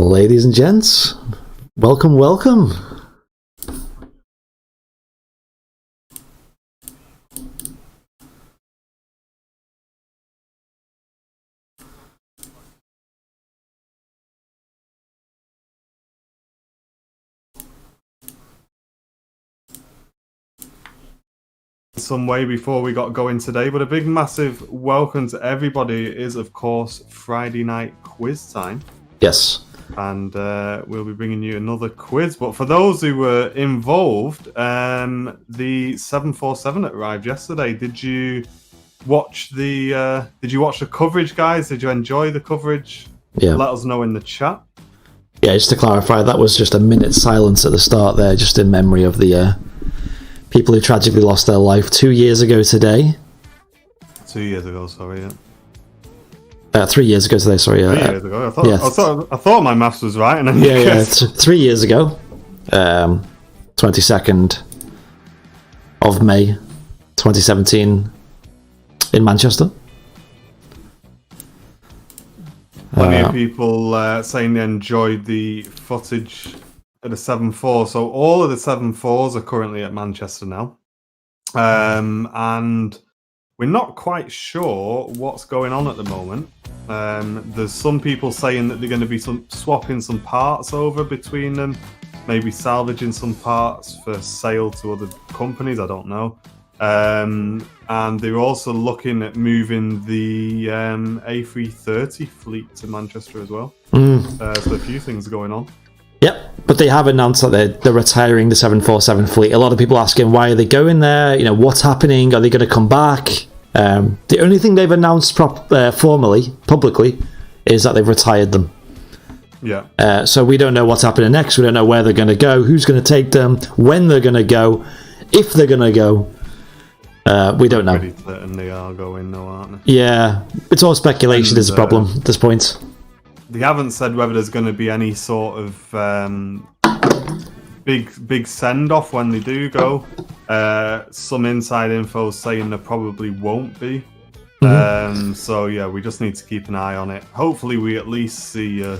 Ladies and gents, welcome. Some way before we got going today, but a big massive welcome to everybody. It is, of course, Friday night quiz time. Yes. And we'll be bringing you another quiz. But for those who were involved, the 747 that arrived yesterday. Did you watch the coverage, guys? Did you enjoy the coverage? Yeah. Let us know in the chat. Yeah, just to clarify, that was just a minute's silence at the start there, just in memory of the people who tragically lost their life 2 years ago today. 2 years ago, sorry. Yeah. 3 years ago today, sorry. 3 years ago. I thought my maths was right. And then 3 years ago. 22nd of May, 2017, in Manchester. Plenty of people saying they enjoyed the footage of the 7-4. So all of the 7-4s are currently at Manchester now. And we're not quite sure what's going on at the moment. There's some people saying that they're going to be swapping some parts over between them, maybe salvaging some parts for sale to other companies, I don't know. And they're also looking at moving the A330 fleet to Manchester as well. So a few things going on. Yep, but they have announced that they're retiring the 747 fleet. A lot of people asking, why are they going there? You know, what's happening? Are they going to come back? The only thing they've announced formally, publicly, is that they've retired them. Yeah. So we don't know what's happening next. We don't know where they're going to go, who's going to take them, when they're going to go, if they're going to go. We don't know. Pretty certain they are going, though, aren't they? Yeah, it's all speculation. Is a problem at this point. They haven't said whether there's going to be any sort of big send-off when they do go. Some inside info saying there probably won't be. So yeah, we just need to keep an eye on it. Hopefully we at least see a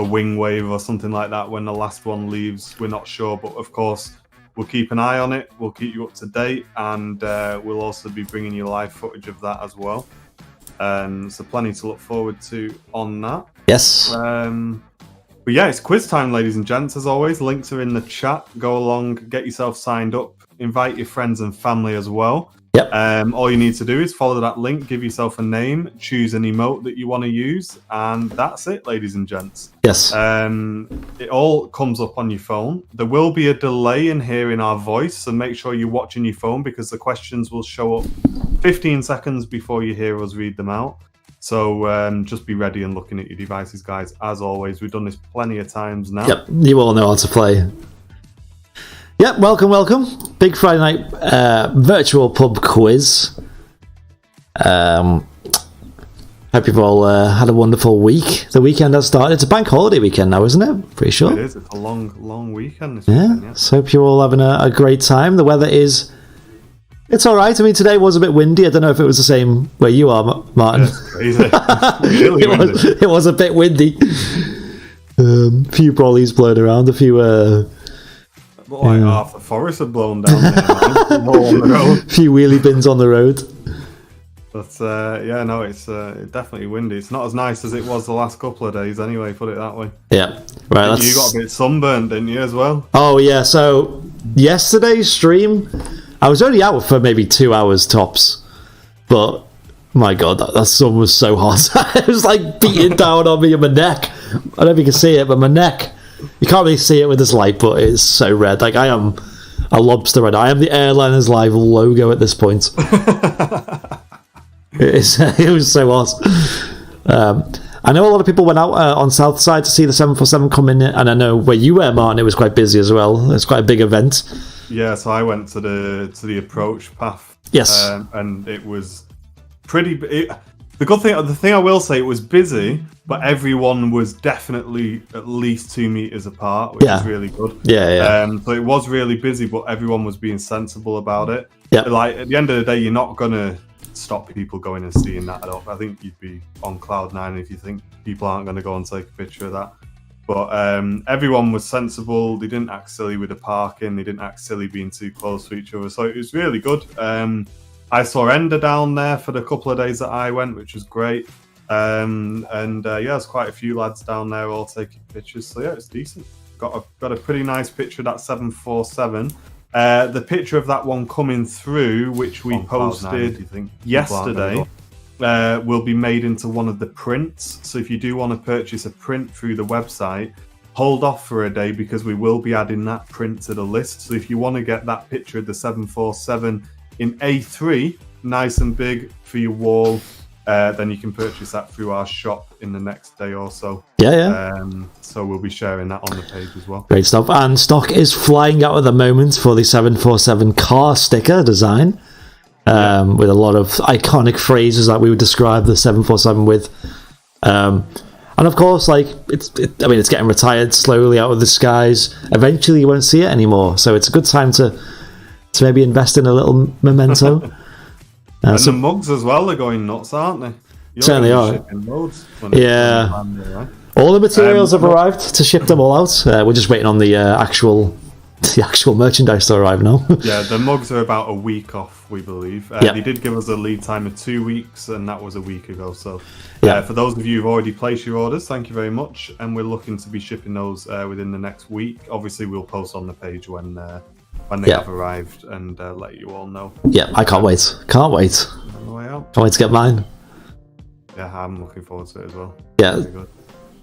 wing wave or something like that when the last one leaves. We're not sure, but of course we'll keep an eye on it. We'll keep you up to date, and we'll also be bringing you live footage of that as well. So plenty to look forward to on that. Yes. But yeah, it's quiz time, ladies and gents. As always, links are in the chat. Go along, get yourself signed up, invite your friends and family as well. Yep. All you need to do is follow that link, give yourself a name, choose an emote that you want to use, and that's it, ladies and gents. Yes. It all comes up on your phone. There will be a delay in hearing our voice, so make sure you're watching your phone because the questions will show up 15 seconds before you hear us read them out. So just be ready and looking at your devices, guys. As always, we've done this plenty of times now. Yep, you all know how to play. Yep, welcome. Big Friday night virtual pub quiz. Hope you've all had a wonderful week. The weekend has started. It's a bank holiday weekend now, isn't it? Pretty sure. It is. It's a long weekend this weekend. Yeah. So hope you're all having a great time. The weather is... It's all right. I mean, today was a bit windy. I don't know if it was the same where you are, Martin. It's crazy. Really windy. It was a bit windy. A few brollies blown around. A few... half the forest had blown down there, man. All on the road. A few wheelie bins on the road. But it's definitely windy. It's not as nice as it was the last couple of days anyway, put it that way. Yeah. Right. You got a bit sunburnt, didn't you, as well? Oh, yeah. So, yesterday's stream... I was only out for maybe 2 hours tops, but my god, that sun was so hot. It was like beating down on me in my neck. I don't know if you can see it, but my neck, you can't really see it with this light, but it's so red. Like I am a lobster red. I am the Airliners live logo at this point. It was so hot. I know a lot of people went out on South Side to see the 747 come in, and I know where you were, Martin, it was quite busy as well. It's quite a big event. Yeah, so I went to the approach path. Yes, and it was pretty. The thing I will say, it was busy, but everyone was definitely at least 2 meters apart, which is really good. Yeah. So it was really busy, but everyone was being sensible about it. Yeah. Like at the end of the day, you're not gonna stop people going and seeing that. I think you'd be on cloud nine if you think people aren't going to go and take a picture of that. But everyone was sensible. They didn't act silly with the parking. They didn't act silly being too close to each other. So it was really good. I saw Ender down there for the couple of days that I went, which was great. There's quite a few lads down there all taking pictures. So yeah, it's decent. Got a pretty nice picture of that 747. The picture of that one coming through, which we posted yesterday, will be made into one of the prints. So if you do want to purchase a print through the website, hold off for a day because we will be adding that print to the list. So if you want to get that picture of the 747 in A3, nice and big for your wall, then you can purchase that through our shop in the next day or so. So we'll be sharing that on the page as well. Great stuff. And stock is flying out at the moment for the 747 car sticker design, with a lot of iconic phrases that we would describe the 747 with. And of course, like it's getting retired slowly out of the skies. Eventually, you won't see it anymore. So it's a good time to maybe invest in a little memento. And the mugs as well are going nuts, aren't they? Certainly are. All the materials have arrived to ship them all out. We're just waiting on the actual merchandise to arrive now. Yeah, the mugs are about a week off, we believe. They did give us a lead time of 2 weeks, and that was a week ago. So for those of you who've already placed your orders, thank you very much. And we're looking to be shipping those within the next week. Obviously, we'll post on the page when they have arrived and let you all know. Yeah, I can't wait. Can't wait. On the way out. Can't wait to get mine. Yeah, I'm looking forward to it as well. Yeah.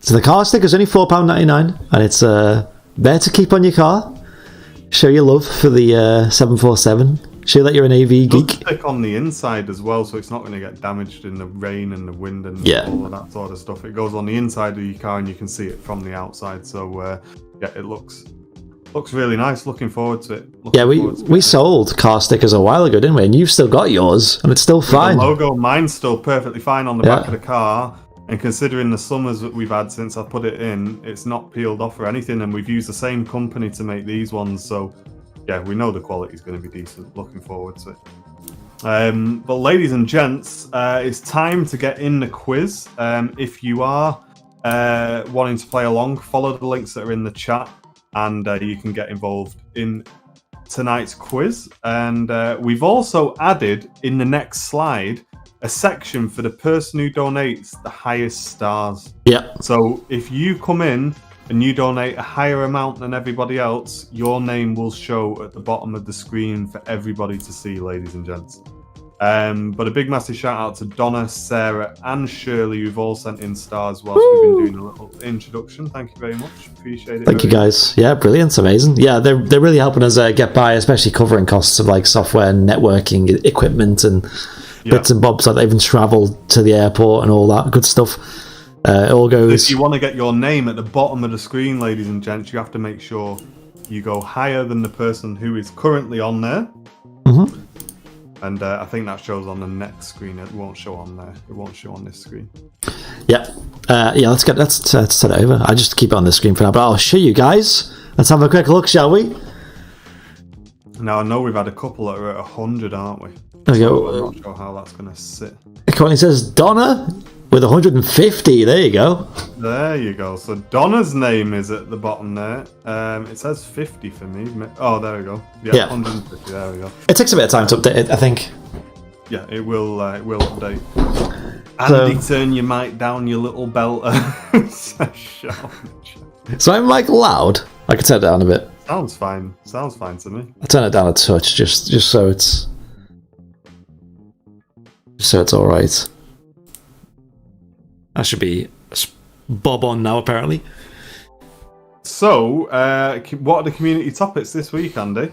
So the car sticker's only £4.99, and it's there to keep on your car. Show your love for the 747. Show that you're an AV geek. It'll stick on the inside as well, so it's not going to get damaged in the rain and the wind and all of that sort of stuff. It goes on the inside of your car, and you can see it from the outside. So it looks really nice. Looking forward to it. We sold car stickers a while ago, didn't we? And you've still got yours, and it's still fine. The logo, mine's still perfectly fine on the back of the car. And considering the summers that we've had since I put it in, it's not peeled off or anything. And we've used the same company to make these ones. So, yeah, we know the quality is going to be decent. Looking forward to it. But ladies and gents, it's time to get in the quiz. If you are wanting to play along, follow the links that are in the chat. And you can get involved in tonight's quiz. And we've also added in the next slide a section for the person who donates the highest stars. Yeah. So if you come in and you donate a higher amount than everybody else, your name will show at the bottom of the screen for everybody to see, ladies and gents. But a big massive shout out to Donna, Sarah and Shirley, who've all sent in stars whilst we've been doing a little introduction. Thank you very much. Appreciate it. Thank you guys. Yeah, brilliant. Amazing. Yeah, they're really helping us get by, especially covering costs of like software and networking equipment and bits and bobs, like they even travelled to the airport and all that good stuff. It all goes. If you want to get your name at the bottom of the screen, ladies and gents, you have to make sure you go higher than the person who is currently on there. Mm-hmm. And I think that shows on the next screen. It won't show on there. It won't show on this screen. Yeah. Let's set it over. I just keep it on the screen for now, but I'll show you guys. Let's have a quick look, shall we? Now I know we've had a couple that are at 100, aren't we? There we go. I'm not sure how that's going to sit. It currently says Donna with 150. There you go. There you go. So Donna's name is at the bottom there. It says 50 for me. Oh, there we go. Yeah. 150. There we go. It takes a bit of time to update it, I think. Yeah, it will update. Andy, turn your mic down, you little belter. So I'm like loud. I could turn it down a bit. Sounds fine. Sounds fine to me. I'll turn it down a touch, just so it's all right. That should be bob on now, apparently. So, what are the community topics this week, Andy?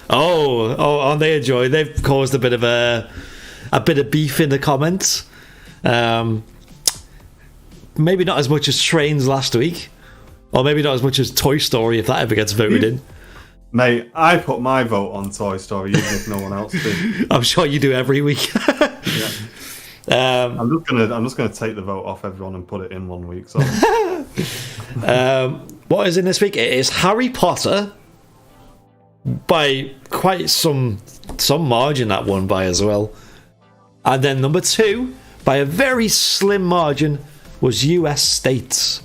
Oh, aren't they a joy? They've caused a bit of beef in the comments. Maybe not as much as trains last week, or maybe not as much as Toy Story, if that ever gets voted in. Mate, I put my vote on Toy Story, even if no one else did. I'm sure you do every week. Yeah. I'm just gonna take the vote off everyone and put it in 1 week. So. What is in this week? It is Harry Potter by quite some margin. That won by as well, and then number 2 by a very slim margin was US states.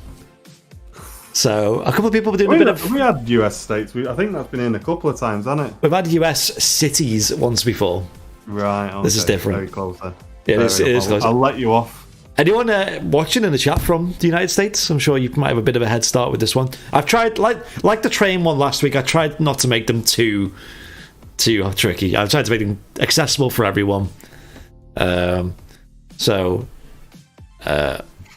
So a couple of people were doing a bit of. We had US states. I think that's been in a couple of times, hasn't it? We've had US cities once before. Right. Okay. This is different. Very close then. Yeah, it is close. I'll let you off. Anyone watching in the chat from the United States? I'm sure you might have a bit of a head start with this one. I've tried, like the train one last week, I tried not to make them too tricky. I've tried to make them accessible for everyone. So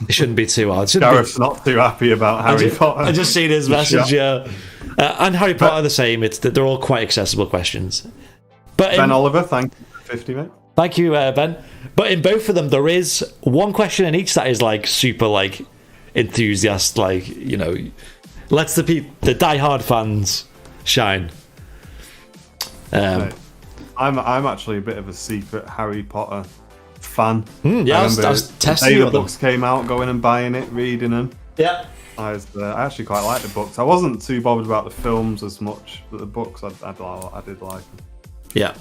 it shouldn't be too hard. Gareth's not too happy about Harry Potter. I just seen his message, yeah. And Harry Potter are the same. They're all quite accessible questions. But Ben Oliver, thank you for 50, mate. Thank you, Ben. But in both of them, there is one question in each that is like super like enthusiast, like, you know, lets the die-hard fans shine. I'm actually a bit of a secret Harry Potter fan. Yeah, I was testing the books came out, going and buying it, reading them. Yeah. I actually quite liked the books. I wasn't too bothered about the films as much, but the books I did like them. Yeah.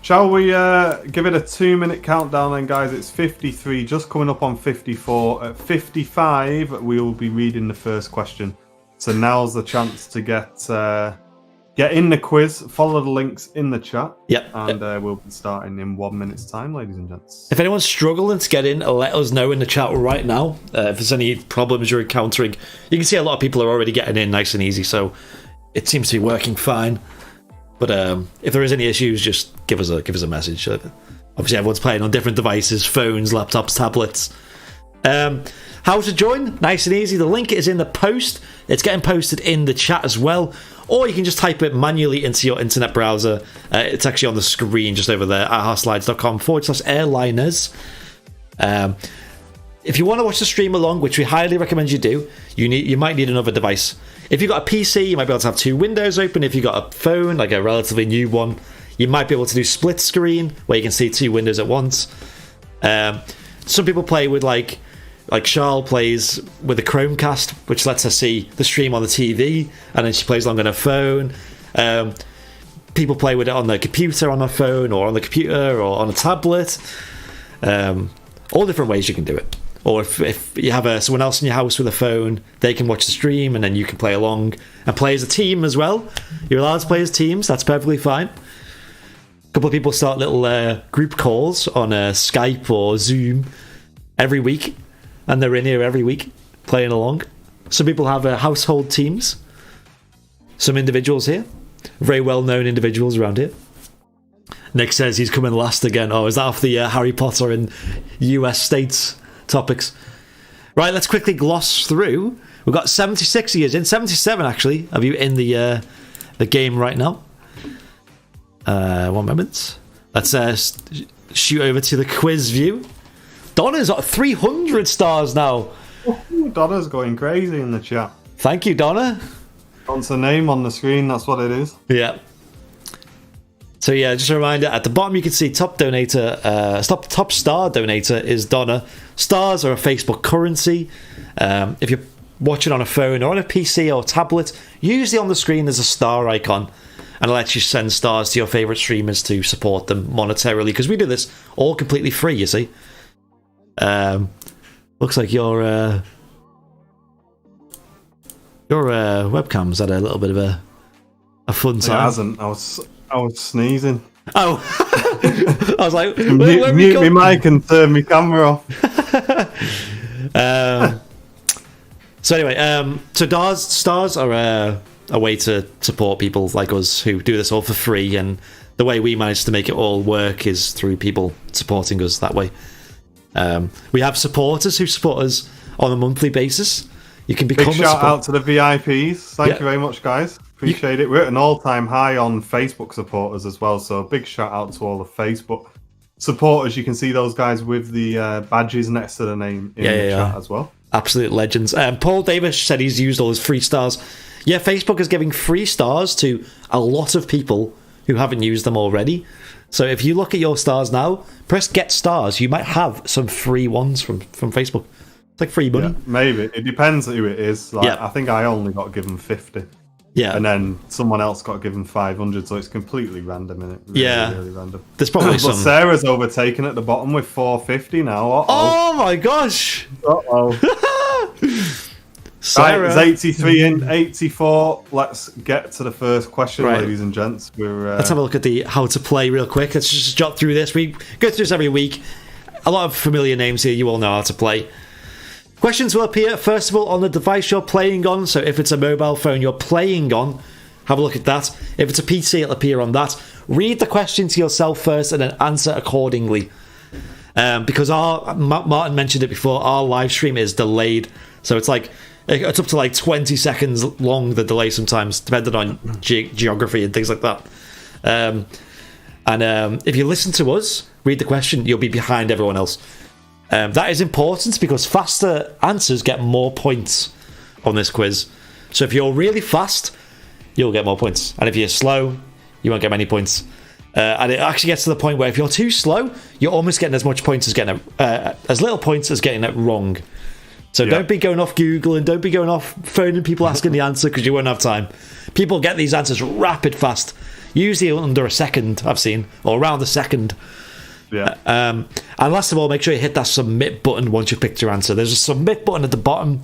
Shall we give it a 2-minute countdown then, guys? It's 53, just coming up on 54. At 55, we will be reading the first question. So now's the chance to get in the quiz. Follow the links in the chat. Yep. And we'll be starting in 1 minute's time, ladies and gents. If anyone's struggling to get in, let us know in the chat right now. If there's any problems you're encountering, you can see a lot of people are already getting in nice and easy, so it seems to be working fine. But if there is any issues, just give us a message. Obviously, everyone's playing on different devices, phones, laptops, tablets. How to join? Nice and easy. The link is in the post. It's getting posted in the chat as well. Or you can just type it manually into your internet browser. It's actually on the screen just over there at /airliners. If you want to watch the stream along, which we highly recommend you do, you might need another device. If you've got a PC, you might be able to have 2 windows open. If you've got a phone, like a relatively new one, you might be able to do split screen, where you can see 2 windows at once. Some people play with like Charles plays with a Chromecast, which lets her see the stream on the TV, and then she plays along on her phone. People play with it on their computer, on their phone, or on the computer, or on a tablet. All different ways you can do it. Or if you have someone else in your house with a phone, they can watch the stream, and then you can play along and play as a team as well. You're allowed to play as teams, that's perfectly fine. A couple of people start little group calls on Skype or Zoom every week, and they're in here every week playing along. Some people have household teams. Some individuals here, very well-known individuals around here. Nick says he's coming last again. Oh, is that off the Harry Potter and US states topics? Right, let's quickly gloss through. We've got 76 years in, 77 actually of you in the game right now. 1 moment. Let's shoot over to the quiz view. Donna's at 300 stars now. Donna's going crazy in the chat. Thank you, Donna. Wants a name on the screen, that's what it is. Yeah. So yeah, just a reminder, at the bottom you can see top star donator is Donna. Stars are a Facebook currency. If you're watching on a phone or on a PC or tablet, usually on the screen there's a star icon, and it lets you send stars to your favourite streamers to support them monetarily, because we do this all completely free, you see. Looks like your webcam's had a little bit of a fun time. It hasn't. I was sneezing. Oh, I was like, mute me mic and turn my camera off. So anyway, stars are a way to support people like us who do this all for free, and the way we manage to make it all work is through people supporting us that way. We have supporters who support us on a monthly basis. You can become Big shout out to the VIPs. Thank you very much, guys. Appreciate it. We're at an all-time high on Facebook supporters as well, so big shout out to all the Facebook supporters. You can see those guys with the badges next to the name in the chat as well. Absolute legends. Paul Davis said he's used all his free stars. Yeah, Facebook is giving free stars to a lot of people who haven't used them already. So if you look at your stars now, press get stars. You might have some free ones from Facebook. It's like free money. Yeah, maybe. It depends who it is. I think I only got given 50. Yeah. And then someone else got given 500, so it's completely random, isn't it? Really random. There's probably but Sarah's overtaken at the bottom with 450 now. Oh my gosh! Uh-oh. Sarah. Right, it's 83 in 84. Let's get to the first question, ladies and gents. Let's have a look at the how to play real quick. Let's just jot through this. We go through this every week. A lot of familiar names here. You all know how to play. Questions will appear, first of all, on the device you're playing on. So if it's a mobile phone you're playing on, have a look at that. If it's a PC, it'll appear on that. Read the question to yourself first and then answer accordingly. Because Martin mentioned it before, our live stream is delayed. So it's up to like 20 seconds long, the delay sometimes, depending on geography and things like that. If you listen to us read the question, you'll be behind everyone else. That is important because faster answers get more points on this quiz. So if you're really fast, you'll get more points. And if you're slow, you won't get many points. And it actually gets to the point where if you're too slow, you're almost getting as much points as getting as little points as getting it wrong. So don't be going off Google and don't be going off phoning people asking the answer because you won't have time. People get these answers rapid fast, usually under a second, I've seen, or around a second. Yeah. And last of all, make sure you hit that submit button once you've picked your answer. There's a submit button at the bottom.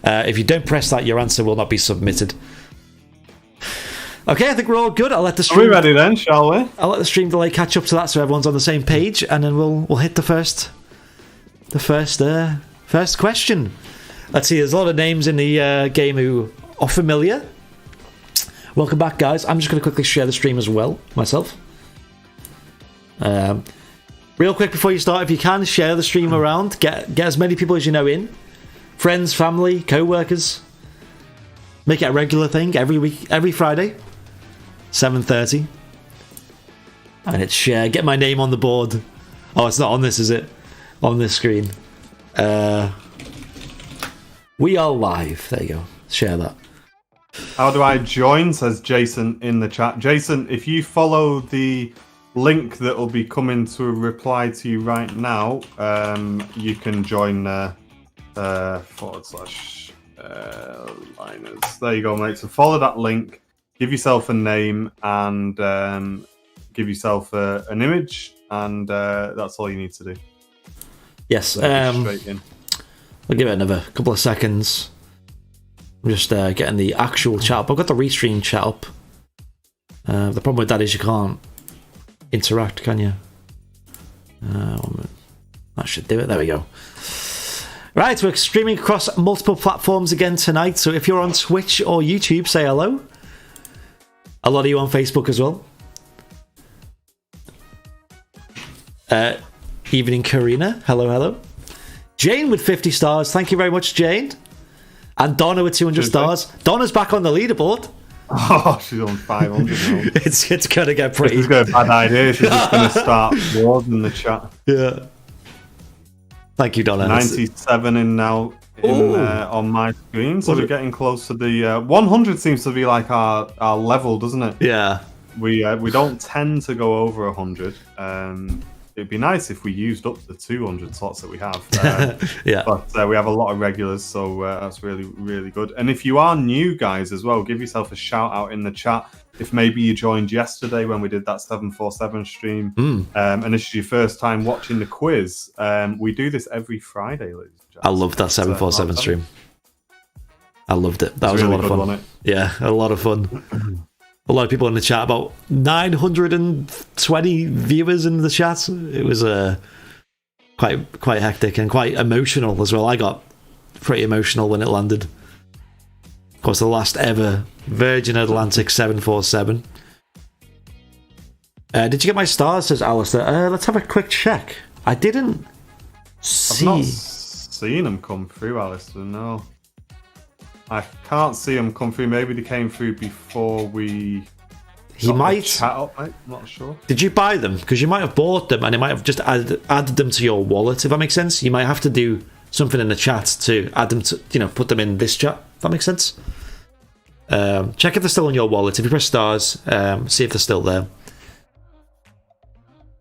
If you don't press that, your answer will not be submitted. Okay, I think we're all good. I'll let the stream. Are we ready then, shall we? I'll let the stream delay catch up to that so everyone's on the same page, and then we'll hit the first question. Let's see. There's a lot of names in the game who are familiar. Welcome back, guys. I'm just going to quickly share the stream as well myself. Real quick before you start, if you can, share the stream around. Get as many people as you know in. Friends, family, co-workers. Make it a regular thing every week, every Friday, 7:30. And it's share. Get my name on the board. Oh, it's not on this, is it? On this screen. We are live. There you go. Share that. How do I join? Says Jason in the chat. Jason, if you follow the link that will be coming to a reply to you right now, you can join /liners. There you go, mate. So follow that link, give yourself a name, and give yourself an image, and that's all you need to do. Yes. Straight in. I'll give it another couple of seconds. I'm just getting the actual chat up. I've got the restream chat up. The problem with that is you can't interact, can you? That should do it. There we go. Right, we're streaming across multiple platforms again tonight, so if you're on Twitch or YouTube, say hello. A lot of you on Facebook as well. Evening Karina, hello. Jane with 50 stars, thank you very much, Jane. And Donna with 200 stars. Donna's back on the leaderboard. Oh, she's on 500 now. It's going to get pretty... She's got a bad idea. She's just going to start warding the chat. Yeah. Thank you, Donna. 97 in now on my screen, so we're getting close to the 100. Seems to be like our level, doesn't it? Yeah. We don't tend to go over 100. It'd be nice if we used up the 200 slots that we have. Yeah. But we have a lot of regulars, so that's really, really good. And if you are new, guys, as well, give yourself a shout out in the chat. If maybe you joined yesterday when we did that 747 stream, and this is your first time watching the quiz, we do this every Friday, ladies and gentlemen. I loved that 747 stream. I loved it. That was really a lot of fun. Wasn't it? Yeah, a lot of fun. A lot of people in the chat, about 920 viewers in the chat. It was quite hectic and quite emotional as well. I got pretty emotional when it landed. Of course, the last ever Virgin Atlantic 747. Did you get my stars, says Alistair? Let's have a quick check. I didn't see... I've not seen them come through, Alistair, no. I can't see them come through. Maybe they came through before we... He might... chat up, mate. I'm not sure. Did you buy them? Because you might have bought them and it might have just added them to your wallet, if that makes sense. You might have to do something in the chat to add them to, put them in this chat, if that makes sense. Check if they're still in your wallet. If you press stars, see if they're still there.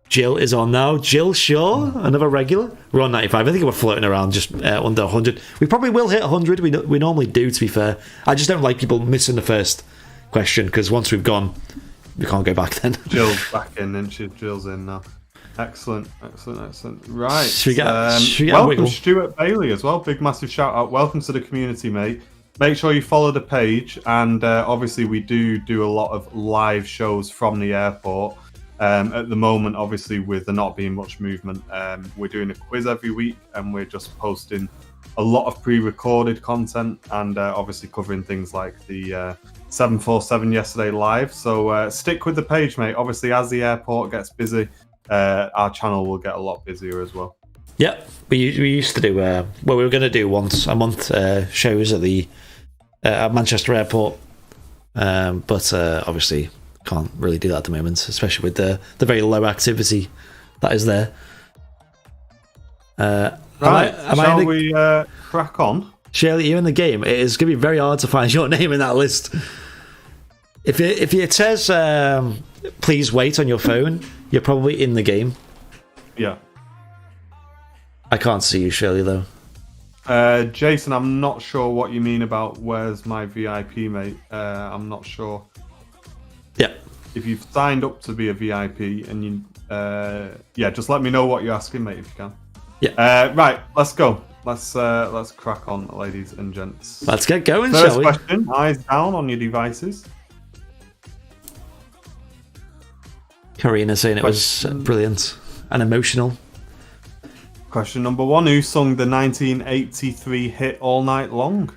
Jill is on now. Jill Shaw, another regular. We're on 95. I think we're floating around just under 100. We probably will hit 100. We normally do, to be fair. I just don't like people missing the first question because once we've gone, we can't go back then. Jill's back in, isn't she? Jill's in now. Excellent. Right. Should we get welcome Wiggle? Stuart Bailey as well. Big massive shout out. Welcome to the community, mate. Make sure you follow the page, and obviously we do a lot of live shows from the airport. At the moment, obviously, with there not being much movement, we're doing a quiz every week, and we're just posting a lot of pre-recorded content, and obviously covering things like the 747 yesterday live. So stick with the page, mate. Obviously, as the airport gets busy, our channel will get a lot busier as well. Yeah, we used to do we were going to do once a month shows at the at Manchester Airport, but obviously can't really do that at the moment, especially with the very low activity that is there. Shall we crack on? Shirley, you're in the game. It is going to be very hard to find your name in that list. If it says please wait on your phone, you're probably in the game. Yeah. I can't see you, Shirley, though. Jason, I'm not sure what you mean about where's my VIP, mate. I'm not sure. Yeah. If you've signed up to be a VIP and you, just let me know what you're asking, mate, if you can. Yeah. Right, let's go. Let's crack on, ladies and gents. Let's get going, First shall we? question, eyes down on your devices. Karina saying it was brilliant and emotional. Question number 1, who sung the 1983 hit All Night Long?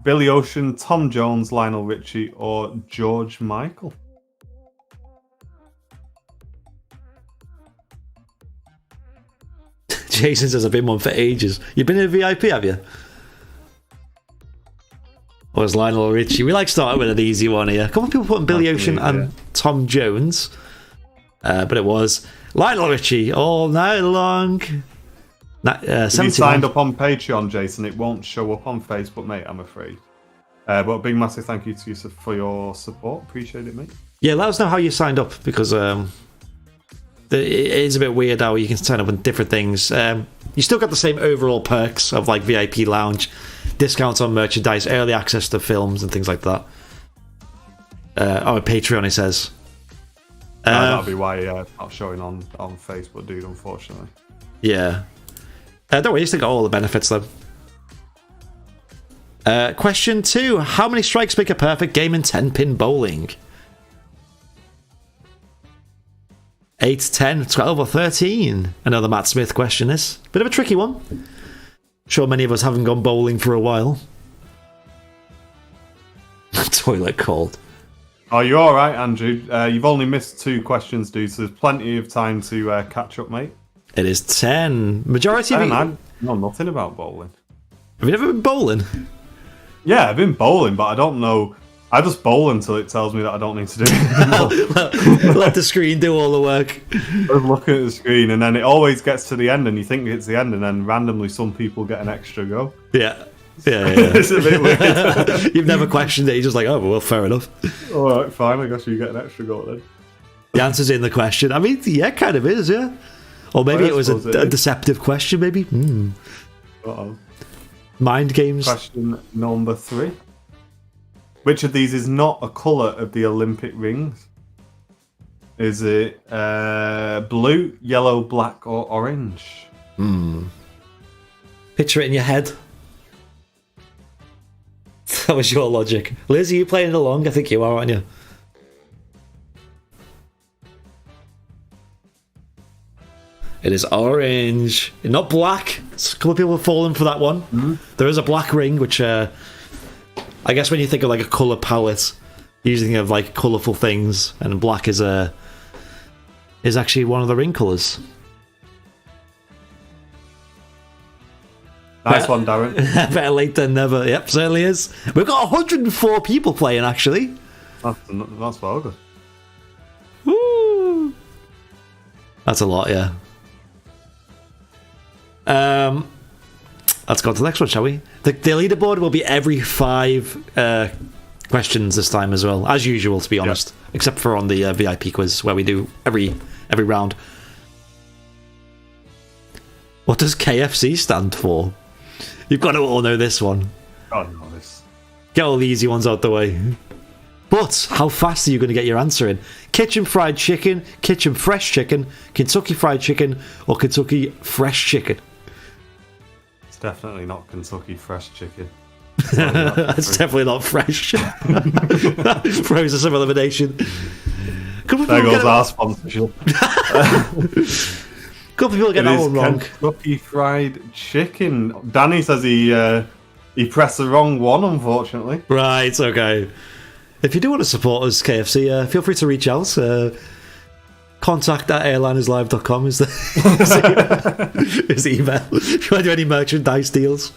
Billy Ocean, Tom Jones, Lionel Richie, or George Michael? Jason says I've been one for ages. You've been in a VIP, have you? Or was Lionel Richie? We like starting with an easy one here. A couple of people putting Billy Ocean and Tom Jones. But it was Lionel Richie All Night Long. If you signed up on Patreon, Jason, it won't show up on Facebook, mate, I'm afraid. But a big massive thank you to you for your support. Appreciate it, mate. Yeah, let us know how you signed up, because it is a bit weird how you can sign up on different things. You still got the same overall perks of like VIP lounge, discounts on merchandise, early access to films and things like that. Patreon, it says. That'll be why it's not showing on Facebook, dude, unfortunately. Yeah. Don't worry, you still got all the benefits, though. Question 2. How many strikes make a perfect game in 10-pin bowling? 8, 10, 12, or 13? Another Matt Smith question, this. Bit of a tricky one. Sure many of us haven't gone bowling for a while. Toilet cold. Oh, you're all right, Andrew. You've only missed 2 questions, dude, so there's plenty of time to catch up, mate. It is 10. Majority of you... I know nothing about bowling. Have you never been bowling? Yeah, I've been bowling, but I don't know... I just bowl until it tells me that I don't need to do it. Let the screen do all the work. I'm looking at the screen, and then it always gets to the end, and you think it's the end, and then randomly some people get an extra go. Yeah. It's a bit weird. You've never questioned it. You're just like, oh, well, fair enough. All right, fine. I guess you get an extra go then. The answer's in the question. I mean, yeah, kind of is, yeah. Or maybe it was a deceptive question, maybe. Uh-oh. Mind games. Question number 3. Which of these is not a colour of the Olympic rings? Is it blue, yellow, black, or orange? Picture it in your head. That was your logic. Liz, are you playing along? I think you are, aren't you? It is orange. Not black. A couple of people have fallen for that one. Mm-hmm. There is a black ring, which I guess when you think of like a colour palette, you usually think of like colourful things, and black is actually one of the ring colours. Nice one, Darren. Better late than never. Yep, certainly is. We've got 104 people playing, actually. That's well good. Woo! That's a lot, yeah. Let's go to the next one, shall we? The leaderboard will be every 5 questions this time as well, as usual, to be honest. Yep. Except for on the VIP quiz, where we do every round. What does KFC stand for? You've got to all know this one. God, know this. Get all the easy ones out the way. But how fast are you going to get your answer in? Kitchen fried chicken, kitchen fresh chicken, Kentucky fried chicken, or Kentucky fresh chicken? It's definitely not Kentucky fresh chicken. It's definitely not fresh. Process of elimination. There goes our sponsorship. Couple people get that one wrong. Kentucky fried chicken. Danny says he pressed the wrong one, unfortunately. Right, okay. If you do want to support us, KFC, feel free to reach out. Contact at airlinerslive.com is the email. If you want to do any merchandise deals.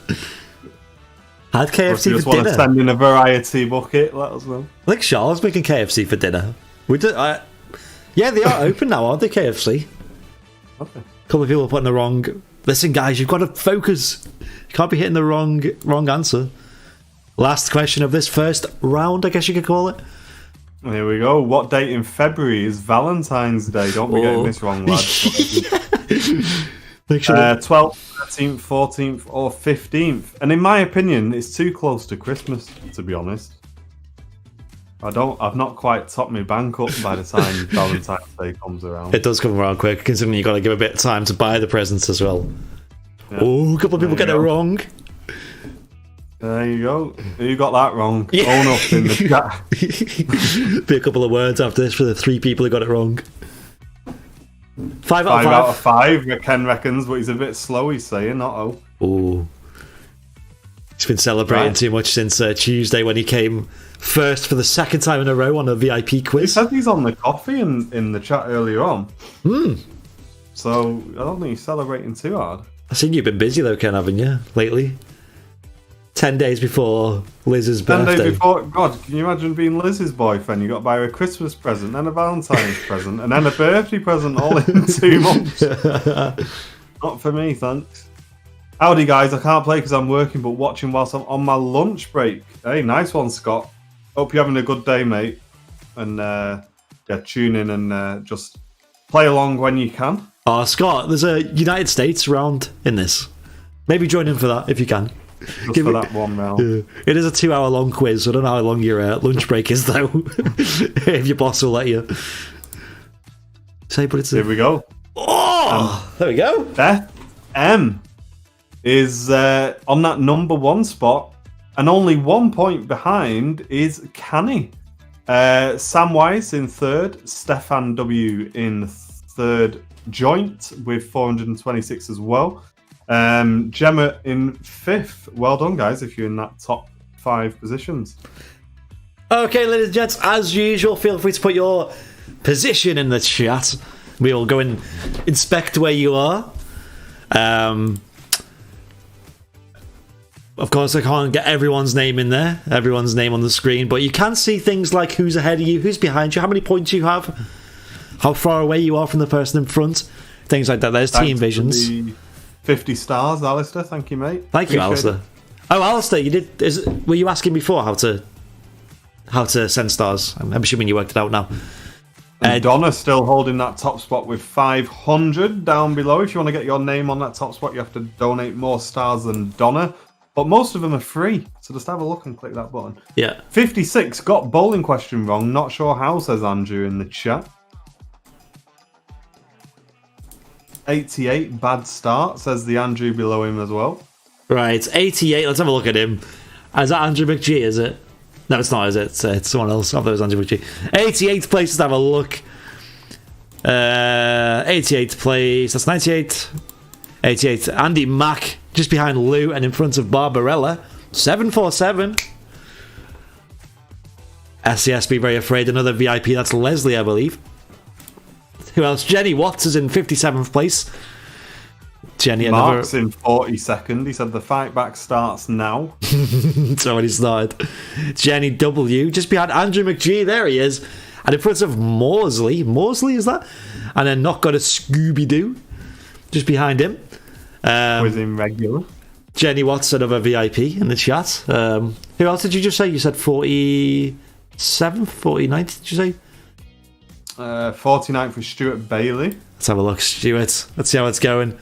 Had KFC if you just for want dinner. to send in a variety bucket, let us know. I think Charles making KFC for dinner. Yeah, they are open now, aren't they, KFC? Okay. A couple of people are putting the wrong... Listen, guys, you've got to focus. You can't be hitting the wrong answer. Last question of this first round, I guess you could call it. Here we go. What date in February is Valentine's Day? Don't be getting this wrong, lads. Make sure 12th, 13th, 14th, or 15th. And in my opinion, it's too close to Christmas, to be honest. I've not quite topped my bank up by the time Valentine's Day comes around. it does come around quick, considering you've got to give a bit of time to buy the presents as well. Yeah. Oh, a couple of people get it wrong. There you go. You got that wrong. Yeah. Own up in the chat. Be a couple of words after this for the 3 people who got it wrong. 5 out of 5. 5 out of 5, Ken reckons, but he's a bit slow, he's saying, uh-oh. Oh. He's been celebrating too much since Tuesday when he came first for the second time in a row on a VIP quiz. He said he's on the coffee in the chat earlier on. So, I don't think he's celebrating too hard. I've seen you've been busy though, Ken, haven't you, lately? 10 days before Liz's 10 birthday. days before, God, can you imagine being Liz's boyfriend? You got to buy her a Christmas present, then a Valentine's present, and then a birthday present all in 2 months. Not for me, thanks. Howdy, guys. I can't play because I'm working, but watching whilst I'm on my lunch break. Hey, nice one, Scott. Hope you're having a good day, mate. And tune in and just play along when you can. Oh, Scott, there's a United States round in this. Maybe join in for that if you can. Just for that one round. It is a 2-hour-long quiz, so I don't know how long your lunch break is, though. If your boss will let you. Say, but it's Here we go. Oh! There we go. Beth M is on that number 1 spot, and only 1 point behind is Canny. Sam Weiss in 3rd, Stefan W in 3rd joint with 426 as well. Gemma in 5th. Well done, guys, if you're in that top 5 positions. Okay, ladies and gents, as usual, feel free to put your position in the chat. We'll go and inspect where you are. Of course, I can't get everyone's name in there, everyone's name on the screen, but you can see things like who's ahead of you, who's behind you, how many points you have, how far away you are from the person in front, things like that. There's team visions. 50 stars, Alistair. Thank you, mate. Thank you, Alistair. Oh, Alistair, you did. Were you asking before how to send stars? I'm assuming you worked it out now. And Donna's still holding that top spot with 500 down below. If you want to get your name on that top spot, you have to donate more stars than Donna. But most of them are free, so just have a look and click that button. Yeah. 56 got bowling question wrong. Not sure how, says Andrew in the chat. 88 bad start, says the Andrew below him as well. Right, 88. Let's have a look at him. Is that Andrew McGee? Is it? No, it's not. Is it? It's someone else. I thought it was Andrew McGee. 88th place. Let's have a look. 88th place. That's 98. 88th. Andy Mack just behind Lou and in front of Barbarella. 747. SCS Be Very Afraid. Another VIP. That's Leslie, I believe. Who else? Jenny Watts is in 57th place. Jenny, Mark's in 42nd. He said the fight back starts now. It's already started. Jenny W. Just behind Andrew McGee. There he is. And in front of Morsley. Morsley, is that? And then Not Got a Scooby-Doo. Just behind him. Was in regular. Jenny Watts, another VIP in the chat. Who else did you just say? You said 47th, 49th, did you say? 49th for Stuart Bailey. Let's have a look, Stuart. Let's see how it's going.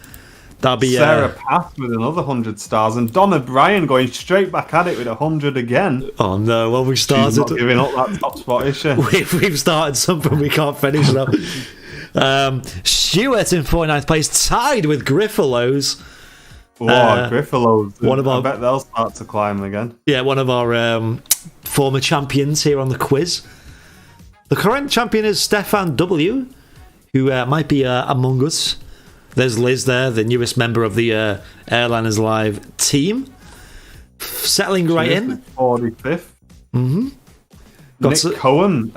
That'll be Sarah Path with another 100 stars, and Donna Bryan going straight back at it with 100 again. Oh no! Well, we started. She's not giving up that top spot, is she? We've started something we can't finish now. Stuart in 49th place, tied with Griffalos. Oh, Griffalos! I bet they'll start to climb again. Yeah, one of our former champions here on the quiz. The current champion is Stefan W, who might be among us. There's Liz there, the newest member of the Airliners Live team. Settling right in. 45th. Mm-hmm. Nick Cohen,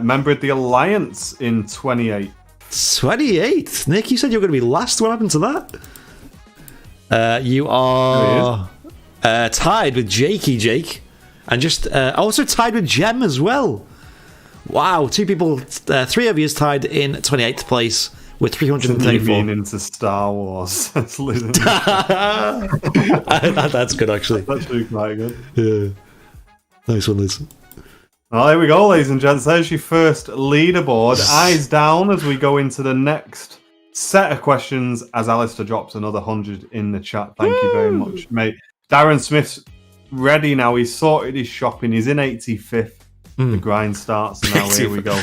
member of the Alliance in 28th. 28th? Nick, you said you were going to be last. What happened to that? You are tied with Jakey Jake. And just also tied with Jem as well. Wow, two people, three of you is tied in 28th place. With 334. Being into Star Wars. That's good, actually. That's really quite good. Yeah. Nice one, Liz. Well, there we go, ladies and gents. There's your first leaderboard. Eyes down as we go into the next set of questions as Alistair drops another 100 in the chat. Thank you very much, mate. Darren Smith's ready now. He's sorted his shopping. He's in 85th. The grind starts now. Here we go.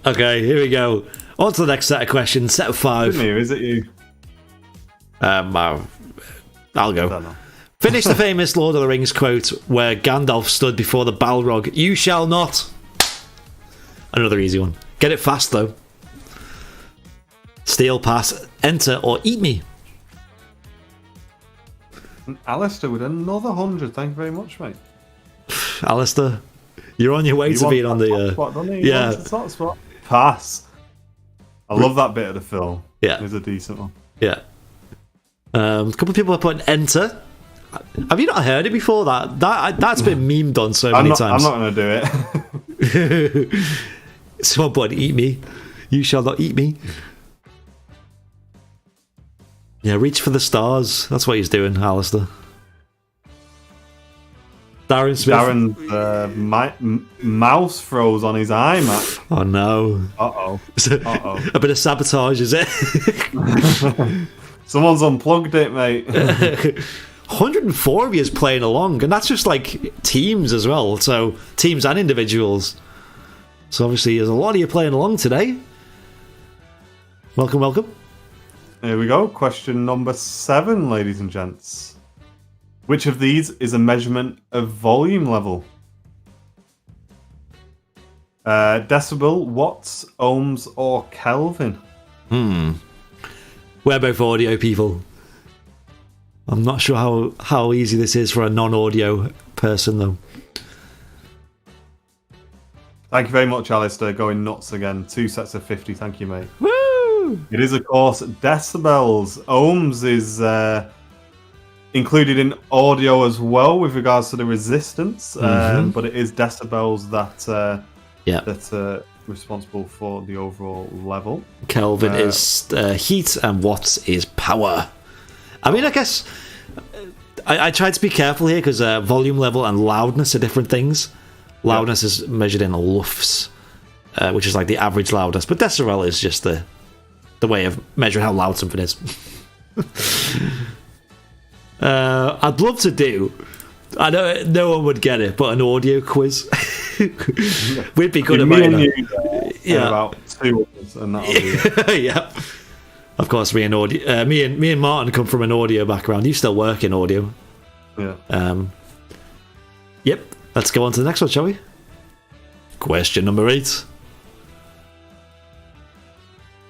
Okay, here we go. On to the next set of questions, set of 5. Isn't it? Is it you? I'll go. Finish the famous Lord of the Rings quote where Gandalf stood before the Balrog. You shall not. Another easy one. Get it fast, though. Steal, pass, enter, or eat me. Alistair with another 100. Thank you very much, mate. Alistair, you're on your way to being on the... Spot, doesn't he? Yeah. Top spot. Pass. I love that bit of the film. Yeah. It's a decent one. Yeah. A couple of people are putting enter. Have you not heard it before? That's been memed on so many times. I'm not going to do it. Someone put eat me. You shall not eat me. Yeah, reach for the stars. That's what he's doing, Alistair. Darren Smith. Darren's mouse froze on his iMac. Oh no. Uh-oh. A bit of sabotage, is it? Someone's unplugged it, mate. 104 of you is playing along, and that's just like teams as well. So teams and individuals. So obviously there's a lot of you playing along today. Welcome, welcome. Here we go. Question number 7, ladies and gents. Which of these is a measurement of volume level? Decibel, watts, ohms, or Kelvin? We're both audio people. I'm not sure how easy this is for a non-audio person, though. Thank you very much, Alistair. Going nuts again. 2 sets of 50. Thank you, mate. Woo! It is, of course, decibels. Ohms is... included in audio as well with regards to the resistance, but it is decibels that are responsible for the overall level. Kelvin is heat and watts is power. I mean, I guess I tried to be careful here because volume level and loudness are different things. Loudness is measured in lufs, which is like the average loudness, but decibel is just the way of measuring how loud something is. I'd love to do. I know no one would get it, but an audio quiz. We'd be good at it. Yeah, about 2 hours, and that'll be it. Yeah. Of course, me and Martin come from an audio background. You still work in audio. Yeah. Yep. Let's go on to the next one, shall we? Question number 8.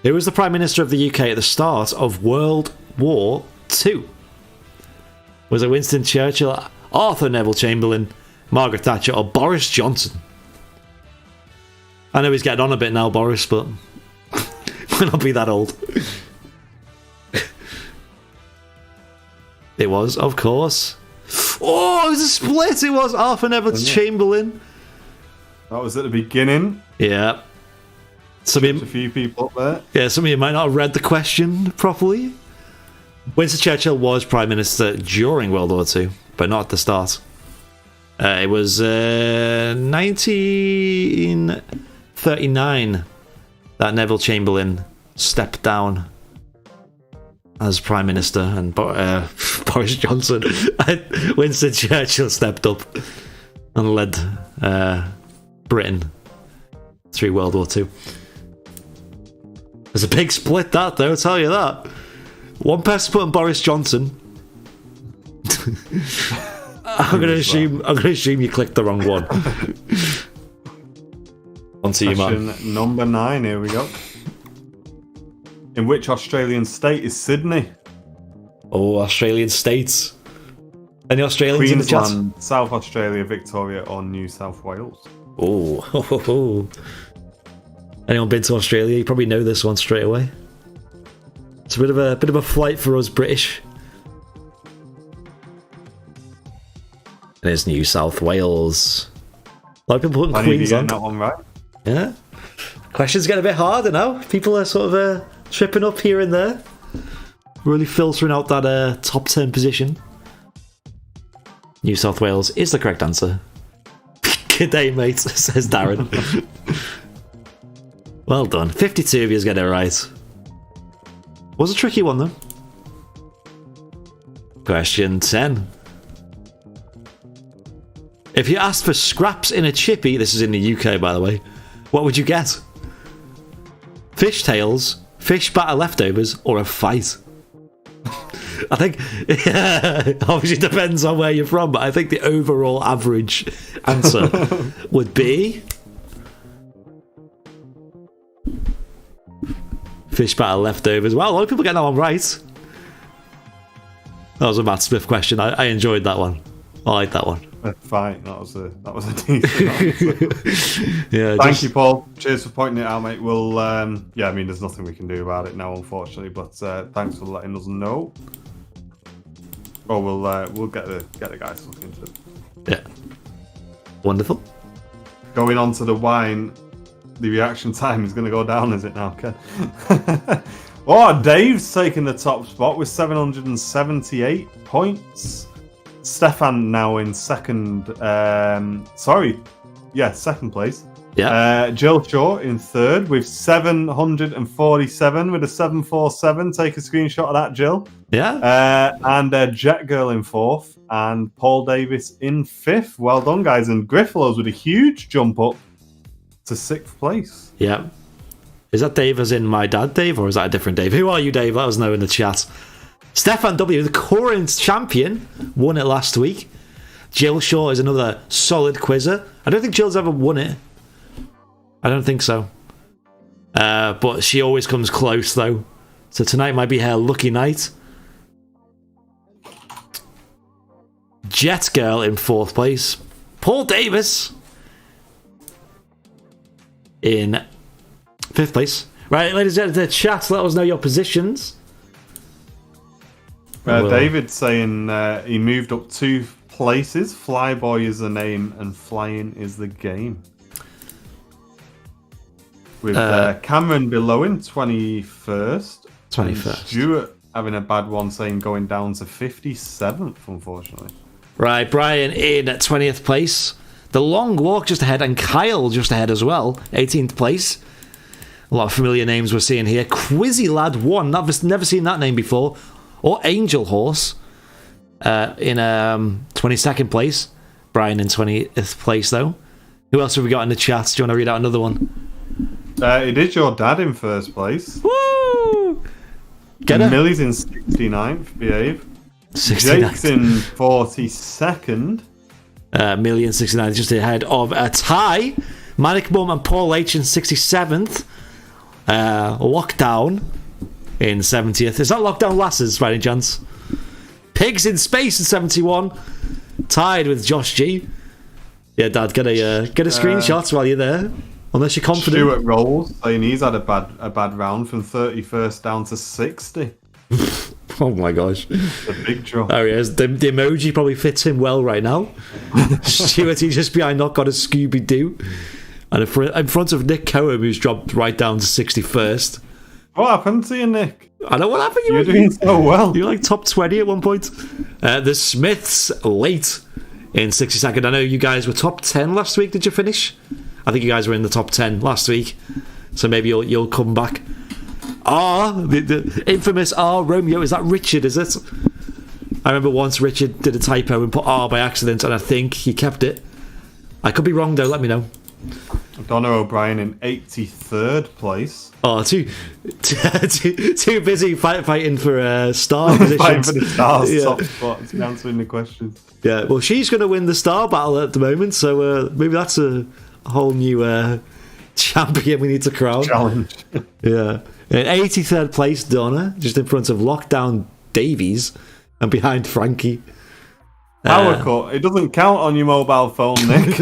Who was the Prime Minister of the UK at the start of World War II? Was it Winston Churchill, Arthur Neville Chamberlain, Margaret Thatcher, or Boris Johnson? I know he's getting on a bit now, Boris, but might not be that old. It was, of course. Oh, it was a split. It was Arthur Neville Chamberlain. That was at the beginning. Yeah. A few people up there. Yeah, some of you might not have read the question properly. Winston Churchill was Prime Minister during World War II, but not at the start. It was 1939 that Neville Chamberlain stepped down. as Prime Minister, and Boris Johnson and Winston Churchill stepped up and led Britain through World War II. There's a big split, that, though, I'll tell you that. One person putting Boris Johnson. I'm gonna assume you clicked the wrong one. On to you, man. Question number 9, here we go. In which Australian state is Sydney? Oh, Australian states. Any Australians in the chat? Queensland, South Australia, Victoria, or New South Wales? Oh. Anyone been to Australia? You probably know this one straight away. It's a bit of a flight for us British. It is New South Wales. A lot of people putting Queensland. That one right. Yeah. Questions get a bit harder now. People are sort of tripping up here and there. Really filtering out that top 10 position. New South Wales is the correct answer. Good day, mate, says Darren. Well done. 52 of you get it right. Was a tricky one, though. Question 10. If you asked for scraps in a chippy, this is in the UK, by the way, what would you get? Fish tails, fish batter leftovers, or a fight? I think, obviously depends on where you're from, but I think the overall average answer would be fish batter leftovers. Well, a lot of people get that one right. That was a Matt Smith question. I enjoyed that one. I like that one. Fine, that was a decent answer. Yeah. Thank you, Paul. Cheers for pointing it out, mate. We'll I mean, there's nothing we can do about it now, unfortunately. But thanks for letting us know. Or we'll get the guys to look into it. Yeah. Wonderful. Going on to the wine, the reaction time is going to go down, is it now, Ken? Oh, Dave's taking the top spot with 778 points. Stefan now in second. Second place. Yeah. Jill Shaw in third with 747 with a 747. Take a screenshot of that, Jill. Yeah. And Jet Girl in fourth and Paul Davis in fifth. Well done, guys. And Griffalows with a huge jump up to sixth place. Yeah. Is that Dave as in my dad, Dave, or is that a different Dave? Who are you, Dave? Let us know in the chat. Stefan W, the current champion, won it last week. Jill Shaw is another solid quizzer. I don't think Jill's ever won it. I don't think so. But she always comes close, though. So tonight might be her lucky night. Jet Girl in fourth place. Paul Davis in fifth place. Right, ladies and gentlemen, the chat, let us know your positions. David saying he moved up 2 places. Flyboy is the name and flying is the game. With Cameron below him, 21st. 21st. Stuart having a bad one saying going down to 57th, unfortunately. Right, Brian in 20th place. The Long Walk just ahead, and Kyle just ahead as well, 18th place. A lot of familiar names we're seeing here. Quizzy Lad 1, never seen that name before. Or Angel Horse in 22nd place. Brian in 20th place, though. Who else have we got in the chat? Do you want to read out another one? It is your dad in first place. Woo! Get her. Millie's in 69th, behave. 69th. Jake's in 42nd. Millie in 69th, just ahead of a tie. Manic Mum and Paul H in 67th. Lockdown in 70th. Is that Lockdown Lasses, by any chance? Pigs in Space in 71. Tied with Josh G. Yeah, Dad, get a screenshot while you're there. Unless you're confident. Stuart Rolls saying he's had a bad round from 31st down to 60. Oh my gosh. The big drop. There he is. The emoji probably fits him well right now. Stuart, he's just behind Not Got a Scooby-Doo. And in front of Nick Cohen, who's dropped right down to 61st. What happened to you, Nick? I know what happened. You're doing so well. You're like top 20 at one point. The Smiths late in 62nd. I know you guys were top 10 last week. Did you finish? I think you guys were in the top 10 last week. So maybe you'll come back. R, the infamous R Romeo. Is that Richard, is it? I remember once Richard did a typo and put R by accident, and I think he kept it. I could be wrong though, let me know. Donna O'Brien in 83rd place. Oh, too busy fighting for star positions. Fighting for the stars, Yeah. top spots, answering the questions. Yeah, well, she's going to win the star battle at the moment, so maybe that's a whole new champion we need to crown. Challenge. Yeah. In 83rd place, Donna, just in front of Lockdown Davies and behind Frankie. Power cut. It doesn't count on your mobile phone, Nick.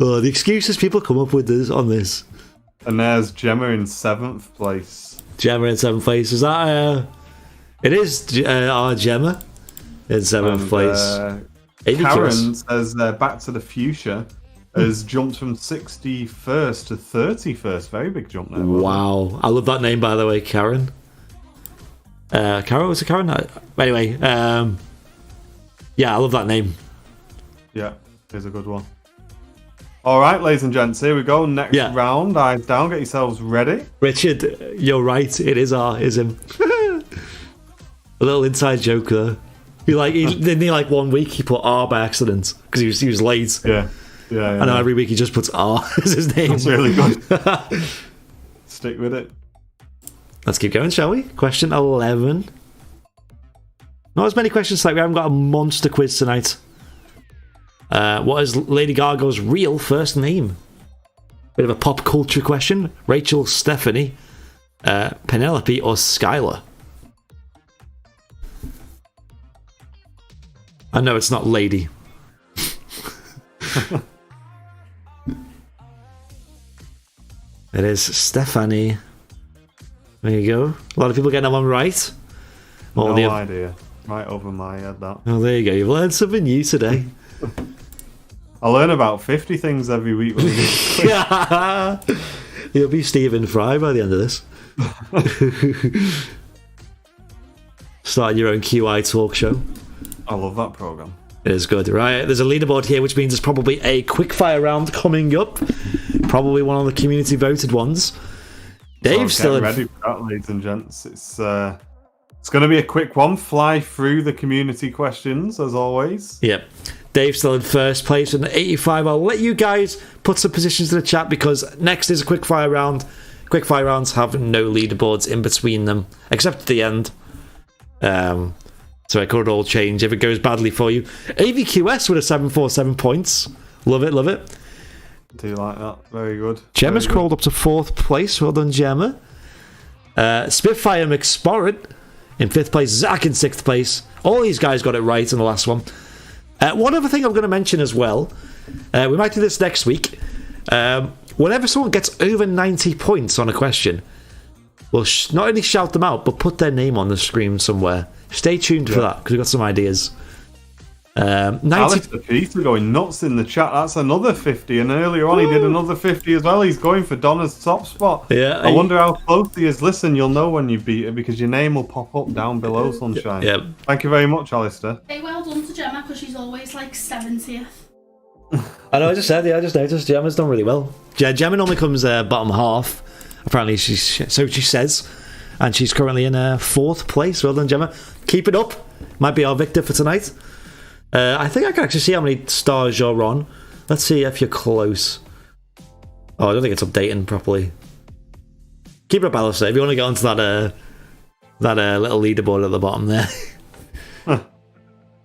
Oh, the excuses people come up with on this. And there's Gemma in 7th place. Gemma in 7th place. Is that... it is our Gemma in 7th place. Karen says Back to the Future has jumped from 61st to 31st. Very big jump there. Wow. I love that name, by the way, Karen. Karen? Was it Karen? Anyway, yeah, I love that name. Yeah, here's a good one. All right, ladies and gents, here we go. Next round. Eyes down. Get yourselves ready. Richard, you're right. It is him. A little inside joke there. Didn't he 1 week he put R by accident because he was late. Yeah. I know every week he just puts R as his name. That's really good. Stick with it. Let's keep going, shall we? Question 11. Not as many questions like we haven't got a monster quiz tonight. What is Lady Gaga's real first name? Bit of a pop culture question. Rachel, Stephanie, Penelope, or Skylar? I know it's not Lady. It is Stephanie. There you go. A lot of people getting that one right. No idea. Right over my head, that. Oh, there you go. You've learned something new today. I learn about 50 things every week. When we get You'll be Stephen Fry by the end of this. Starting your own QI talk show. I love that program. It is good, right? There's a leaderboard here, which means there's probably a quickfire round coming up. Probably one of the community voted ones. Dave's still ready for that, ladies and gents. It's going to be a quick one. Fly through the community questions as always. Yep. Dave's still in first place with an 85. I'll let you guys put some positions in the chat because next is a quickfire round. Quickfire rounds have no leaderboards in between them, except at the end. So it could all change if it goes badly for you. AVQS with a 747 points. Love it, love it. Do you like that? Very good. Gemma's crawled up to 4th place. Well done, Gemma. Spitfire McSporran in 5th place. Zach in 6th place. All these guys got it right in the last one. One other thing I'm going to mention as well. We might do this next week. Whenever someone gets over 90 points on a question, we'll not only shout them out, but put their name on the screen somewhere. Stay tuned for that, because we've got some ideas. 90... Alistair Peter going nuts in the chat. That's another 50, and earlier on he did another 50 as well. He's going for Donna's top spot. Yeah, I wonder how close he is. Listen, you'll know when you beat it, because your name will pop up down below, Sunshine. Yeah. Thank you very much, Alistair. Hey, well done to Gemma, because she's always like 70th. I know, I just noticed Gemma's done really well. Gemma normally comes bottom half. Apparently, so she says. And she's currently in 4th place. Well done, Gemma. Keep it up. Might be our victor for tonight. I think I can actually see how many stars you're on. Let's see if you're close. Oh, I don't think it's updating properly. Keep it up, Alistair. If you want to get onto that little leaderboard at the bottom there.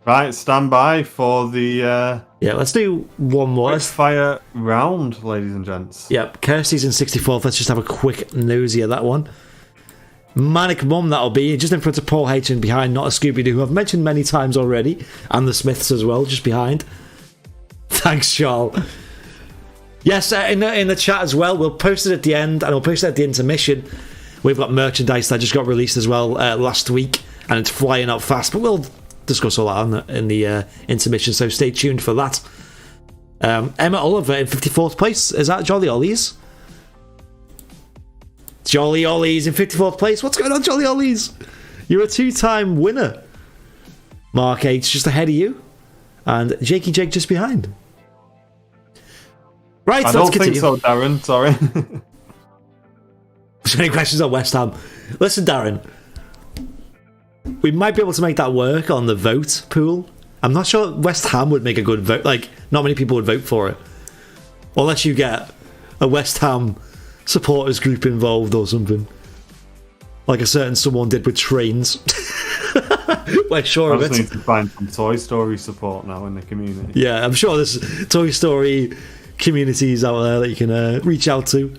Right, stand by for the yeah, let's do one more. Fire round, ladies and gents. Yep, Kirsty's in 64th. Let's just have a quick nosy at that one. Manic Mum, that'll be just in front of Paul H and behind Not a Scooby-Doo, who I've mentioned many times already, and the Smiths as well, just behind. Thanks, Charles. Yes, in the chat as well, we'll post it at the end, and we'll post it at the intermission. We've got merchandise that just got released as well last week, and it's flying up fast, but we'll discuss all that in the intermission, so stay tuned for that. Emma Oliver in 54th place. Is that Jolly Ollies? Jolly Ollies in 54th place. What's going on, Jolly Ollies? You're a 2-time winner. Mark H just ahead of you, and Jakey Jake just behind. Right, I so don't let's continue. think so, Darren. Sorry. So any questions on West Ham? Listen, Darren, we might be able to make that work on the vote pool. I'm not sure West Ham would make a good vote. Like, not many people would vote for it. Unless you get a West Ham supporters group involved or something. Like a certain someone did with trains. We're sure I of just it. need to find some Toy Story support now in the community. Yeah, I'm sure there's Toy Story communities out there that you can reach out to.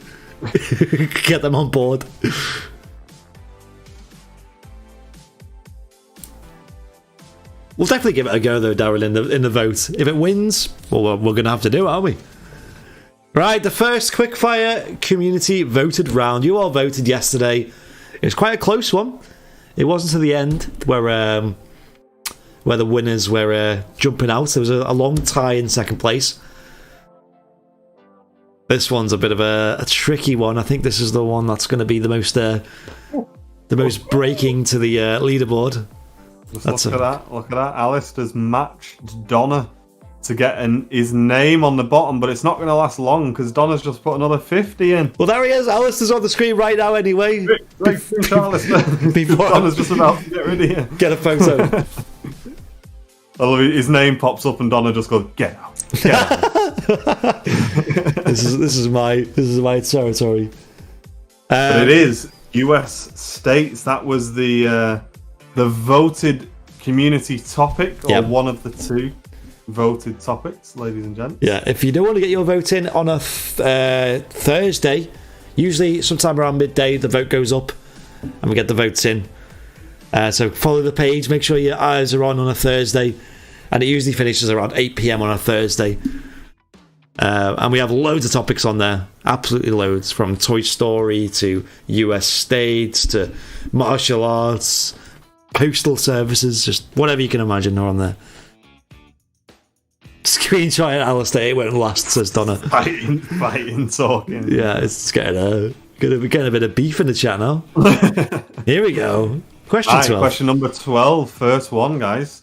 Get them on board. We'll definitely give it a go though, Daryl, in the vote. If it wins, well, we're gonna have to do it, aren't we? Right, the first quickfire community voted round. You all voted yesterday. It was quite a close one. It wasn't to the end where the winners were jumping out. There was a long tie in second place. This one's a bit of a tricky one. I think this is the one that's going to be the most breaking to the leaderboard. Look at that. Alistair's matched Donna to get his name on the bottom, but it's not going to last long because Donna's just put another 50 in. Well, there he is. Alistair's on the screen right now anyway. Before Donna's just about to get rid of you. Get a photo. I love it. His name pops up and Donna just goes, "Get out! Get out!" This is my territory. But it is US states. That was the voted community topic, or one of the two voted topics, ladies and gents. Yeah, if you don't want to get your vote in on a Thursday, usually sometime around midday, the vote goes up and we get the votes in. So follow the page, make sure your eyes are on a Thursday, and it usually finishes around 8 PM on a Thursday. And we have loads of topics on there, absolutely loads, from Toy Story to US states to martial arts, postal services, just whatever you can imagine are on there. Screenshot it, Alistair, it won't last, says Donna. Fighting, talking. Yeah, it's getting a bit of beef in the chat now. Here we go. Question 12. Question number 12, first one, guys.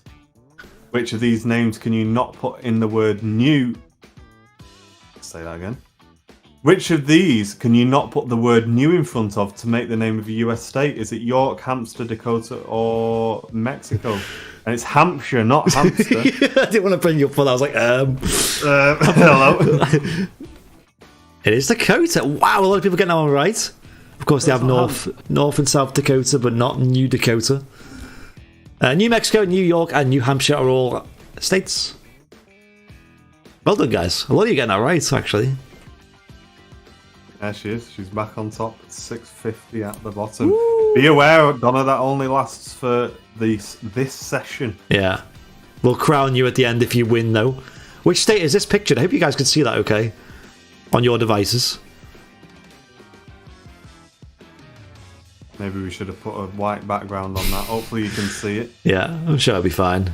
Which of these names can you not put in the word new? Say that again. Which of these can you not put the word new in front of to make the name of a US state? Is it York, Hampshire, Dakota, or Mexico? And it's Hampshire, not Hamster. I didn't want to bring you up for that. I was like, hello. It is Dakota. Wow, a lot of people get that one right. Of course, they have North and South Dakota, but not New Dakota. New Mexico, New York, and New Hampshire are all states. Well done, guys. A lot of you getting that right, actually. There she is. She's back on top at 650 at the bottom. Woo! Be aware, Donna, that only lasts for this session. Yeah. We'll crown you at the end if you win, though. Which state is this pictured? I hope you guys can see that okay on your devices. Maybe we should have put a white background on that. Hopefully you can see it. Yeah, I'm sure it'll be fine.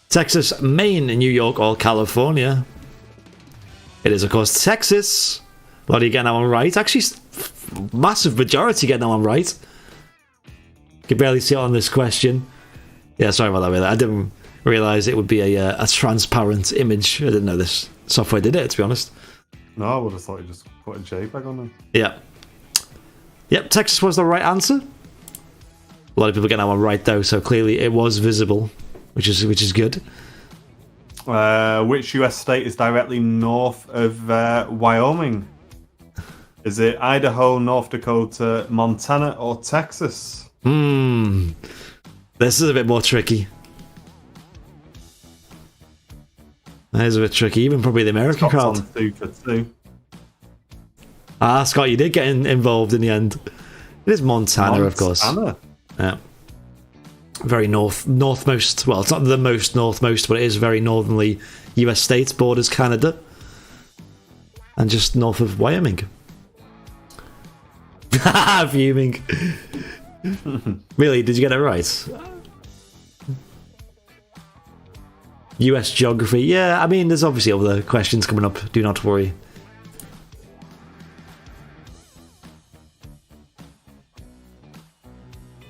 Texas, Maine, New York, or California? It is, of course, Texas. A lot of you getting that one right. Actually, massive majority getting that one right. You can barely see it on this question. Yeah, sorry about that. I didn't realise it would be a transparent image. I didn't know this software did it, to be honest. No, I would have thought you just put a JPEG on them. Yeah. Yep, Texas was the right answer. A lot of people getting that one right, though, so clearly it was visible, which is good. Which US state is directly north of Wyoming? Is it Idaho, North Dakota, Montana, or Texas? This is a bit more tricky. That is a bit tricky. Even probably the American crowd. On 2 for 2. Scott, you did get involved in the end. It is Montana, of course. Yeah. Very northmost. Well, it's not the most northmost, but it is very northernly US state, borders Canada, and just north of Wyoming. Fuming. Really, did you get it right? US geography. Yeah, I mean, there's obviously other questions coming up. Do not worry.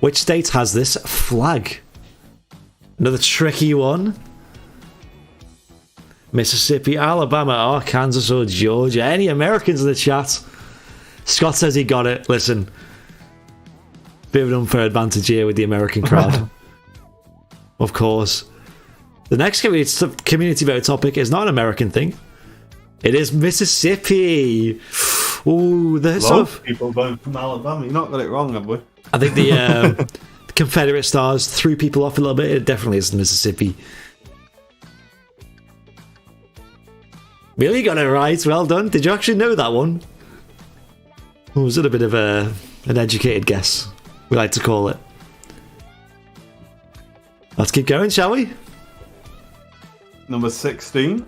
Which state has this flag? Another tricky one. Mississippi, Alabama, Arkansas, or Georgia. Any Americans in the chat? Scott says he got it. Listen, bit of an unfair advantage here with the American crowd. Of course. The next community vote topic is not an American thing. It is Mississippi. Ooh, the sort of people voting from Alabama. You've not got it wrong, have we? I think the Confederate stars threw people off a little bit. It definitely is Mississippi. Really got it right. Well done. Did you actually know that one? Or was it a bit of an educated guess? We like to call it. Let's keep going, shall we? Number 16.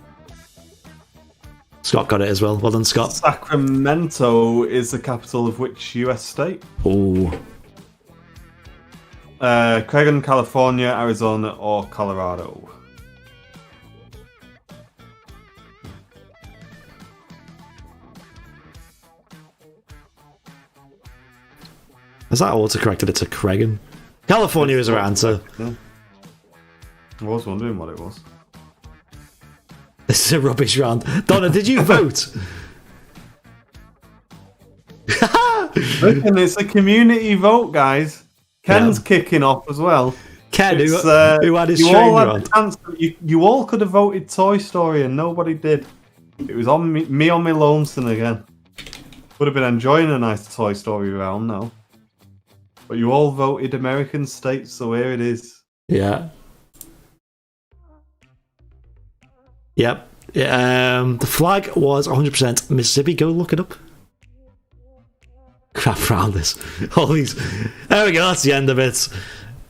Scott got it as well. Well done, Scott. Sacramento is the capital of which US state? Oh. Cragen, California, Arizona, or Colorado? Is that auto-corrected? It's a Cragen. California is our answer. Yeah. I was wondering what it was. This is a rubbish round. Donna, did you vote? Listen, it's a community vote, guys. Ken's kicking off as well. Ken, who had his train round. You all could have voted Toy Story and nobody did. It was on me on my lonesome again. Would have been enjoying a nice Toy Story round now. But you all voted American states, so here it is. Yeah. Yep. The flag was 100% Mississippi. Go look it up. Crap around this. All these. There we go. That's the end of it.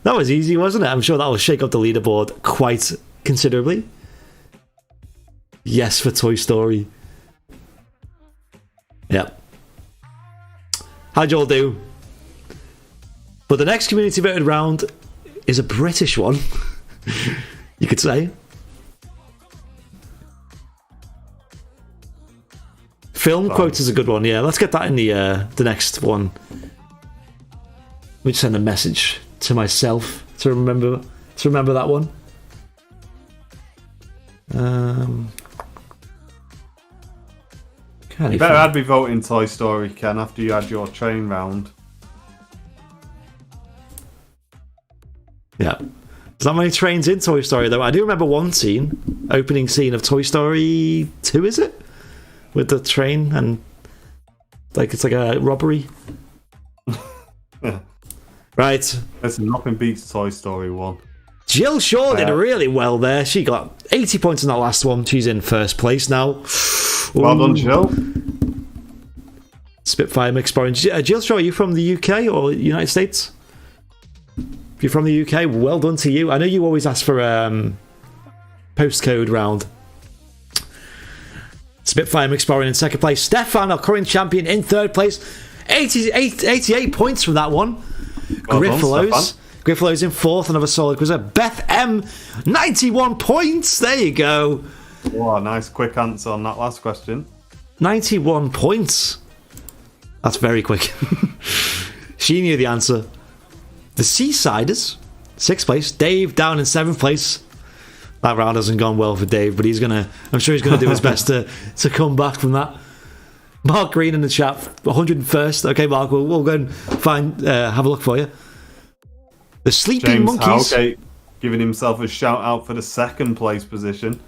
That was easy, wasn't it? I'm sure that will shake up the leaderboard quite considerably. Yes for Toy Story. Yep. How'd you all do? But the next community voted round is a British one. You could say. Film quote is a good one. Yeah, let's get that in the next one. Let me just send a message to myself to remember that one. You better I'd be voting Toy Story, Ken, after you had your train round. Yeah. There's not many trains in Toy Story, though. I do remember one scene, opening scene of Toy Story 2, is it? With the train and it's like a robbery. Yeah. Right. Listen, nothing beats Toy Story 1. Jill Shaw did really well there. She got 80 points in that last one. She's in first place now. Well done, Jill. Spitfire mixed orange. Jill Shaw, are you from the UK or United States? If you're from the UK, well done to you. I know you always ask for postcode round. Spitfire McSporran in second place. Stefan, our current champion, in third place. 88 points from that one. Well Griffalo's in fourth, another solid quizzer. Beth M, 91 points. There you go. Oh, a nice quick answer on that last question. 91 points. That's very quick. She knew the answer. The Seasiders, sixth place. Dave down in seventh place. That round hasn't gone well for Dave, but I'm sure he's gonna do his best to come back from that. Mark Green in the chat, 101st. Okay, Mark, we'll go and have a look for you. The Sleeping James Monkeys. Howgate giving himself a shout out for the second place position.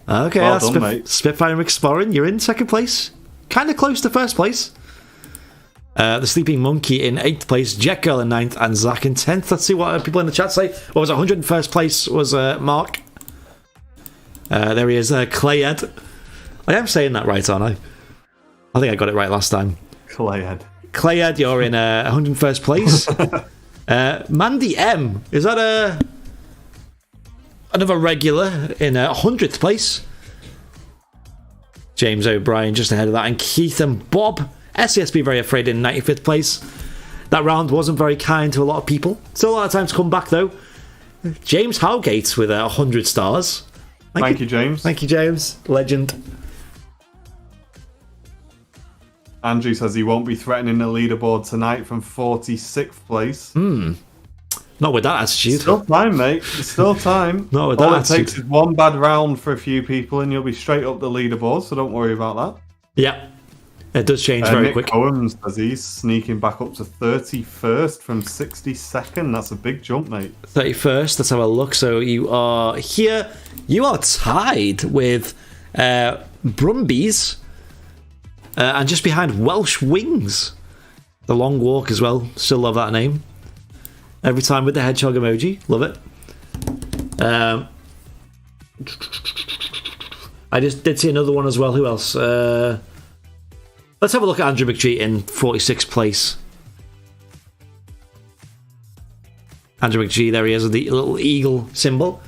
Okay, well that's done, mate. Spitfire McSporran. You're in second place, kind of close to first place. The Sleeping Monkey in 8th place, Jet Girl in 9th, and Zach in 10th. Let's see what people in the chat say. What was it? 101st place was Mark. There he is, Clayhead. I am saying that right, aren't I? I think I got it right last time. Clayhead, you're in 101st place. Mandy M, is that another regular in 100th place? James O'Brien just ahead of that, and Keith and Bob. SCSB Very Afraid in 95th place. That round wasn't very kind to a lot of people. Still a lot of time to come back, though. James Howgate with 100 stars. Thank you, James. Thank you, James. Legend. Andrew says he won't be threatening the leaderboard tonight from 46th place. Not with that attitude. Still time, mate. There's still time. Not with All that it takes attitude. is one bad round for a few people, and you'll be straight up the leaderboard. So don't worry about that. Yeah. It does change very Nick quick. Cohen says he's sneaking back up to 31st from 62nd. That's a big jump, mate. 31st, let's have a look. So you are here. You are tied with Brumbies and just behind Welsh Wings. The Long Walk as well. Still love that name. Every time with the hedgehog emoji. Love it. I just did see another one as well. Who else? Let's have a look at Andrew McGee in 46th place. Andrew McGee, there he is with the little eagle symbol.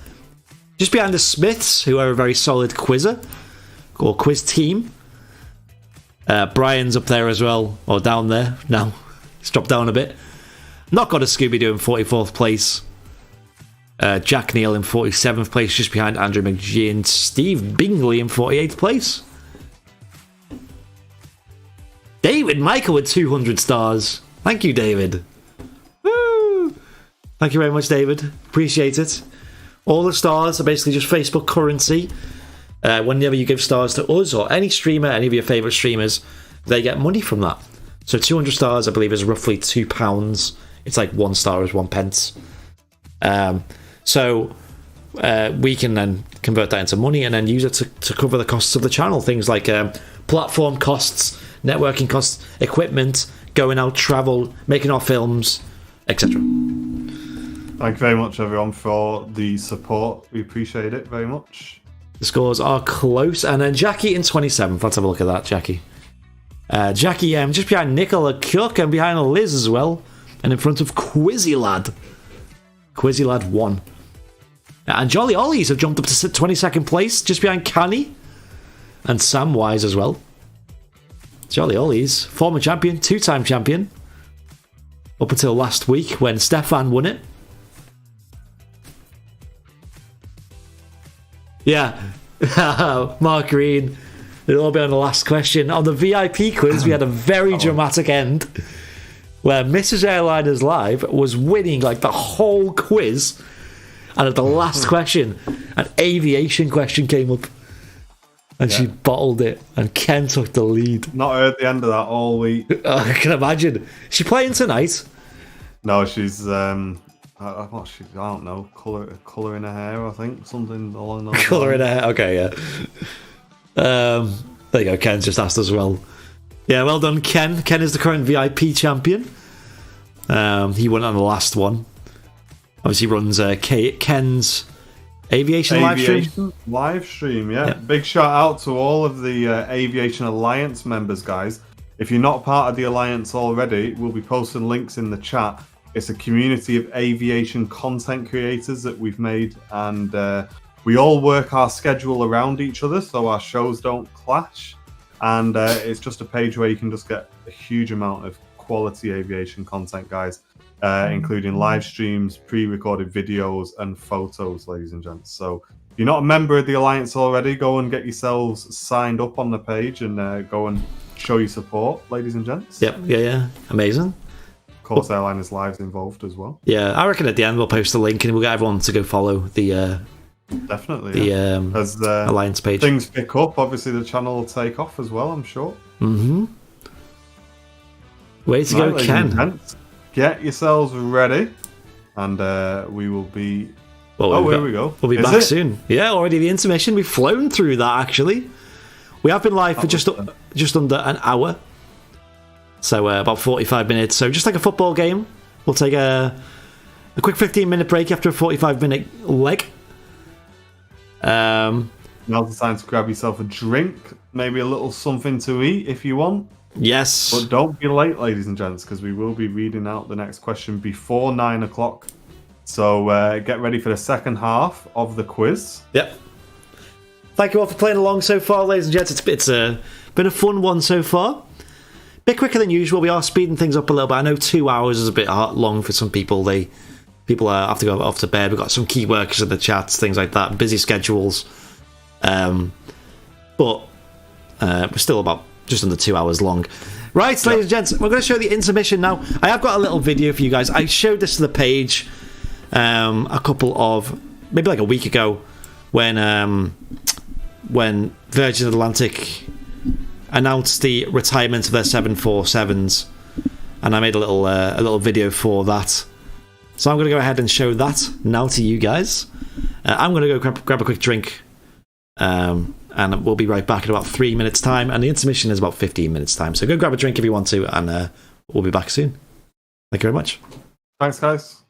Just behind the Smiths, who are a very solid quizzer, or quiz team. Brian's up there as well, or down there. Now, he's dropped down a bit. Not got a Scooby-Doo in 44th place. Jack Neal in 47th place, just behind Andrew McGee, and Steve Bingley in 48th place. David Michael with 200 stars. Thank you, David. Woo! Thank you very much, David. Appreciate it. All the stars are basically just Facebook currency. Whenever you give stars to us or any streamer, any of your favourite streamers, they get money from that. So 200 stars, I believe, is roughly £2. It's like 1 star is 1 pence. So we can then convert that into money and then use it to cover the costs of the channel. Things like platform costs, networking costs, equipment, going out, travel, making our films, etc. Thank you very much, everyone, for the support. We appreciate it very much. The scores are close. And then Jackie in 27th. Let's have a look at that, Jackie. Jackie just behind Nicola Cook and behind Liz as well. And in front of Quizzy Lad. Quizzy Lad 1. And Jolly Ollies have jumped up to 22nd place, just behind Canny. And Sam Wise as well. Jolly Ollies, former champion, 2-time champion. Up until last week when Stefan won it. Yeah. Mark Green. It'll all be on the last question. On the VIP quiz, we had a very dramatic end where Mrs. Airliners Live was winning like the whole quiz. And at the last question, an aviation question came up. And she bottled it, and Ken took the lead. Not heard the end of that all week. I can imagine. Is she playing tonight? No, she's I don't know, colour in her hair, I think, something along those Colour in lines. her hair. Okay, yeah. There you go. Ken's just asked as well. Yeah, well done, Ken. Ken is the current VIP champion. He won on the last one. Obviously, runs Ken's Aviation live stream, yeah. Big shout out to all of the Aviation Alliance members, guys. If you're not part of the Alliance already, we'll be posting links in the chat. It's a community of aviation content creators that we've made, and we all work our schedule around each other so our shows don't clash. And it's just a page where you can just get a huge amount of quality aviation content, guys. Including live streams, pre-recorded videos, and photos, ladies and gents. So if you're not a member of the Alliance already, go and get yourselves signed up on the page and go and show your support, ladies and gents. Yep, yeah. Amazing. Of course, Airliners Live's involved as well. Yeah, I reckon at the end we'll post a link and we'll get everyone to go follow the definitely as Alliance page. Things pick up, obviously the channel will take off as well, I'm sure. Mm-hmm. Way to go, Ken. Get yourselves ready, and we will be. Well, here we go. We'll be back soon. Yeah, already the intermission. We've flown through that actually. We have been live for just under an hour, so about 45 minutes. So just like a football game, we'll take a quick 15-minute break after a 45-minute leg. Now's the time to grab yourself a drink, maybe a little something to eat if you want. Yes. But don't be late, ladies and gents, because we will be reading out the next question before 9 o'clock. So get ready for the second half of the quiz. Yep. Thank you all for playing along so far, ladies and gents. It's been a fun one so far. Bit quicker than usual. We are speeding things up a little bit. I know 2 hours is a bit long for some people. People have to go off to bed. We've got some key workers in the chats, things like that. Busy schedules. But we're still about just under 2 hours long. Right, ladies and gents, we're going to show the intermission now. I have got a little video for you guys. I showed this to the page a couple of maybe like a week ago when Virgin Atlantic announced the retirement of their 747s, and I made a little video for that. So I'm going to go ahead and show that now to you guys. I'm going to go grab a quick drink, and we'll be right back in about 3 minutes' time. And the intermission is about 15 minutes' time. So go grab a drink if you want to, and we'll be back soon. Thank you very much. Thanks, guys.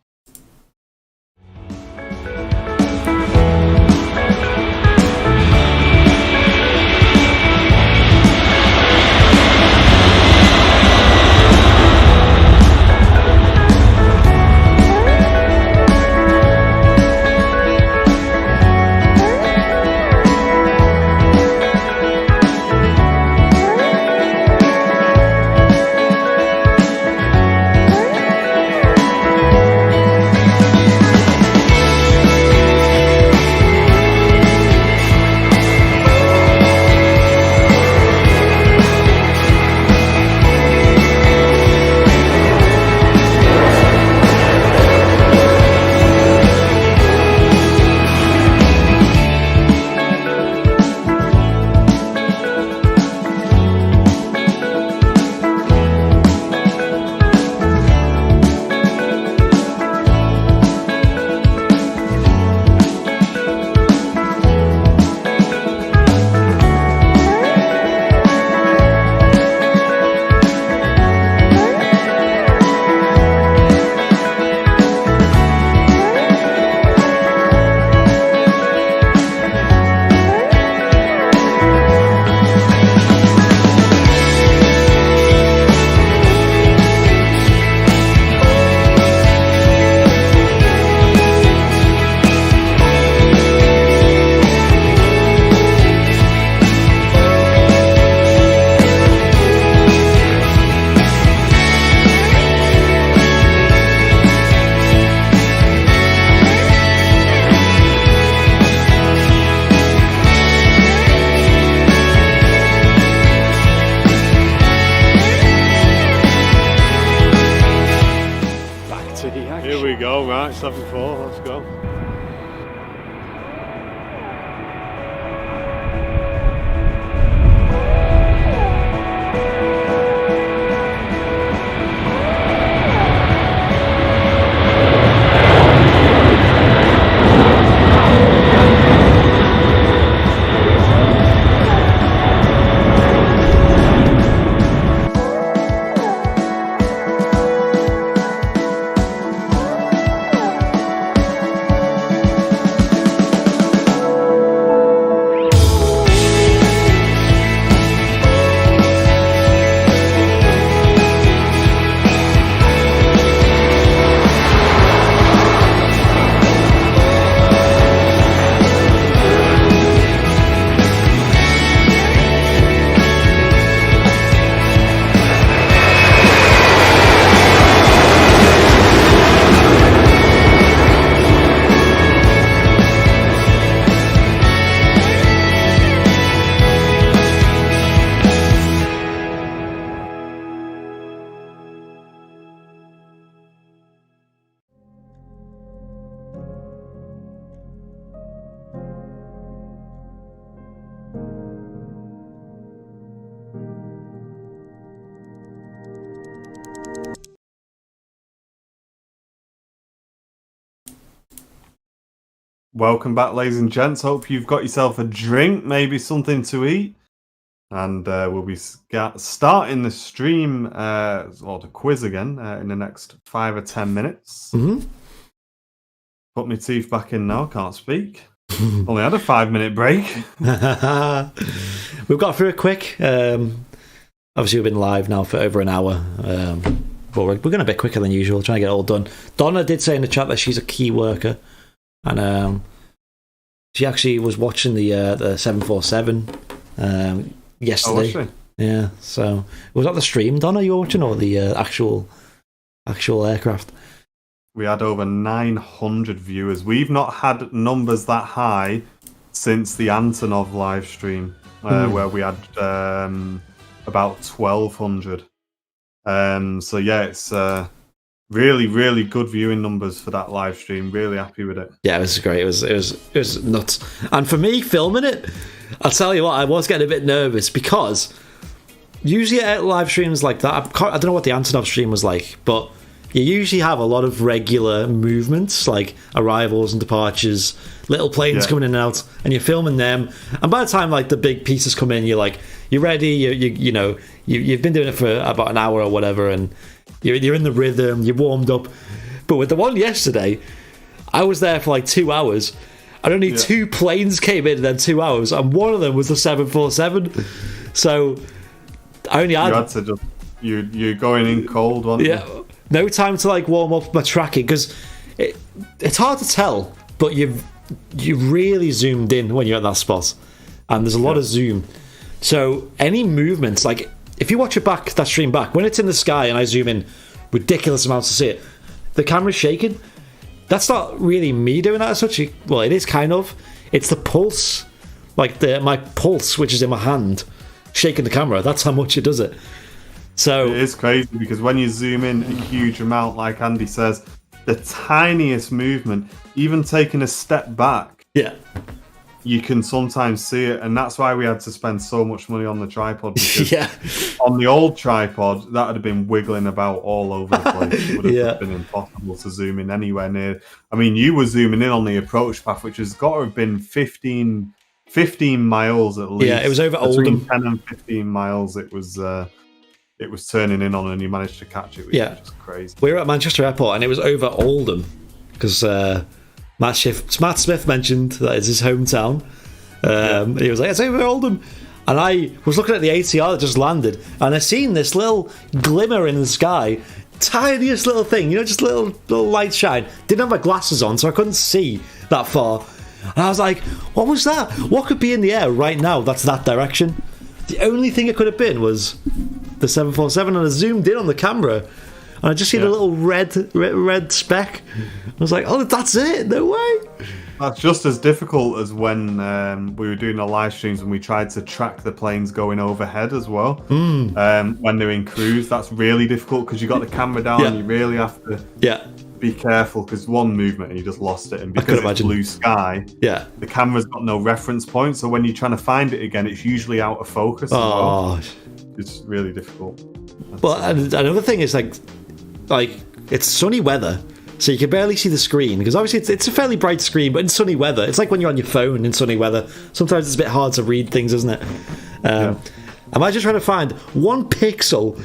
Here we go, right, 7-4, let's go. Welcome back, ladies and gents. Hope you've got yourself a drink, maybe something to eat. And we'll be starting the stream, or the quiz again, in the next 5 or 10 minutes. Mm-hmm. Put my teeth back in now, can't speak. Only had a 5-minute break. We've got through it quick. Obviously, we've been live now for over an hour. But we're going a bit quicker than usual, trying to get it all done. Donna did say in the chat that she's a key worker. And she actually was watching the 747 yesterday. Oh, was she? Yeah, so was that the stream, Donna, you were watching, or the actual aircraft? We had over 900 viewers. We've not had numbers that high since the Antonov live stream, where we had about 1,200. So yeah, it's really, really good viewing numbers for that live stream. Really happy with it. Yeah, it was great. It was nuts. And for me, filming it, I'll tell you what, I was getting a bit nervous because usually at live streams like that, I don't know what the Antonov stream was like, but you usually have a lot of regular movements, like arrivals and departures, little planes coming in and out, and you're filming them. And by the time like the big pieces come in, you're ready. You've been doing it for about an hour or whatever, and you're in the rhythm. You're warmed up. But with the one yesterday, I was there for like 2 hours, and only 2 planes came in then 2 hours, and one of them was the 747. So I only had. You had to just you're going in cold, weren't you? No time to like warm up my tracking because it's hard to tell, but you really zoomed in when you're at that spot, and there's a lot of zoom. So any movements, like if you watch that stream back, when it's in the sky and I zoom in ridiculous amounts to see it, the camera's shaking. That's not really me doing that as such. Well, it is kind of. It's the pulse, like my pulse, which is in my hand, shaking the camera. That's how much it does it. So it is crazy because when you zoom in a huge amount, like Andy says, the tiniest movement, even taking a step back, you can sometimes see it, and that's why we had to spend so much money on the tripod. Because on the old tripod, that would have been wiggling about all over the place. It would have been impossible to zoom in anywhere near. I mean, you were zooming in on the approach path, which has got to have been 15 miles at least. Yeah, it was over Between Oldham. 10 and 15 miles, it was turning in on, and you managed to catch it, which is just crazy. We were at Manchester Airport, and it was over Oldham because Matt Smith mentioned that it's his hometown. He was like, it's over Oldham. And I was looking at the ATR that just landed, and I seen this little glimmer in the sky, tiniest little thing, just little light shine. Didn't have my glasses on, so I couldn't see that far. And I was like, what was that? What could be in the air right now that's that direction? The only thing it could have been was the 747, and I zoomed in on the camera, and I just seen a little red speck. I was like, oh, that's it? No way. That's just as difficult as when we were doing our live streams and we tried to track the planes going overhead as well. When they're in cruise, that's really difficult because you got the camera down and you really have to be careful because one movement and you just lost it. And because it's blue sky, the camera's got no reference point, so when you're trying to find it again, it's usually out of focus as well. It's really difficult. Another thing is like it's sunny weather, so you can barely see the screen because obviously it's a fairly bright screen, but in sunny weather, it's like when you're on your phone in sunny weather. Sometimes it's a bit hard to read things, isn't it? Imagine trying to find 1 pixel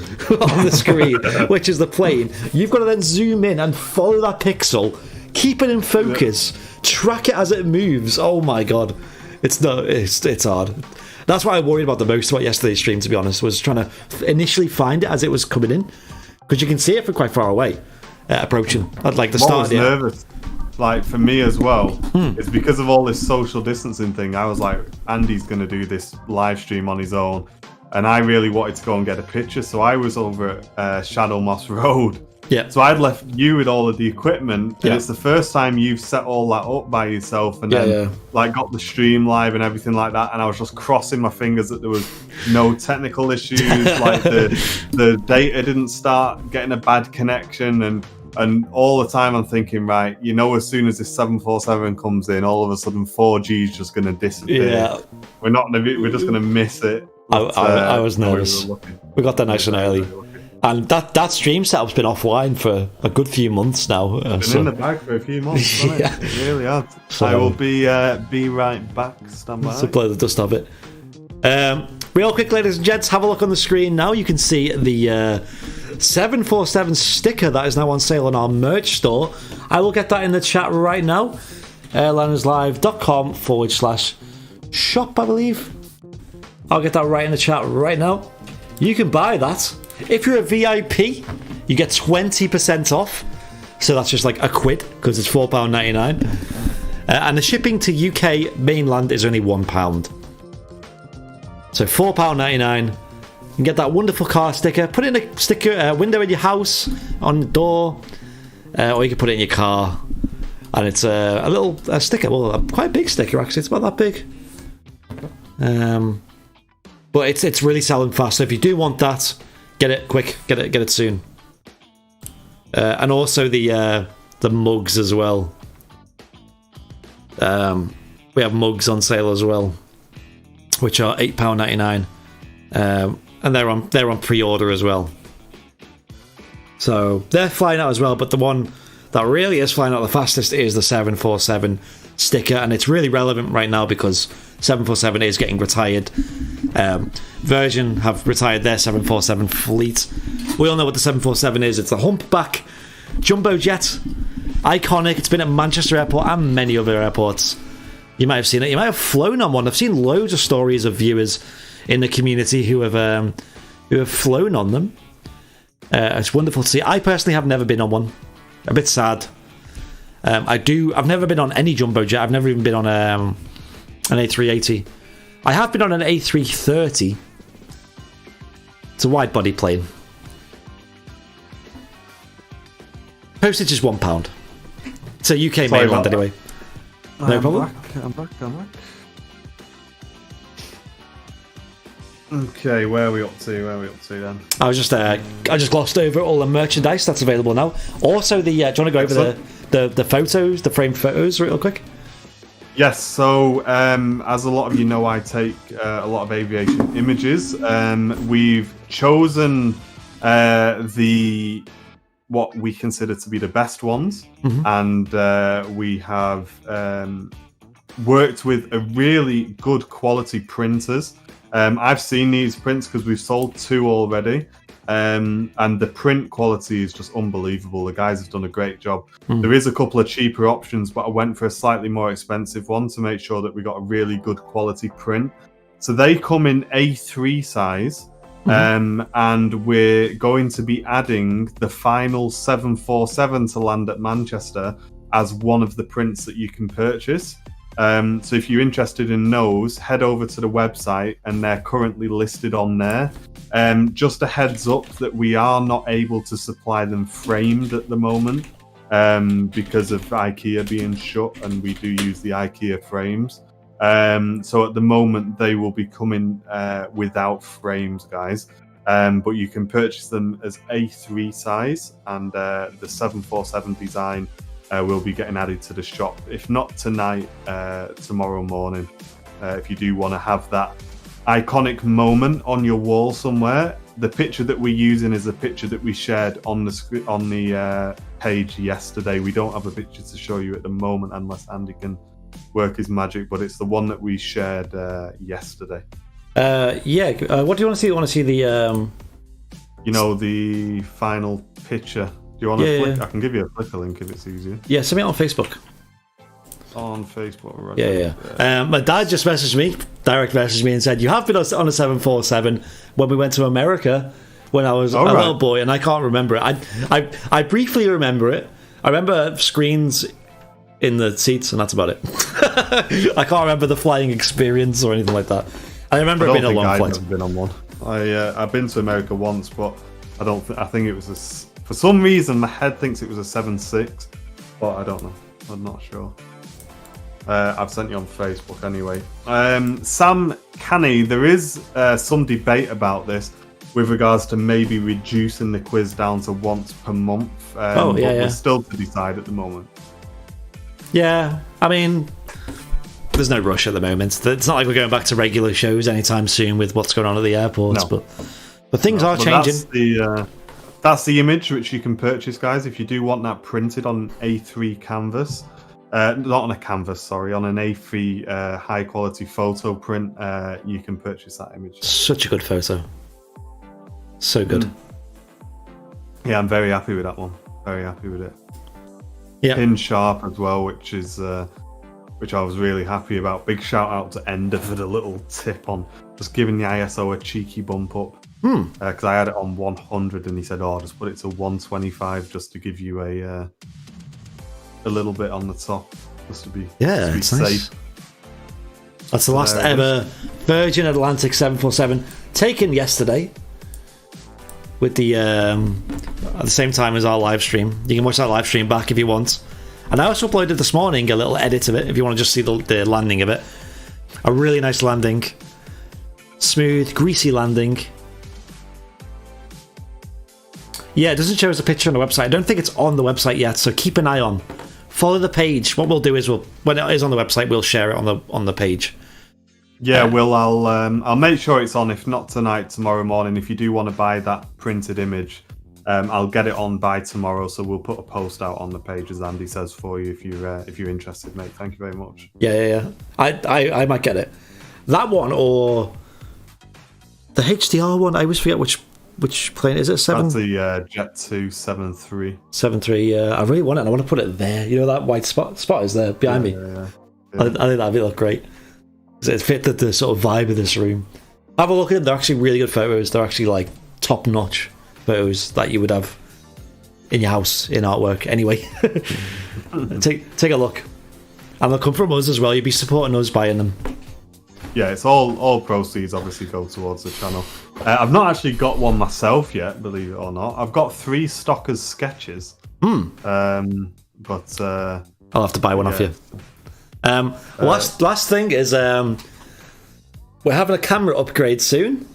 on the screen, which is the plane. You've got to then zoom in and follow that pixel, keep it in focus, track it as it moves. Oh my god, it's hard. That's what I worried about the most about yesterday's stream, to be honest, was trying to initially find it as it was coming in, because you can see it from quite far away, approaching at like the start. I was nervous, like for me as well. It's because of all this social distancing thing. I was like, Andy's going to do this live stream on his own, and I really wanted to go and get a picture. So I was over at Shadow Moss Road. So I'd left you with all of the equipment, and it's the first time you've set all that up by yourself, and then like got the stream live and everything like that. And I was just crossing my fingers that there was no technical issues, like the data didn't start getting a bad connection, and all the time I'm thinking, right, as soon as this 747 comes in, all of a sudden 4G is just going to disappear. We're just going to miss it. But, I was nervous. We got there nice and early. And that stream setup's been offline for a good few months now. Been in the bag for a few months, hasn't it? It really has. So, I will be right back. Stand by. To play the dust of it. Real quick, ladies and gents, have a look on the screen now. You can see the 747 sticker that is now on sale on our merch store. I will get that in the chat right now. airlinerslive.com/shop, I believe. I'll get that right in the chat right now. You can buy that. If you're a VIP, you get 20% off. So that's just like £1 because it's £4.99. And the shipping to UK mainland is only £1. So £4.99. You can get that wonderful car sticker. Put it in a sticker window in your house, on the door, or you can put it in your car. And it's a little sticker. Well, quite a big sticker actually. It's about that big. But it's really selling fast. So if you do want that, get it quick. Get it soon. And also the mugs as well. We have mugs on sale as well, which are £8.99, and they're on pre-order as well. So they're flying out as well. But the one that really is flying out the fastest is the 747 sticker, and it's really relevant right now because 747 is getting retired. Virgin have retired their 747 fleet. We all know what the 747 is. It's a humpback jumbo jet, iconic. It's been at Manchester Airport and many other airports. You might have seen it. You might have flown on one. I've seen loads of stories of viewers in the community who have flown on them. It's wonderful to see. I personally have never been on one. A bit sad. I've never been on any jumbo jet. I've never even been on an A380. I have been on an A330. It's a wide body plane. Postage is £1. It's a UK mainland anyway. No problem. I'm back. Okay, where are we up to then? I just glossed over all the merchandise that's available now. Also, do you want to go over the photos, the framed photos, real quick? Yes. So, as a lot of you know, I take a lot of aviation images. We've chosen what we consider to be the best ones, and we have worked with a really good quality printers. I've seen these prints because we've sold 2 already, and the print quality is just unbelievable. The guys have done a great job. There is a couple of cheaper options, but I went for a slightly more expensive one to make sure that we got a really good quality print. So they come in A3 size. And we're going to be adding the final 747 to land at Manchester as one of the prints that you can purchase. So if you're interested in those, head over to the website and they're currently listed on there. Just a heads up that we are not able to supply them framed at the moment because of IKEA being shut, and we do use the IKEA frames. So at the moment they will be coming without frames, guys, but you can purchase them as A3 size, and the 747 design will be getting added to the shop, if not tonight, tomorrow morning. If you do want to have that iconic moment on your wall somewhere, the picture that we're using is a picture that we shared on the page yesterday. We don't have a picture to show you at the moment unless Andy can work his magic, but it's the one that we shared yesterday. What do you want to see? You want to see the the final picture? Do you want to flick? I can give you a Flickr link if it's easier. Yeah, send me on Facebook. On Facebook, right? Yeah. My dad just messaged me, direct messaged me, and said, "You have been on a 747 when we went to America when I was a little boy," and I can't remember it. I briefly remember it. I remember screens in the seats, and that's about it. I can't remember the flying experience or anything like that. I remember it being a long flight. I've been on one. I've been to America once, but I think it was for some reason my head thinks it was a 7.6, but I don't know. I'm not sure. I've sent you on Facebook anyway. Sam Canny, there is some debate about this with regards to maybe reducing the quiz down to once per month. But we're still to decide at the moment. Yeah, I mean, there's no rush at the moment. It's not like we're going back to regular shows anytime soon with what's going on at the airports, but things are changing. That's the image which you can purchase, guys, if you do want that printed on A3 canvas. Not on a canvas, sorry, on an A3 high quality photo print. You can purchase that image. Such a good photo. So good. Yeah, I'm very happy with that one. Very happy with it. Yeah. Pin sharp as well, which I was really happy about. Big shout out to Ender for the little tip on just giving the ISO a cheeky bump up. Because I had it on 100 and he said, just put it to 125 just to give you a little bit on the top, just to be safe. Nice. That's the last ever Virgin Atlantic 747 taken yesterday with the at the same time as our live stream. You can watch that live stream back if you want. And I also uploaded this morning a little edit of it if you want to just see the landing of it. A really nice landing. Smooth, greasy landing. Yeah, it doesn't show us a picture on the website. I don't think it's on the website yet, so keep an eye on. Follow the page. What we'll do is when it is on the website, we'll share it on the page. Yeah, I'll make sure it's on. If not tonight, tomorrow morning. If you do want to buy that printed image, I'll get it on by tomorrow. So we'll put a post out on the page, as Andy says, for you if you're interested, mate. Thank you very much. Yeah. I might get it. That one or the HDR one. I always forget which plane is it. That's the Jet 273. 73. I really want it. I want to put it there. You know that white spot is there behind me. Yeah. I think that'd look great. It fit the sort of vibe of this room. Have a look at them. They're actually really good photos. They're actually like top-notch photos that you would have in your house in artwork anyway. Take a look. And they'll come from us as well. You'll be supporting us buying them. Yeah, it's all proceeds obviously go towards the channel. I've not actually got one myself yet, believe it or not. I've got 3 Stockers sketches. But I'll have to buy one off you. Last thing is we're having a camera upgrade soon,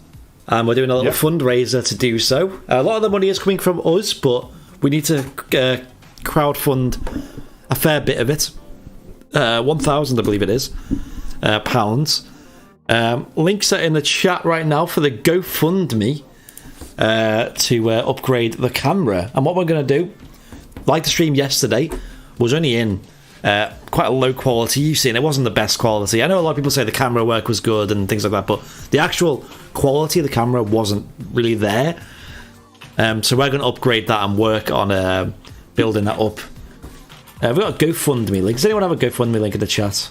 and we're doing a little fundraiser to do so. A lot of the money is coming from us, but we need to crowdfund a fair bit of it. 1,000, I believe it is, pounds. Links are in the chat right now for the GoFundMe to upgrade the camera. And what we're going to do, like the stream yesterday, was only in quite a low quality. You've seen it wasn't the best quality. I know a lot of people say the camera work was good and things like that, but the actual quality of the camera wasn't really there. So we're going to upgrade that and work on building that up. We've got a GoFundMe link. Does anyone have a GoFundMe link in the chat?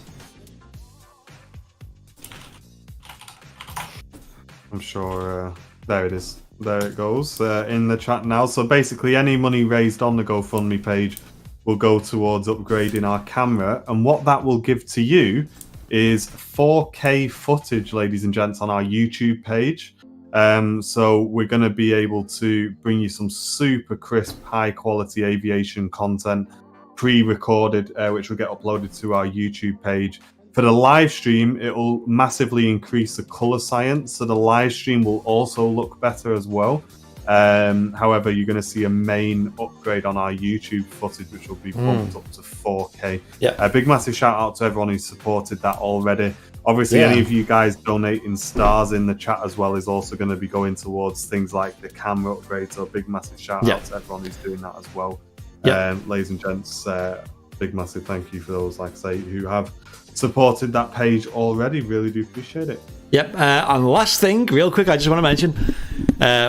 I'm sure there it is. There it goes in the chat now. So basically any money raised on the GoFundMe page will go towards upgrading our camera, and what that will give to you is 4K footage, ladies and gents, on our YouTube page. So we're going to be able to bring you some super crisp, high quality aviation content pre-recorded, which will get uploaded to our YouTube page. For the live stream, it will massively increase the color science, so the live stream will also look better as well. However, you're going to see a main upgrade on our YouTube footage, which will be bumped up to 4K. A big massive shout out to everyone who's supported that already. Obviously, any of you guys donating stars in the chat as well is also going to be going towards things like the camera upgrade. So a big massive shout out to everyone who's doing that as well. Ladies and gents, big massive thank you for those, like I say, who have supported that page already. Really do appreciate it. And last thing, real quick, I just want to mention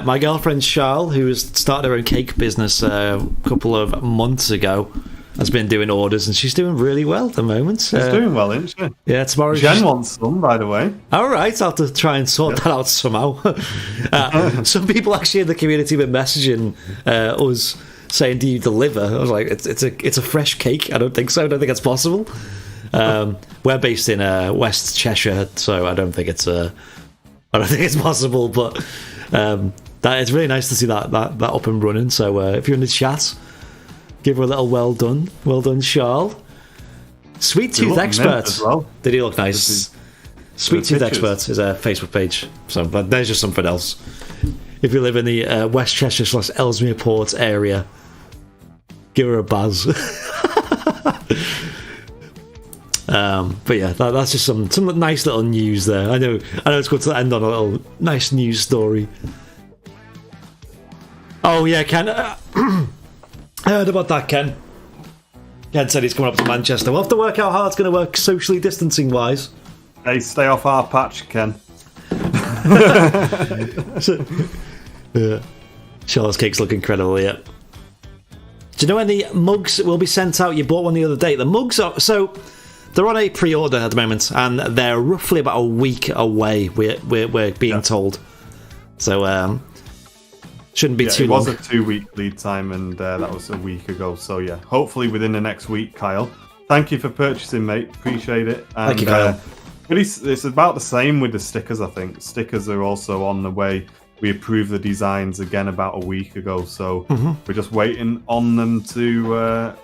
my girlfriend Charles, who has started her own cake business a couple of months ago, has been doing orders, and she's doing really well at the moment. She's doing well, isn't she? Yeah, tomorrow. Jen wants some, by the way. All right, I'll have to try and sort that out somehow. Some people actually in the community have been messaging us saying, "Do you deliver?" I was like, "It's a fresh cake." I don't think so. I don't think it's possible. We're based in West Cheshire, so I don't think it's possible. But that it's really nice to see that up and running. So if you're in the chat, give her a little well done, Charles. Sweet Tooth Expert. Well. They do look nice. Sweet Tooth Expert is a Facebook page. So there's just something else. If you live in the West Cheshire / Ellesmere Port area, give her a buzz. But yeah, that's just some nice little news there. I know it's good to end on a little nice news story. Oh yeah, Ken. I heard about that, Ken. Ken said he's coming up to Manchester. We'll have to work out how it's going to work socially distancing wise. Hey, stay off our patch, Ken. Charlotte's cakes look incredible, yeah. Do you know when the mugs will be sent out? You bought one the other day. The mugs are... So, they're on a pre-order at the moment, and they're roughly about a week away, we're being told. So, shouldn't be too long. It was a 2-week lead time, and that was a week ago. So, yeah, hopefully within the next week, Kyle. Thank you for purchasing, mate. Appreciate it. And, thank you, Kyle. It's about the same with the stickers, I think. Stickers are also on the way. We approved the designs again about a week ago, so we're just waiting on them to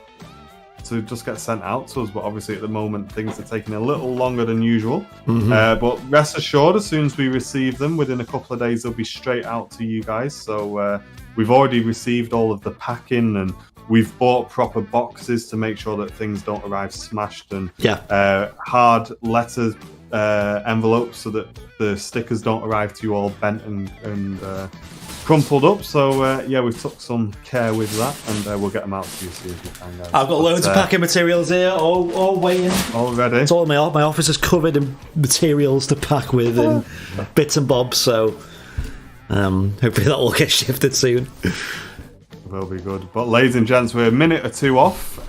to just get sent out to us, but obviously at the moment things are taking a little longer than usual. But rest assured, as soon as we receive them, within a couple of days, they'll be straight out to you guys. So we've already received all of the packing, and we've bought proper boxes to make sure that things don't arrive smashed, and hard letters envelopes so that the stickers don't arrive to you all bent and crumpled up. So we've took some care with that, and we'll get them out to you as soon as we can, guys. I've got loads of packing materials here, all waiting. All ready. It's all my office is covered in materials to pack with and bits and bobs. So hopefully that will get shifted soon. Will be good. But ladies and gents, we're a minute or two off.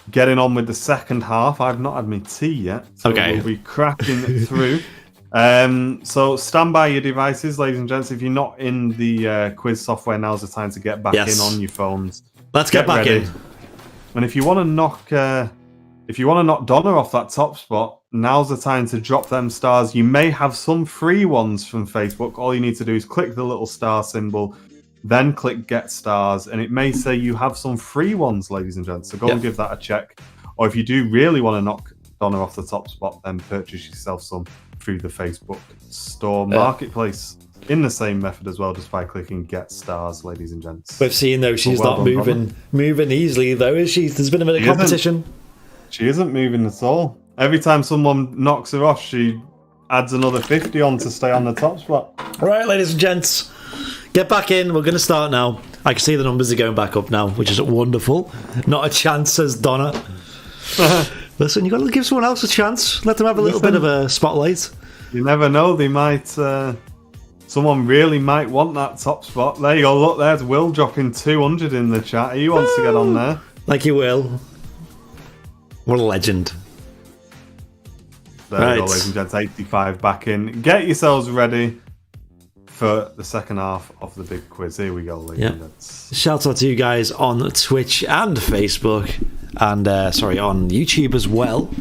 Getting on with the second half. I've not had my tea yet, so we'll be cracking through. So stand by your devices, ladies and gents. If you're not in the quiz software, now's the time to get back in on your phones. Let's get back ready. in. And if you want to knock Donna off that top spot, now's the time to drop them stars. You may have some free ones from Facebook. All you need to do is click the little star symbol, then click Get Stars, and it may say you have some free ones, ladies and gents. So go and give that a check. Or if you do really want to knock Donna off the top spot, then purchase yourself some through the Facebook store marketplace in the same method as well, just by clicking Get Stars, ladies and gents. We've seen though she's not moving easily though, is she? There's been a bit of competition. She isn't moving at all. Every time someone knocks her off, she adds another 50 on to stay on the top spot. Right, ladies and gents, get back in. We're going to start now. I can see the numbers are going back up now, which is wonderful. Not a chance, says Donna. Listen, you've got to give someone else a chance. Let them have a little bit of a spotlight. You never know. They might... someone really might want that top spot. There you go. Look, there's Will dropping 200 in the chat. He wants to get on there. Like you will. What a legend. There you go, ladies and gents. 85 back in. Get yourselves ready for the second half of the big quiz. Here we go, ladies and gents. Shout out to you guys on Twitch and Facebook, and on YouTube as well.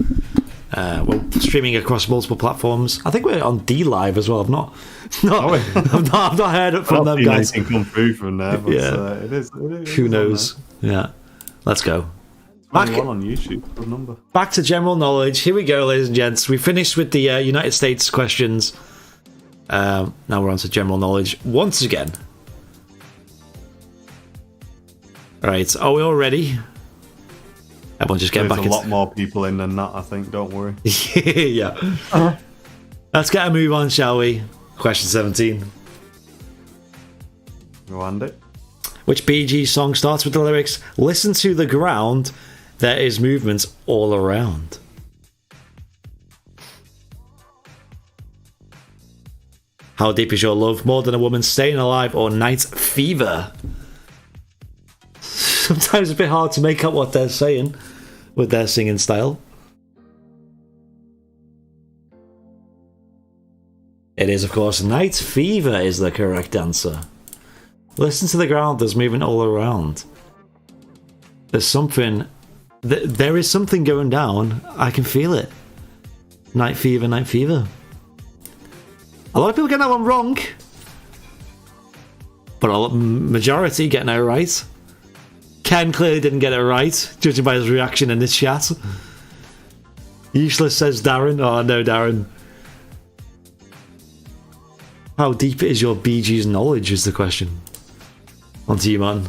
We're streaming across multiple platforms. I think we're on D Live as well. I've not heard it from them guys. Can come through from there, but it is. Who knows? Yeah, let's go. Back on YouTube. Good number. Back to general knowledge. Here we go, ladies and gents. We finished with the United States questions. Now we're on to general knowledge once again. Right, are we all ready? Everyone just get back in. There's a lot more people in than that, I think. Don't worry. Yeah. Let's get a move on, shall we? Question 17. Go and it. Which Bee Gees song starts with the lyrics, "Listen to the ground, there is movement all around"? How Deep Is Your Love, More Than a Woman, Staying Alive, or Night Fever? Sometimes it's a bit hard to make out what they're saying with their singing style. It is, of course, Night Fever is the correct answer. Listen to the ground, there's movement all around. There's something... There is something going down. I can feel it. Night Fever, Night Fever. A lot of people getting that one wrong, but a majority getting it right. Ken clearly didn't get it right, judging by his reaction in the chat. Useless, says Darren. Oh no, Darren. How deep is your Bee Gees knowledge is the question. On to you, man.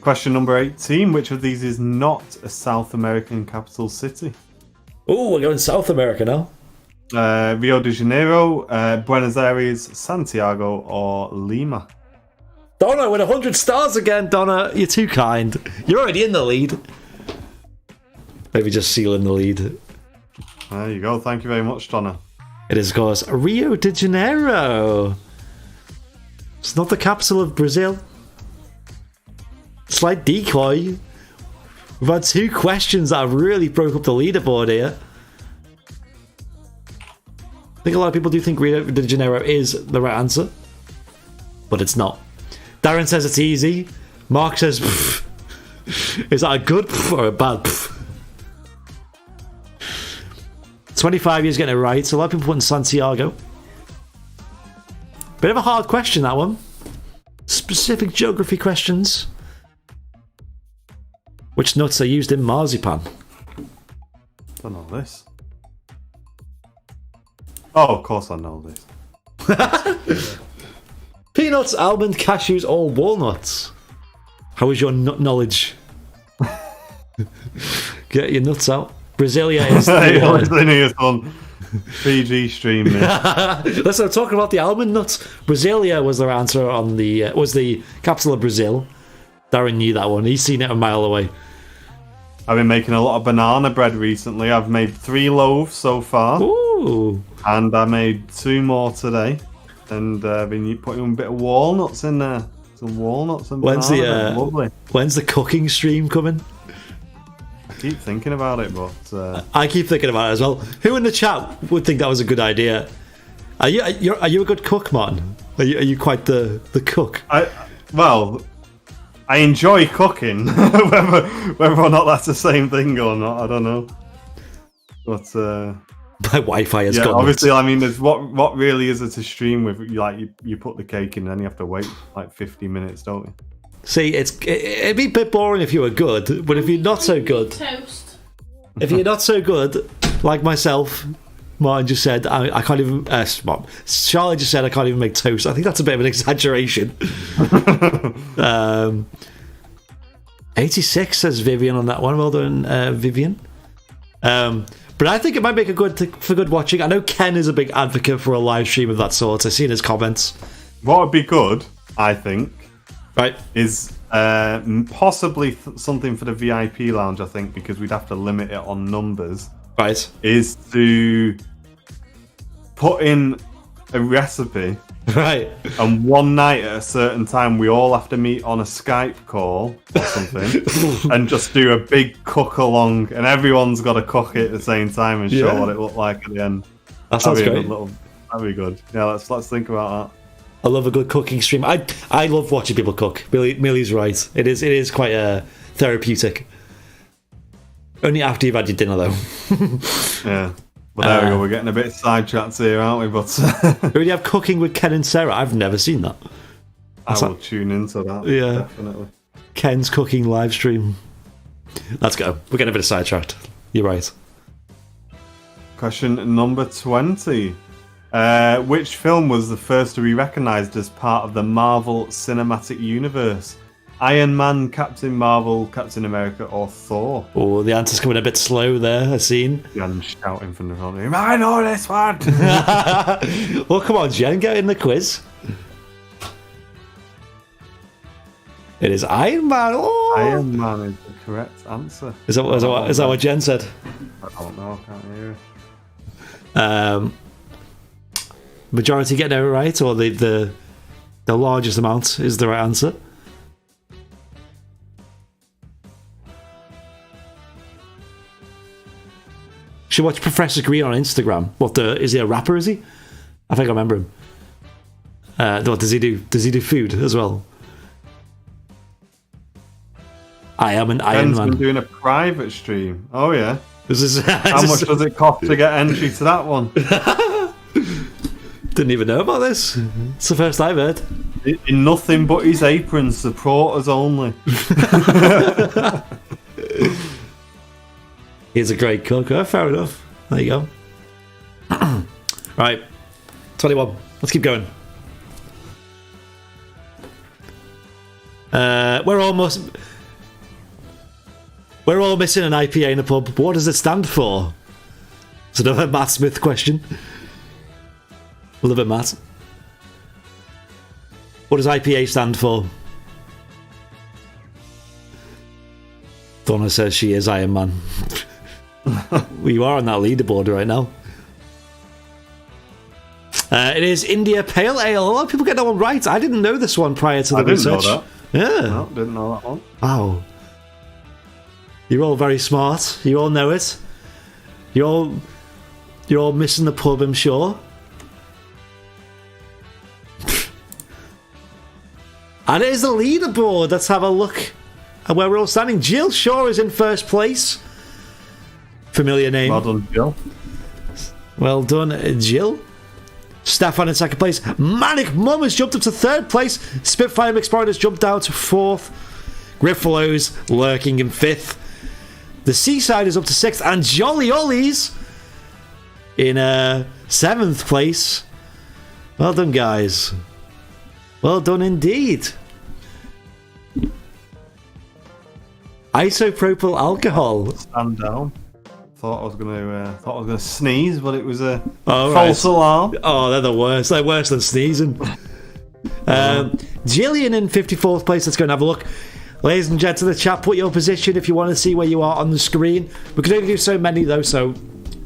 Question number 18. Which of these is not a South American capital city? Oh, we're going South America now. Rio de Janeiro, Buenos Aires, Santiago, or Lima? Donna with 100 stars again. Donna, you're too kind. You're already in the lead. Maybe just sealing the lead. There you go. Thank you very much, Donna. It is, of course, Rio de Janeiro. It's not the capital of Brazil. Slight decoy. We've had two questions that have really broke up the leaderboard here. I think a lot of people do think Rio de Janeiro is the right answer, but it's not. Darren says it's easy. Mark says, pff. Is that a good pff or a bad pff? 25 years getting it right, so a lot of people putting Santiago. Bit of a hard question, that one. Specific geography questions. Which nuts are used in marzipan? Don't know this. Oh, of course I know this. Peanuts, almond, cashews, or walnuts? How is your nut knowledge? Get your nuts out. Brasilia is on PG stream. Listen, I'm talking about the almond nuts. Brasilia was their answer on the was the capital of Brazil. Darren knew that one. He's seen it a mile away. I've been making a lot of banana bread recently. I've made 3 loaves so far. Ooh. And I made 2 more today. And I've been putting a bit of walnuts in there. Some walnuts and banana. Lovely. When's the cooking stream coming? I keep thinking about it, but I keep thinking about it as well. Who in the chat would think that was a good idea? Are you a good cook, Martin? Are you quite the cook? I enjoy cooking. whether or not that's the same thing or not, I don't know. But my Wi-Fi has gone. Obviously, I mean, there's what really is it to stream with? You put the cake in, and then you have to wait like 50 minutes, don't you? See, it'd be a bit boring if you were good, but if you're not so good, Toast. if you're not so good, like myself, Martin just said, I can't even. Charlie just said I can't even make toast. I think that's a bit of an exaggeration. 86 says Vivian on that one. Well done, Vivian. But I think it might make for good watching. I know Ken is a big advocate for a live stream of that sort. I've seen his comments. What would be good, I think, right, is possibly something for the VIP lounge. I think because we'd have to limit it on numbers. Right, is to put in a recipe. Right. And one night at a certain time, we all have to meet on a Skype call or something and just do a big cook along, and everyone's got to cook it at the same time and show what it looked like at the end. That sounds great. That'd be good. Yeah, let's think about that. I love a good cooking stream. I love watching people cook. Millie's right. It is quite therapeutic. Only after you've had your dinner, though. Yeah. But there we go, we're getting a bit sidetracked here, aren't we? But we have cooking with Ken and Sarah. I've never seen that. I will tune into that. Yeah, definitely. Ken's cooking live stream. Let's go. We're getting a bit of sidetracked. You're right. Question number 20. Which film was the first to be recognised as part of the Marvel Cinematic Universe? Iron Man, Captain Marvel, Captain America, or Thor? Oh, the answer's coming a bit slow there, I've seen. Jen shouting from the front room, I know this one! Well, come on, Jen, get in the quiz. It is Iron Man. Oh! Iron Man is the correct answer. Is that what Jen said? I don't know, I can't hear it. Majority getting it right, or the largest amount is the right answer? Should watch Professor Green on Instagram. Is he a rapper? Is he? I think I remember him. What does he do? Does he do food as well? I am an Iron Man. Been doing a private stream. Oh yeah. How much does it cost to get entry to that one? Didn't even know about this. It's the first I've heard. In nothing but his apron, supporters only. He's a great cook. Oh, fair enough. There you go. Right. 21. Let's keep going. We're all missing an IPA in a pub. What does it stand for? It's another Matt Smith question. Love it, Matt. What does IPA stand for? Donna says she is Iron Man. You are on that leaderboard right now. It is India Pale Ale. A lot of people get that one right. I didn't know this one prior to the research. Didn't know that. Yeah. No, didn't know that one. Wow. You're all very smart. You all know it. You're all missing the pub, I'm sure. And it is the leaderboard. Let's have a look at where we're all standing. Jill Shaw is in first place. Familiar name. Well done, Jill. Well done, Jill. Stefan in second place. Manic Mum has jumped up to third place. Spitfire Explorer has jumped down to fourth. Riffalo's lurking in 5th. The Seaside is up to 6th, and Jolly Ollies in 7th place. Well done, guys. Well done indeed. Isopropyl alcohol. Stand down. Thought I was gonna sneeze, but it was a false alarm. Oh, they're the worst. They're worse than sneezing. Gillian in 54th place. Let's go and have a look. Ladies and gents in the chat, put your position if you want to see where you are on the screen. We can only do so many though, so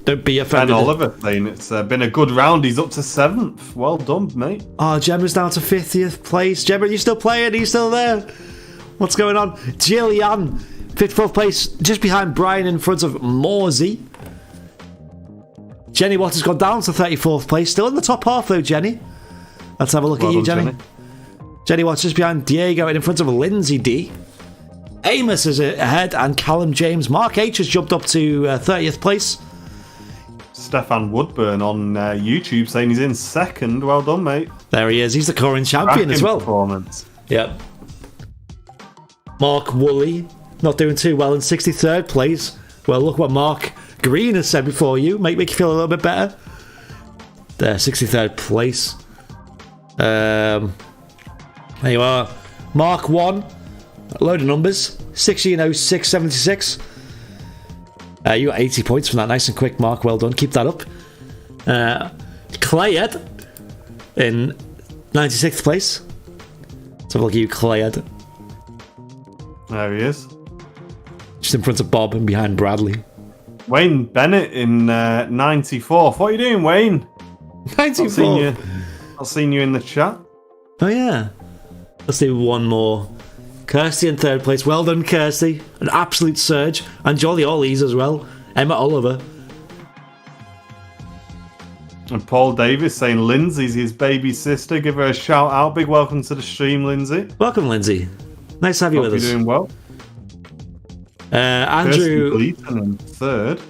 don't be offended. Ben Oliver saying it's been a good round. He's up to 7th. Well done, mate. Oh, Gemma's down to 50th place. Gemma, are you still playing? Are you still there? What's going on? Gillian, 54th place, just behind Brian in front of Morsey. Jenny Watts has gone down to 34th place. Still in the top half though, Jenny. Let's have a look at you, Jenny. Jenny Watts just behind Diego and in front of Lindsay D. Amos is ahead and Callum James. Mark H has jumped up to 30th place. Stefan Woodburn on YouTube saying he's in 2nd. Well done, mate. There he is. He's the current champion as well. Performance. Yep. Mark Woolley not doing too well in 63rd place. Well, look what Mark Green has said before you. Make you feel a little bit better. There, 63rd place. There you are. Mark 1. A load of numbers. 160676. You got 80 points from that. Nice and quick, Mark. Well done. Keep that up. Clayed in 96th place. Let's have a look at you, Clayed. There he is. Just in front of Bob and behind Bradley. Wayne Bennett in 94th. What are you doing, Wayne? 94. I've seen you in the chat. Oh, yeah. Let's do one more. Kirsty in 3rd place. Well done, Kirsty. An absolute surge. And Jolly Ollies as well. Emma Oliver. And Paul Davis saying Lindsay's his baby sister. Give her a shout out. Big welcome to the stream, Lindsay. Welcome, Lindsay. Nice to have you with us. You're doing well. Andrew Gleason in 3rd.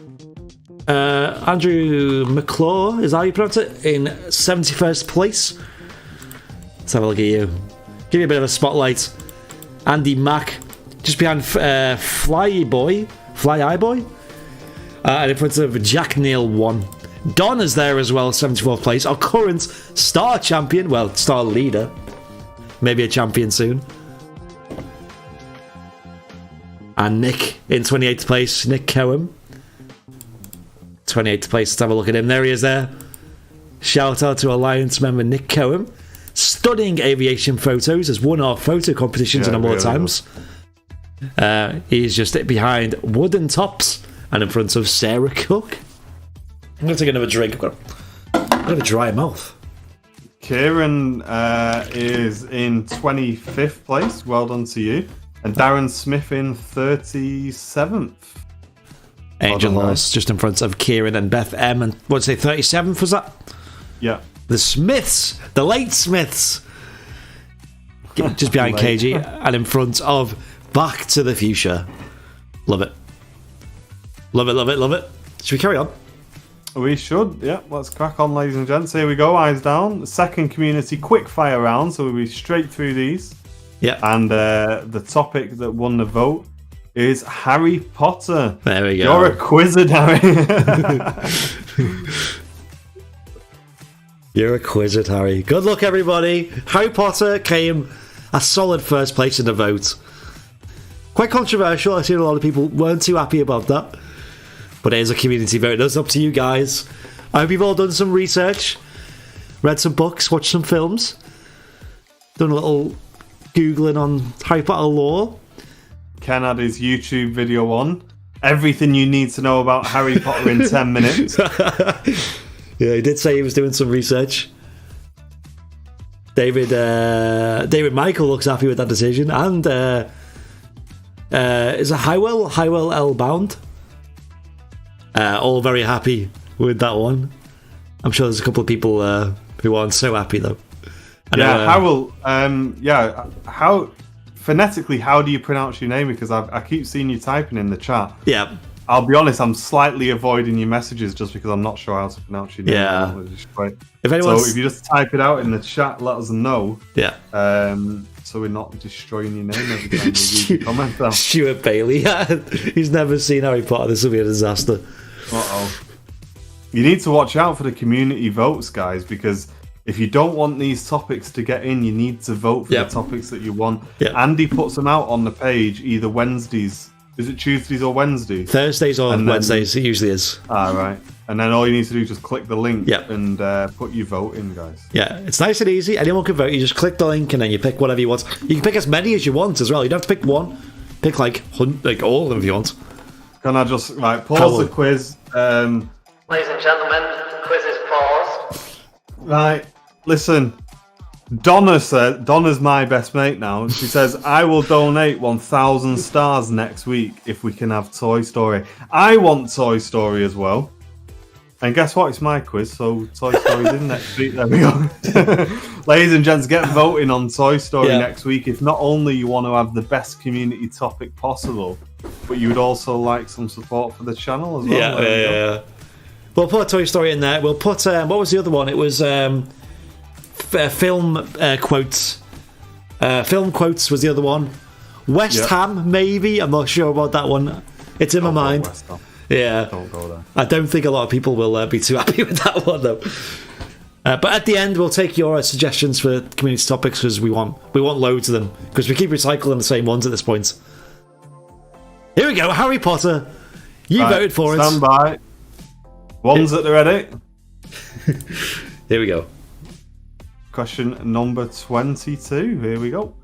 Andrew McClure, is that how you pronounce it? In 71st place. Let's have a look at you. Give you a bit of a spotlight. Andy Mack, just behind Fly Eye Boy. And in front of Jack Neal 1. Don is there as well, 74th place. Our current star champion, well, star leader. Maybe a champion soon. And Nick in 28th place, Nick Cohen. 28th place, let's have a look at him. There he is there. Shout out to Alliance member Nick Cohen. Stunning aviation photos. Has won our photo competitions a number of times. He's just behind Wooden Tops and in front of Sarah Cook. I'm going to take another drink. I've got a dry mouth. Kieran is in 25th place. Well done to you. And Darren Smith in 37th. Angel Horse just in front of Kieran and Beth M. And what'd you say, 37th was that? Yeah. The Smiths, the late Smiths, just behind KG and in front of Back to the Future. Love it. Love it, love it, love it. Should we carry on? We should, yeah. Let's crack on, ladies and gents. Here we go, eyes down. The second community quickfire round, so we'll be straight through these. Yeah. And the topic that won the vote is Harry Potter. There we go. You're a quizard, Harry. You're a quizard, Harry. Good luck, everybody. Harry Potter came a solid first place in the vote. Quite controversial. I've seen a lot of people weren't too happy about that. But it is a community vote. It's up to you guys. I hope you've all done some research, read some books, watched some films, done a little Googling on Harry Potter lore. Ken had his YouTube video on. Everything you need to know about Harry Potter in 10 minutes. Yeah, he did say he was doing some research. David Michael looks happy with that decision. And is it Highwell L. Bound? All very happy with that one. I'm sure there's a couple of people who aren't so happy though. How phonetically, how do you pronounce your name? Because I keep seeing you typing in the chat. Yeah. I'll be honest, I'm slightly avoiding your messages just because I'm not sure how to pronounce your name. Yeah. So If if you just type it out in the chat, let us know. Yeah. so we're not destroying your name every time we read your comment down. Stuart Bailey. He's never seen Harry Potter. This will be a disaster. Uh-oh. You need to watch out for the community votes, guys, because if you don't want these topics to get in, you need to vote for the topics that you want. Yep. Andy puts them out on the page either Wednesdays. Is it Tuesdays or Wednesdays? Thursdays or Wednesdays, it usually is. Ah, right. And then all you need to do is just click the link Yep. and put your vote in, guys. Yeah, it's nice and easy. Anyone can vote. You just click the link and then you pick whatever you want. You can pick as many as you want as well. You don't have to pick one. Pick like all of them if you want. Can I just pause the quiz? Ladies and gentlemen, the quiz is paused. Right, listen. Donna's my best mate now. She says, I will donate 1,000 stars next week if we can have Toy Story. I want Toy Story as well. And guess what? It's my quiz, so Toy Story's in next week. There we go. Ladies and gents, get voting on Toy Story next week if not only you want to have the best community topic possible, but you would also like some support for the channel as well. Yeah. We'll put a Toy Story in there. We'll put what was the other one? It was film quotes. Film quotes was the other one. West Ham, maybe. I'm not sure about that one. It's in my mind. West Ham. Yeah. Don't go there. I don't think a lot of people will be too happy with that one though. But at the end, we'll take your suggestions for community topics because we want loads of them because we keep recycling the same ones at this point. Here we go, Harry Potter. You voted for it. Stand by. One's at the ready. Here we go. Question number 22. Here we go.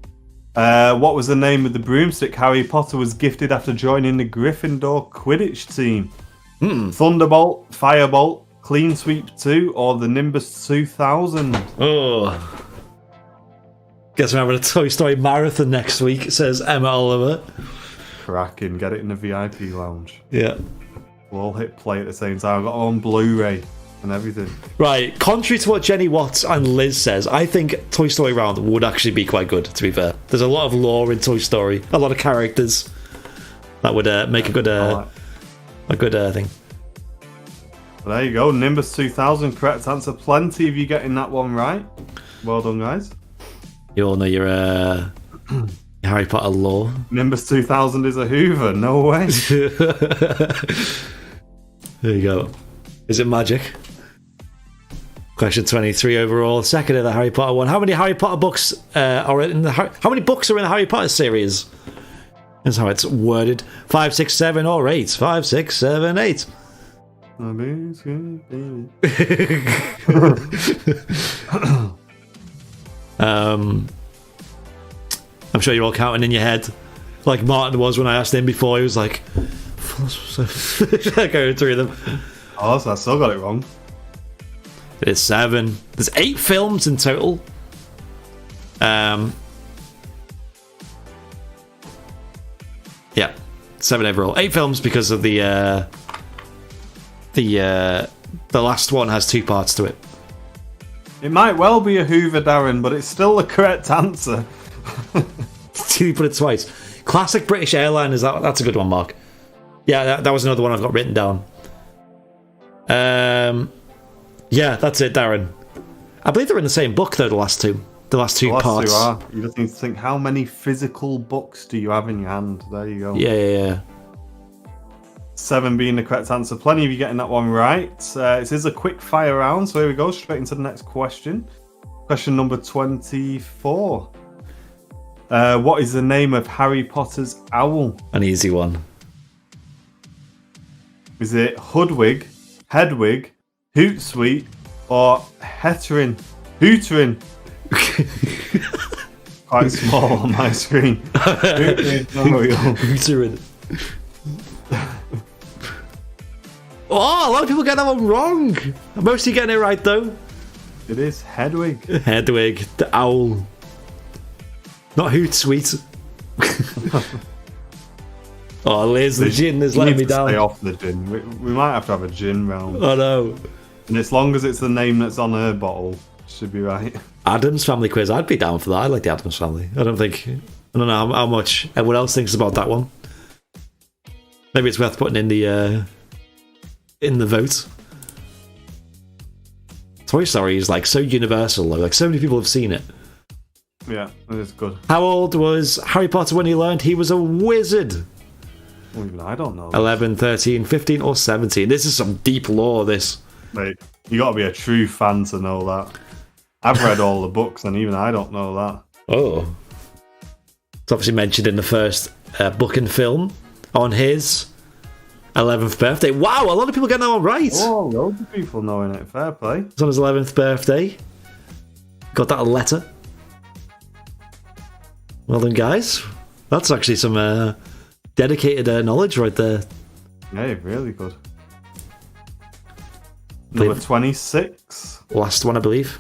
What was the name of the broomstick Harry Potter was gifted after joining the Gryffindor Quidditch team? Thunderbolt, Firebolt, Clean Sweep 2, or the Nimbus 2000? Oh. Guess we're having a Toy Story marathon next week, says Emma Oliver. Cracking. Get it in the VIP lounge. Yeah. We'll all hit play at the same time. I've got it on Blu-ray and everything. Right, contrary to what Jenny Watts and Liz says, I think Toy Story Round would actually be quite good, to be fair. There's a lot of lore in Toy Story, a lot of characters that would make a good thing. Well, there you go, Nimbus 2000, correct answer. Plenty of you getting that one right. Well done, guys. You all know your Harry Potter lore. Nimbus 2000 is a Hoover, no way. There you go. Is it magic? Question 23 overall, second of the Harry Potter one. How many Harry Potter books are in the how many books are in the Harry Potter series? That's how it's worded. 5, 6, 7, or 8. 5, 6, 7, 8. I'm sure you're all counting in your head, like Martin was when I asked him before. He was like, going through them. Oh, so I still got it wrong. It's 7. There's 8 films in total. Yeah, 7 overall. 8 films because of the last one has 2 parts to it. It might well be a Hoover, Darren, but it's still the correct answer. You put it twice. Classic British Airliners. That's a good one, Mark. Yeah, that was another one I've got written down. Yeah, that's it, Darren. I believe they're in the same book though. The last two parts. Two are. You just need to think, how many physical books do you have in your hand? There you go. Yeah. 7 being the correct answer. Plenty of you getting that one right. This is a quick fire round, so here we go, straight into the next question. Question number 24. What is the name of Harry Potter's owl? An easy one. Is it Hoodwig, Hedwig, Hootsuite, or Hooterin? Quite small on my screen. Hooterin. Oh, a lot of people get that one wrong. Most of you getting it right though. It is Hedwig. Hedwig, the owl. Not Hootsuite. Oh, Liz, the gin is letting me down. Stay off the gin. We might have to have a gin round. Oh no. And as long as it's the name that's on her bottle, should be right. Addams Family quiz. I'd be down for that. I like the Addams Family. I don't know how much everyone else thinks about that one. Maybe it's worth putting in the vote. Toy Story is like so universal though. Like so many people have seen it. Yeah, it is good. How old was Harry Potter when he learned he was a wizard? Well, even I don't know. 11, 13, 15, or 17? This is some deep lore, this. Mate, you got to be a true fan to know that. I've read all the books, and even I don't know that. Oh. It's obviously mentioned in the first book and film on his 11th birthday. Wow, a lot of people getting that one right. Oh, loads of people knowing it. Fair play. It's on his 11th birthday. Got that letter. Well done, guys. That's actually some dedicated knowledge right there. Yeah, really good. Number 26. Last one, I believe.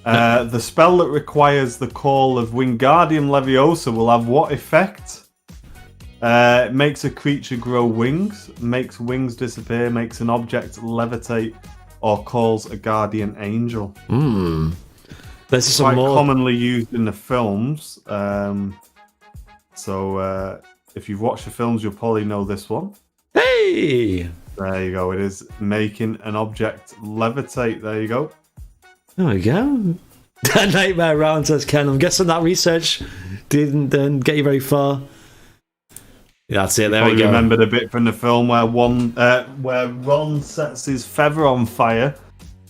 The spell that requires the call of Wingardium Leviosa will have what effect? It makes a creature grow wings, makes wings disappear, makes an object levitate, or calls a guardian angel. This is some Quite more commonly used in the films. So if you've watched the films, you'll probably know this one. Hey! There you go. It is making an object levitate. There you go. There we go. Nightmare round, says Ken. I'm guessing that research didn't get you very far. Yeah, that's it. There we go. Remembered a bit from the film where Ron sets his feather on fire.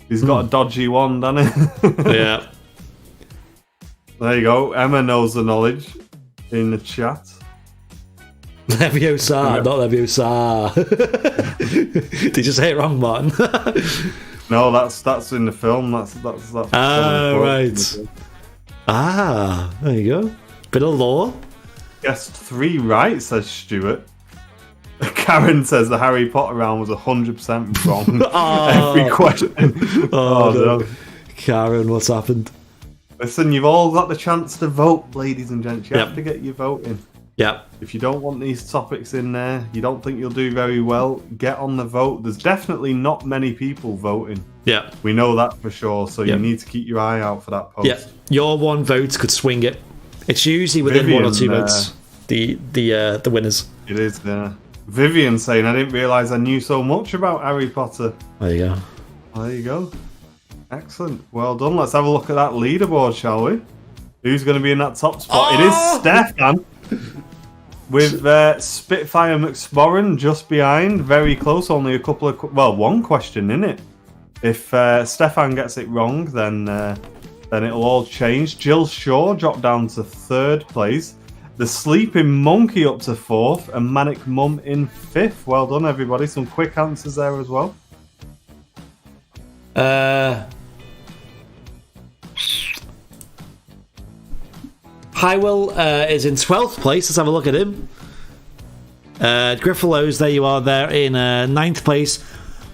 He's got a dodgy one, doesn't he? Yeah. There you go. Emma knows the knowledge in the chat. Leviosa, not Leviosa. Did you say it wrong, Martin? No, that's in the film. That's right. There you go. Bit of lore. Guessed 3 right, says Stuart. Karen says the Harry Potter round was 100% wrong. Every question. No. Karen, what's happened? Listen, you've all got the chance to vote, ladies and gents. You have to get your vote in. Yep. If you don't want these topics in there, you don't think you'll do very well, get on the vote. There's definitely not many people voting. Yeah. We know that for sure, so you need to keep your eye out for that post. Yeah. Your one vote could swing it. It's usually within Vivian, 1 or 2 votes. The winners. It is. Vivian saying, I didn't realise I knew so much about Harry Potter. There you go. There you go. Excellent. Well done. Let's have a look at that leaderboard, shall we? Who's going to be in that top spot? It is Stefan. With Spitfire McSporran just behind. Very close. Only a couple of... one question in it. If Stefan gets it wrong, then it'll all change. Jill Shaw dropped down to 3rd place. The Sleeping Monkey up to 4th. And Manic Mum in 5th. Well done, everybody. Some quick answers there as well. Highwill is in 12th place. Let's have a look at him. Griffalows, there you are there in 9th place.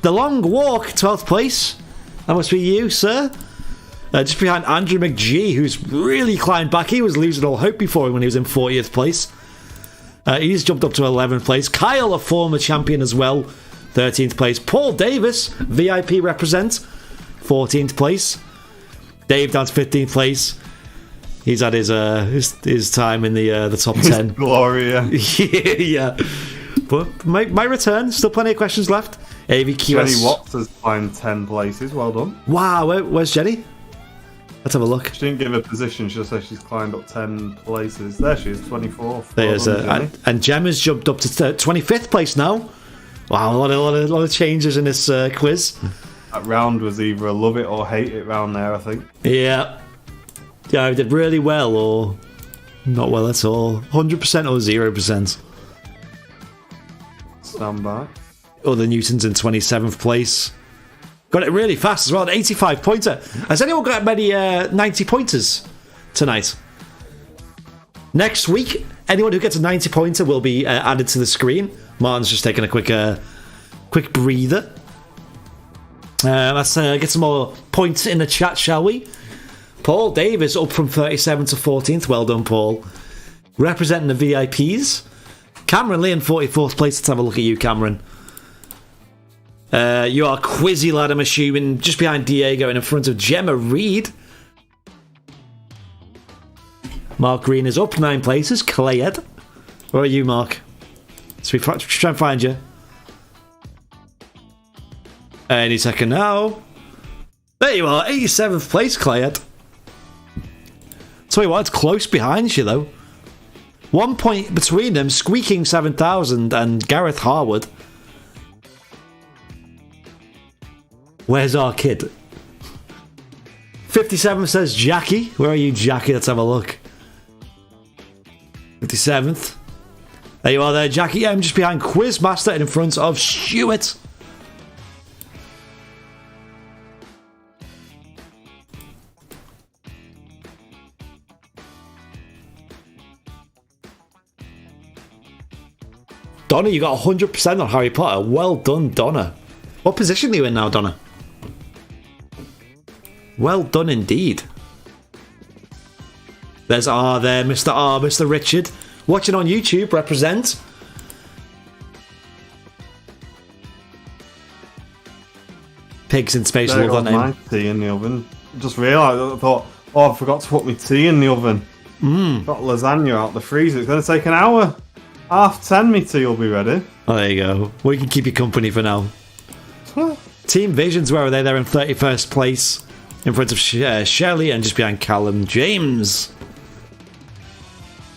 The Long Walk, 12th place. That must be you, sir. Just behind Andrew McGee, who's really climbed back. He was losing all hope before when he was in 40th place. He's jumped up to 11th place. Kyle, a former champion as well, 13th place. Paul Davis, VIP represent, 14th place. Dave down to 15th place. He's had his time in the top 10. Gloria. Yeah. But my return. Still plenty of questions left. AVQS. Jenny Watts has climbed 10 places. Well done. Wow. Where's Jenny? Let's have a look. She didn't give a position. She just said she's climbed up 10 places. There she is, 24th. There's and Gemma's jumped up to 25th place now. Wow, a lot of changes in this quiz. That round was either a love it or hate it round there, I think. Yeah. Yeah, I did really well or not well at all. 100% or 0%. Stand by. Other Newton's in 27th place. Got it really fast as well, an 85 pointer. Has anyone got many 90 pointers tonight? Next week, anyone who gets a 90 pointer will be added to the screen. Martin's just taking a quick breather. Let's get some more points in the chat, shall we? Paul Davis up from 37 to 14th. Well done, Paul. Representing the VIPs. Cameron Lee in 44th place. Let's have a look at you, Cameron. You are Quizzy lad, I'm assuming, just behind Diego and in front of Gemma Reed. Mark Green is up 9 places. Clayed. Where are you, Mark? So we try and find you. Any second now. There you are, 87th place, Clayed. Tell you what, it's close behind you, though. 1 point between them, Squeaking 7000 and Gareth Harwood. Where's our kid? 57 says Jackie. Where are you, Jackie? Let's have a look. 57th. There you are there, Jackie. Yeah, I'm just behind Quizmaster and in front of Stuart. Donna, you got 100% on Harry Potter. Well done, Donna. What position are you in now, Donna? Well done indeed. There's R there, Mr. R, Mr. Richard. Watching on YouTube, represent. Pigs in Space, love that name. My tea in the oven. Just realised, I thought, I forgot to put my tea in the oven. Got lasagna out the freezer. It's going to take an hour. 10:30, my tea will be ready. Oh, there you go. We can keep you company for now. Team Visions, where are they? They're in 31st place. In front of Shelley and just behind Callum James.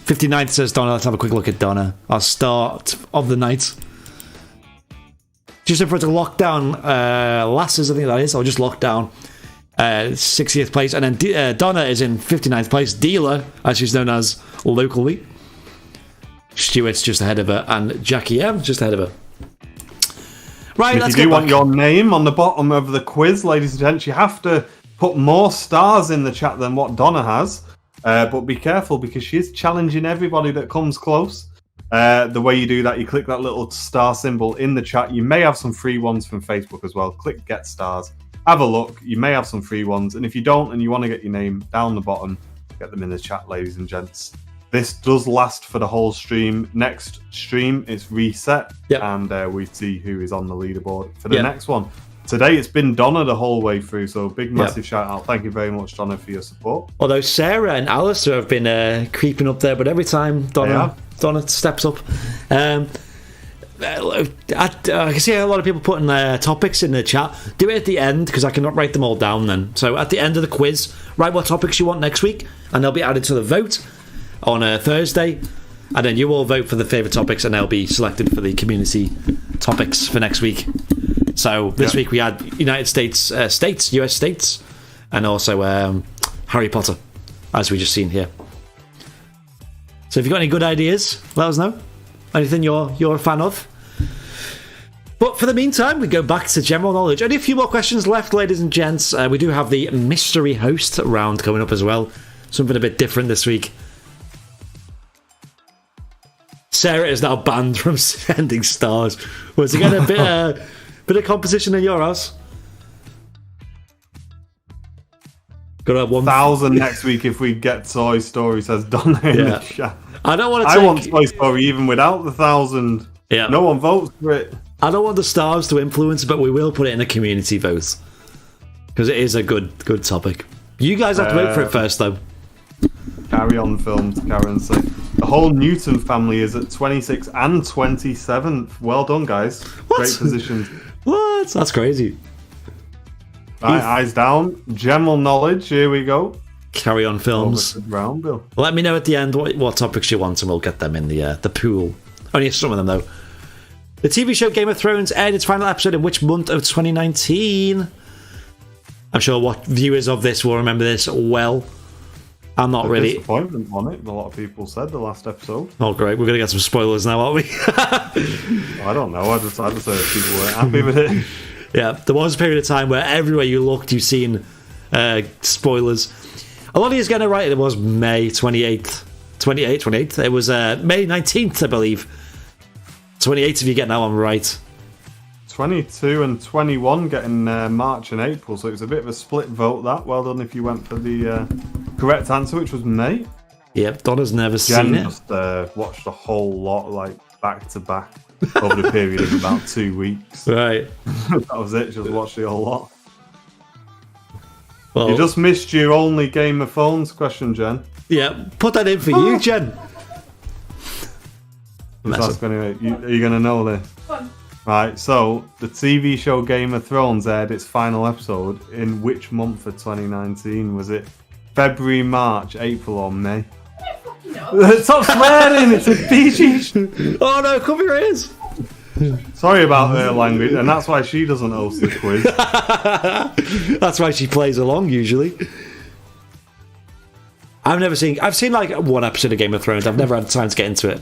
59th says Donna. Let's have a quick look at Donna. Our start of the night. Just in front of Lockdown Lasses, I think that is. Or just Lockdown. 60th place. And then Donna is in 59th place. Dealer, as she's known as locally. Stuart's just ahead of her. And Jackie M just ahead of her. Right, if you do want your name on the bottom of the quiz, ladies and gents, you have to put more stars in the chat than what Donna has. But be careful because she is challenging everybody that comes close. The way you do that, you click that little star symbol in the chat. You may have some free ones from Facebook as well. Click Get Stars. Have a look. You may have some free ones. And if you don't and you want to get your name down the bottom, get them in the chat, ladies and gents. This does last for the whole stream. Next stream, it's reset. Yep. And we see who is on the leaderboard for the next one. Today, it's been Donna the whole way through, so big, massive shout out. Thank you very much, Donna, for your support. Although Sarah and Alistair have been creeping up there, but every time Donna steps up. I can see a lot of people putting their topics in the chat. Do it at the end, because I cannot write them all down then. So at the end of the quiz, write what topics you want next week, and they'll be added to the vote on Thursday. And then you all vote for the favourite topics, and they'll be selected for the community topics for next week. So this week we had United States, US states, and also Harry Potter, as we just seen here. So if you've got any good ideas, let us know. Anything you're a fan of. But for the meantime, we go back to general knowledge. Only a few more questions left, ladies and gents. We do have the mystery host round coming up as well. Something a bit different this week. Sarah is now banned from sending stars. Was it getting a bit of competition in your house? Got to have 1,000 next week if we get Toy Story, says Donna in the chat. I don't want to. I want Toy Story even without the 1,000. Yeah. No one votes for it. I don't want the stars to influence, but we will put it in a community vote because it is a good topic. You guys have to vote for it first, though. Carry on films, Karen said. The whole Newton family is at 26th and 27th. Well done, guys. What? Great positions. What? That's crazy. Right, eyes down. General knowledge. Here we go. Carry on films. Round, Bill. Let me know at the end what topics you want, and we'll get them in the pool. Only some of them, though. The TV show Game of Thrones aired its final episode in which month of 2019? I'm sure what viewers of this will remember this well. I'm not really. Disappointment on it. A lot of people said the last episode. Oh, great! We're gonna get some spoilers now, aren't we? I don't know. I just heard people weren't happy with it. Yeah, there was a period of time where everywhere you looked, you've seen spoilers. A lot of you getting it right. It was May 28th. 28th. It was May 19th, I believe. 28th, if you get that one right. 22 and 21 getting March and April, so it was a bit of a split vote. That well done if you went for the correct answer, which was May. Yep, Donna's never Jen seen it. Just watched a whole lot, like back to back, over the period of about 2 weeks. Right. That was it. Just watched the whole lot. Well, you just missed your only Game of Thrones question, Jen. Yeah, put that in for you, Jen. Are you going to know this? Right, so the TV show Game of Thrones aired its final episode in which month of 2019? Was it February, March, April, or May. No. Stop swearing! It's a PG. Oh no, cover your ears. Sorry about her language, and that's why she doesn't host the quiz. That's why she plays along usually. I've seen like one episode of Game of Thrones. I've never had time to get into it.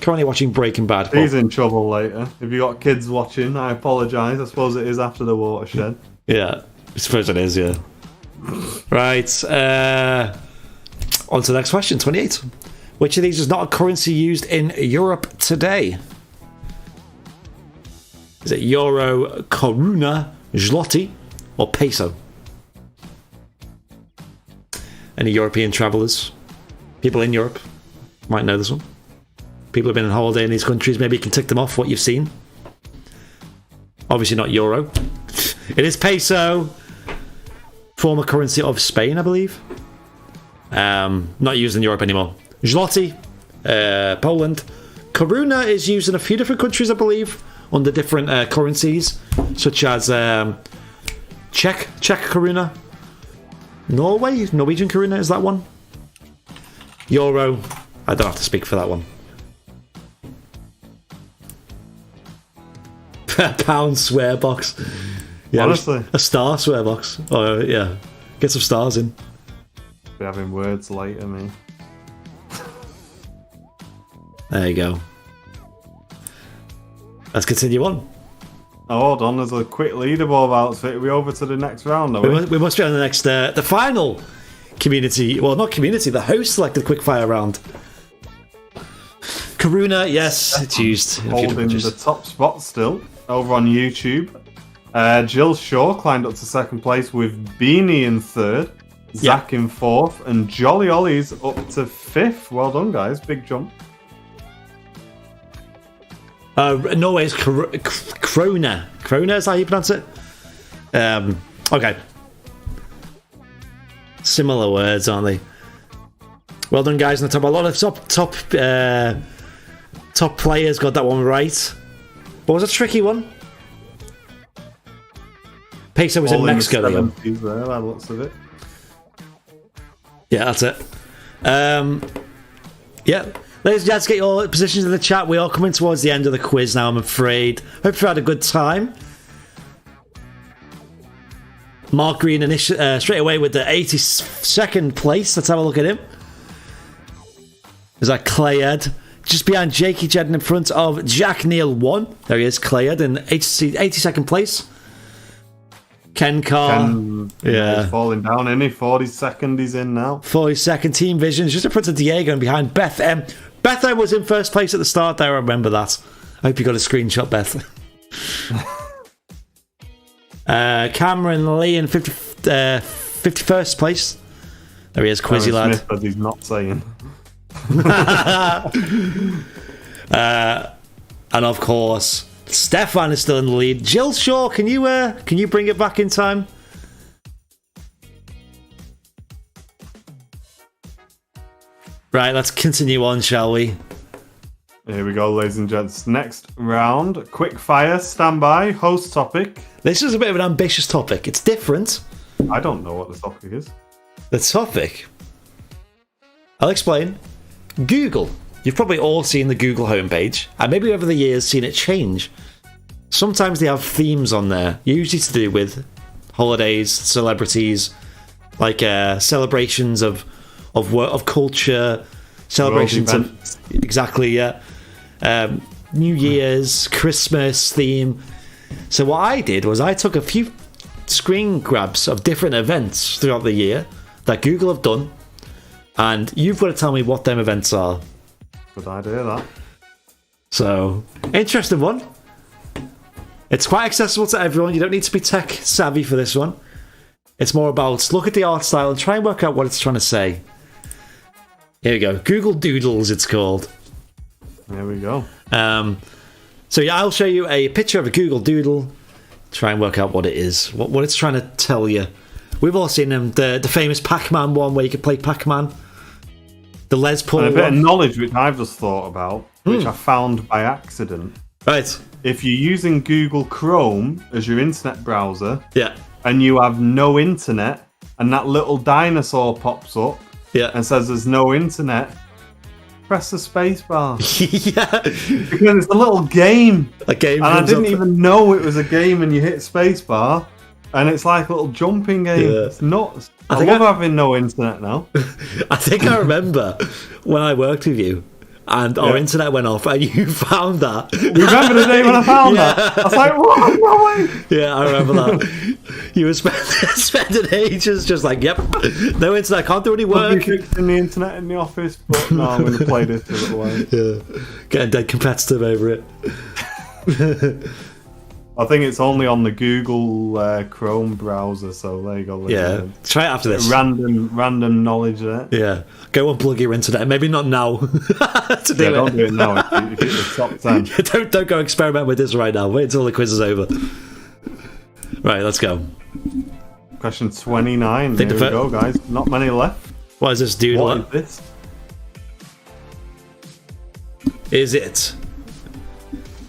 Currently watching Breaking Bad. He's in trouble later. If you got kids watching, I apologise. I suppose it is after the watershed. Yeah, I suppose it is, yeah. Right, on to the next question, 28. Which of these is not a currency used in Europe today? Is it euro, koruna, zloty, or peso? Any European travellers? People in Europe might know this one. People who've been on holiday in these countries, maybe you can tick them off what you've seen. Obviously not euro. It is peso. Former currency of Spain, I believe. Not used in Europe anymore. Zloty, Poland. Koruna is used in a few different countries, I believe, under different currencies, such as Czech Koruna. Norwegian Koruna is that one. Euro, I don't have to speak for that one. Pound swear box. Yeah, honestly, a star swear box. Oh yeah, get some stars in. Be having words later, me. There you go. Let's continue on. Oh, hold on, there's a quick leaderboard outfit. Are we over to the next round, are we? We must be on the next, the final community. Well, not community. The host selected quickfire round. Koruna, yes, it's used. Holding the top spot still over on YouTube. Jill Shaw climbed up to second place with Beanie in third, Zach in fourth, and Jolly Ollie's up to fifth. Well done, guys. Big jump. Norway's Krona. Krona is how you pronounce it? Okay. Similar words, aren't they? Well done, guys. On the top, a lot of top players got that one right. What was a tricky one? Peso was in Mexico. There, by the looks of it. Yeah, that's it. Yeah. Ladies and gents, get your positions in the chat. We are coming towards the end of the quiz now, I'm afraid. Hope you had a good time. Mark Green straight away with the 82nd place. Let's have a look at him. Is that Clayed? Just behind Jakey Jed in front of Jack Neal 1. There he is, Clayed in 82nd place. Ken Carr. He's falling down, isn't he? 42nd he's in now. 42nd. Team Visions just in front of Diego and behind Beth M. Beth M was in first place at the start there, I remember that. I hope you got a screenshot, Beth. Cameron Lee in 51st place. There he is, Quizzy Lad. Smith, as he's not saying. And of course, Stefan is still in the lead. Jill Shaw, can you bring it back in time? Right, let's continue on, shall we? Here we go, ladies and gents. Next round, quick fire, standby, host topic. This is a bit of an ambitious topic. It's different. I don't know what the topic is. The topic? I'll explain. Google. You've probably all seen the Google homepage, and maybe over the years seen it change. Sometimes they have themes on there, usually to do with holidays, celebrities, like celebrations of culture, celebrations of exactly, yeah. New Year's, Christmas theme. So what I did was I took a few screen grabs of different events throughout the year that Google have done, and you've got to tell me what them events are. Good idea, that. So, interesting one. It's quite accessible to everyone. You don't need to be tech savvy for this one. It's more about look at the art style and try and work out what it's trying to say. Here we go. Google Doodles, it's called. There we go. So yeah, I'll show you a picture of a Google Doodle. Try and work out what it is, what it's trying to tell you. We've all seen them. The famous Pac-Man one where you could play Pac-Man. The Les Paul and a bit one. of knowledge which I've just thought about, which I found by accident. Right. If you're using Google Chrome as your internet browser, yeah, and you have no internet and that little dinosaur pops up and says there's no internet, press the space bar. Yeah. Because it's a little game. A game. And I didn't even know it was a game, and you hit space bar, and it's like a little jumping game. Yeah. It's nuts. I love having no internet now. I think I remember when I worked with you and our internet went off and you found that. You remember the day when I found that? I was like, what? No way. Yeah, I remember that. You were spending ages just like, yep, no internet, can't do any work. I'll be fixing the internet in the office, but no, I'm going to play this for a little while. Yeah, getting dead competitive over it. I think it's only on the Google Chrome browser, so there you go. Yeah, try it after this. Random knowledge there. Yeah, go unplug your internet. Maybe not now. Don't do it now. If it's the top 10. Don't go experiment with this right now. Wait until the quiz is over. Right, let's go. Question 29. Here we go, guys. Not many left. What is this dude? What is this? Is it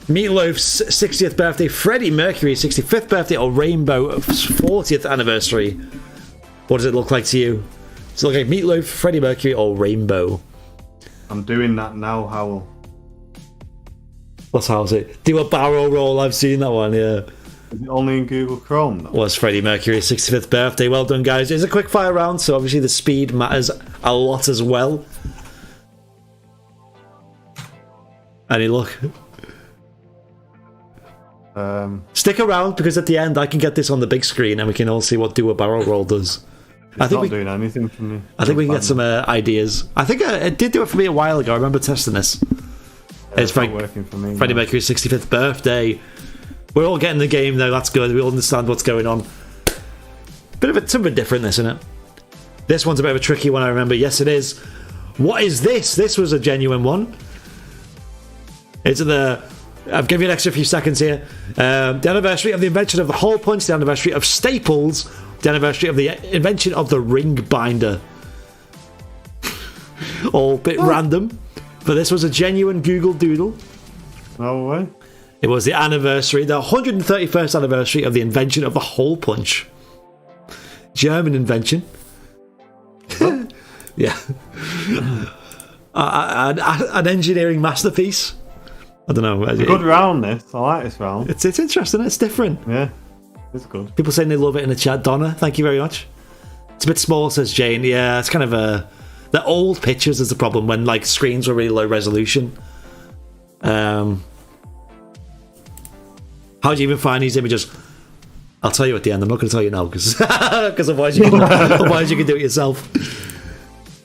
Meatloaf's 60th birthday, Freddie Mercury's 65th birthday, or Rainbow's 40th anniversary? What does it look like to you? Does it look like Meatloaf, Freddie Mercury, or Rainbow? I'm doing that now, Howell. What's how's it? Do a barrel roll. I've seen that one, yeah. Is it only in Google Chrome, though? Was Freddie Mercury's 65th birthday. Well done, guys. It's a quick fire round, so obviously the speed matters a lot as well. Any luck? Stick around, because at the end I can get this on the big screen and we can all see what do a barrel roll does. It's not doing anything for me. I think we can get some ideas. I think it did do it for me a while ago. I remember testing this. It's not working for me. Freddie Mercury's 65th birthday. We're all getting the game though. That's good. We all understand what's going on. Bit of something different, this, isn't it? This one's a bit of a tricky one. I remember. Yes, it is. What is this? This was a genuine one. It's I've given you an extra few seconds here. The anniversary of the invention of the hole punch, the anniversary of staples, the anniversary of the invention of the ring binder. All a bit random, but this was a genuine Google Doodle. No way. It was the 131st anniversary of the invention of the hole punch. German invention. Yeah. An engineering masterpiece. I don't know. It's a good round, this. I like this round. It's interesting. It's different. Yeah, it's good. People saying they love it in the chat. Donna, thank you very much. It's a bit small, says Jane. Yeah, it's kind of the old pictures is the problem when like screens were really low resolution. How do you even find these images? I'll tell you at the end. I'm not going to tell you now because otherwise you can do it yourself.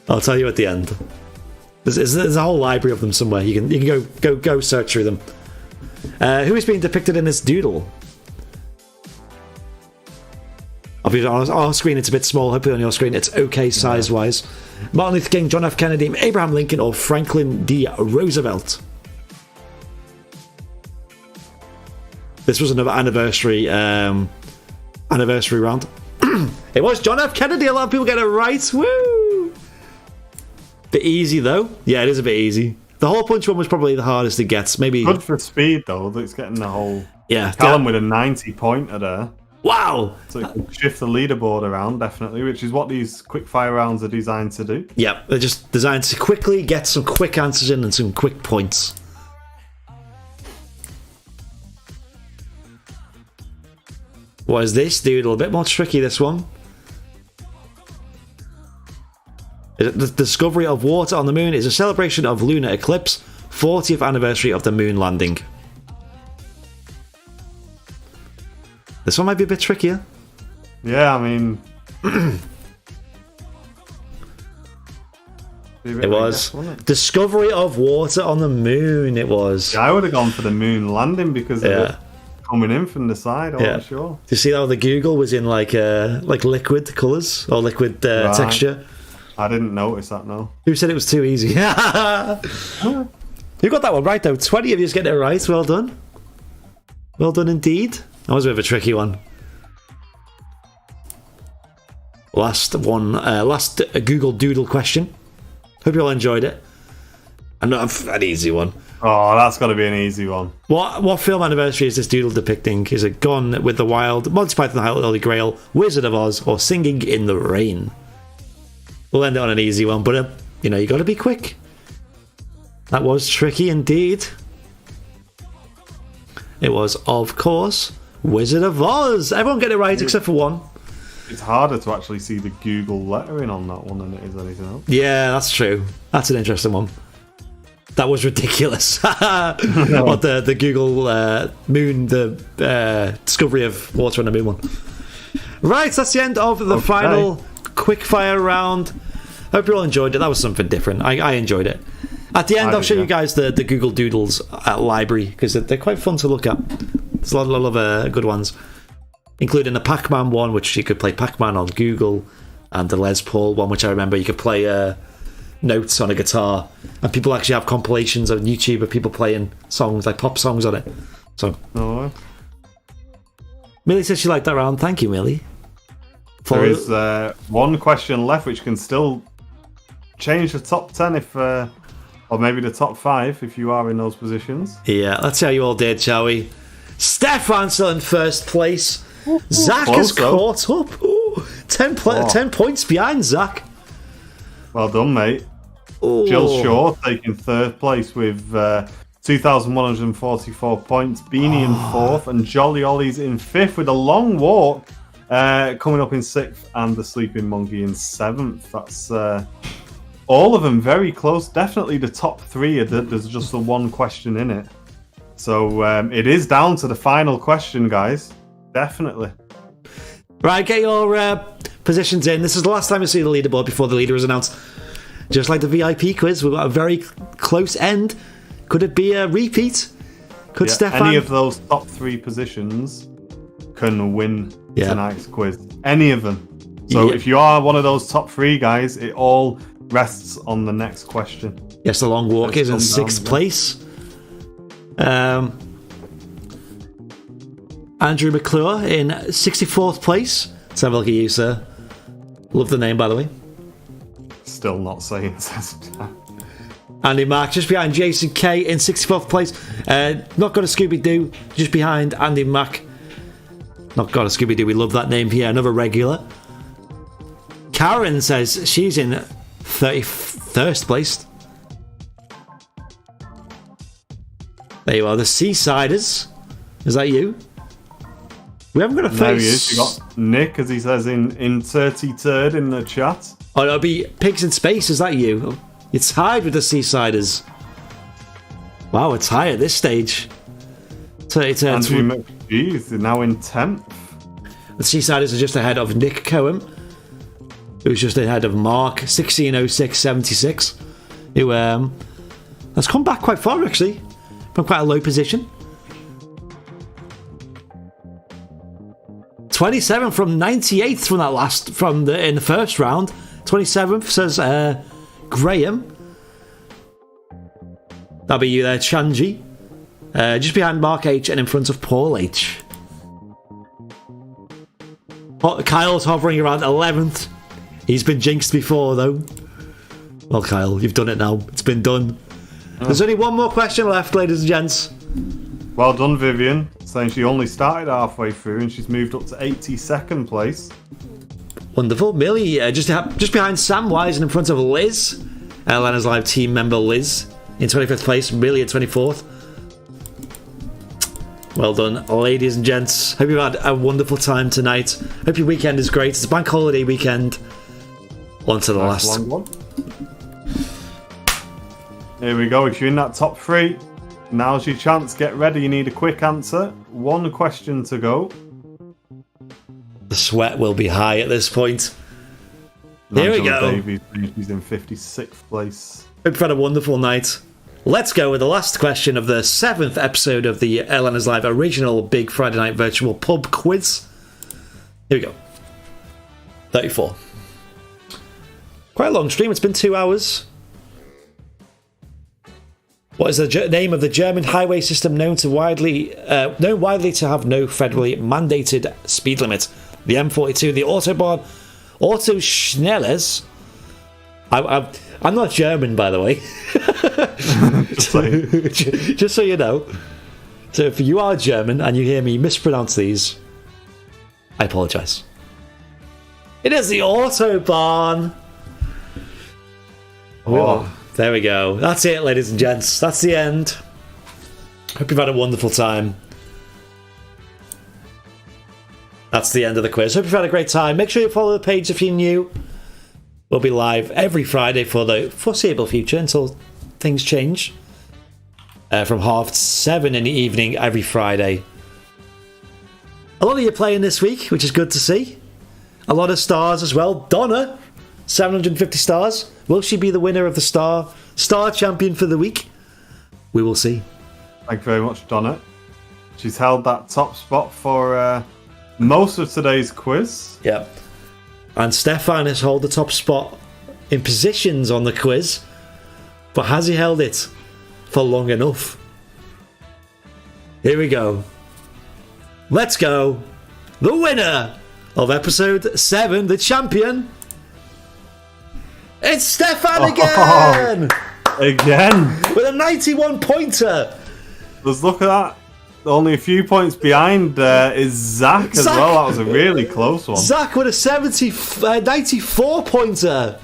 I'll tell you at the end. There's a whole library of them somewhere. You can go search through them. Who is being depicted in this doodle? I'll be honest, on our screen it's a bit small. Hopefully on your screen it's okay size wise. Martin Luther King, John F. Kennedy, Abraham Lincoln, or Franklin D. Roosevelt. This was another anniversary round. It was John F. Kennedy. A lot of people get it right. Woo! Bit easy though. Yeah, it is a bit easy. The hole punch one was probably the hardest it gets. Maybe good for speed though. It's getting the whole. Yeah, Callum with a 90 pointer there. Wow! So it can shift the leaderboard around definitely, which is what these quick fire rounds are designed to do. Yeah, they're just designed to quickly get some quick answers in and some quick points. What is this, dude? A little bit more tricky, this one. The discovery of water on the moon is a celebration of lunar eclipse, 40th anniversary of the moon landing. This one might be a bit trickier. Yeah, I mean... it was. Discovery of water on the moon, it was. Yeah, I would have gone for the moon landing because of it coming in from the side, sure. Do you see how the Google was in like liquid colours or liquid texture? I didn't notice that, no. Who said it was too easy? You got that one right though. 20 of you getting it right. Well done. Well done indeed. That was a bit of a tricky one. Last Google Doodle question. Hope you all enjoyed it. And not an easy one. Oh, that's got to be an easy one. What film anniversary is this doodle depicting? Is it Gone with the Wild, Monty Python and the Holy Grail, Wizard of Oz, or Singing in the Rain? We'll end it on an easy one, but you got to be quick. That was tricky indeed. It was, of course, Wizard of Oz. Everyone get it right except for one. It's harder to actually see the Google lettering on that one than it is anything else. Yeah, that's true. That's an interesting one. That was ridiculous. What the Google moon, the discovery of water on the moon one. Right, that's the end of the final quickfire round. Hope you all enjoyed it. That was something different. I enjoyed it. At the end, I'll show you guys the Google Doodles library because they're quite fun to look at. There's a lot of good ones, including the Pac-Man one, which you could play Pac-Man on Google, and the Les Paul one, which I remember you could play notes on a guitar, and people actually have compilations on YouTube of people playing songs, like pop songs on it. So, Millie says she liked that round. Thank you, Millie. There is one question left, which can still change the top 10 if, or maybe the top 5 if you are in those positions. Yeah, let's see how you all did, shall we? Stefan's still in first place. Zach has caught up. Ooh, 10 points behind Zach. Well done, mate. Ooh. Jill Shaw taking third place with 2,144 points. Beanie in fourth, and Jolly Ollie's in fifth with a long walk coming up in sixth, and the Sleeping Monkey in seventh. That's all of them very close. Definitely the top 3. There's just the one question in it. So it is down to the final question, guys. Definitely. Right, get your positions in. This is the last time you see the leaderboard before the leader is announced. Just like the VIP quiz, we've got a very close end. Could it be a repeat? Could Stefan... Any of those top 3 positions can win tonight's quiz. Any of them. So if you are one of those top 3 guys, it all rests on the next question. Yes, the long walk is in 6th place. Andrew McClure in 64th place. Let's have a look at you, sir. Love the name, by the way. Still not saying Andy Mack just behind Jason K in 64th place. Not got a Scooby-Doo, just behind Andy Mack. Not got a Scooby-Doo, we love that name here. Another regular. Karen says she's in 31st place. There you are, the Seasiders. Is that you? We haven't got a face. There he is. You got Nick, as he says, in 33rd in the chat. Oh, it'll be Pigs in Space. Is that you? It's tied with the Seasiders. Wow, it's high at this stage. Andrew McGee is now in 10th. The Seasiders are just ahead of Nick Cohen, who's just ahead of Mark 160676, who has come back quite far actually, from quite a low position. 27 from 98th in the first round. 27th says Graham. That'll be you there, Chanji. Just behind Mark H and in front of Paul H. Kyle's hovering around 11th. He's been jinxed before though. Well, Kyle, you've done it now. It's been done. There's only one more question left, ladies and gents. Well done, Vivian. Saying she only started halfway through and she's moved up to 82nd place. Wonderful. Millie, just behind Sam Wise and in front of Liz. Airliners Live team member Liz in 25th place. Millie at 24th. Well done, ladies and gents. Hope you've had a wonderful time tonight. Hope your weekend is great. It's a bank holiday weekend. On to the last long one. Here we go. If you're in that top 3, now's your chance. Get ready. You need a quick answer. One question to go. The sweat will be high at this point. Here we go. Davies, he's in 56th place. Hope you've had a wonderful night. Let's go with the last question of the 7th episode of the Airliners Live original Big Friday Night Virtual Pub Quiz. Here we go. 34. Quite a long stream. It's been 2 hours. What is the name of the German highway system known widely to have no federally mandated speed limit? The M42, the Autobahn, Autoschnelles. I I'm not German, by the way. Just so you know. So if you are German and you hear me mispronounce these, I apologise. It is the Autobahn. Oh, there we go. That's it, ladies and gents. That's the end. Hope you've had a wonderful time. That's the end of the quiz. Hope you've had a great time. Make sure you follow the page if you're new. We'll be live every Friday for the foreseeable future until things change. From 7:30 in the evening every Friday. A lot of you playing this week, which is good to see. A lot of stars as well. Donna, 750 stars. Will she be the winner of the Star Champion for the week? We will see. Thank you very much, Donna. She's held that top spot for most of today's quiz. Yep. And Stefan has held the top spot in positions on the quiz. But has he held it for long enough? Here we go. Let's go. The winner of episode 7, the champion. It's Stefan again! Again! With a 91 pointer. Let's look at that. Only a few points behind is Zach as well. That was a really close one. Zach with a 94 pointer.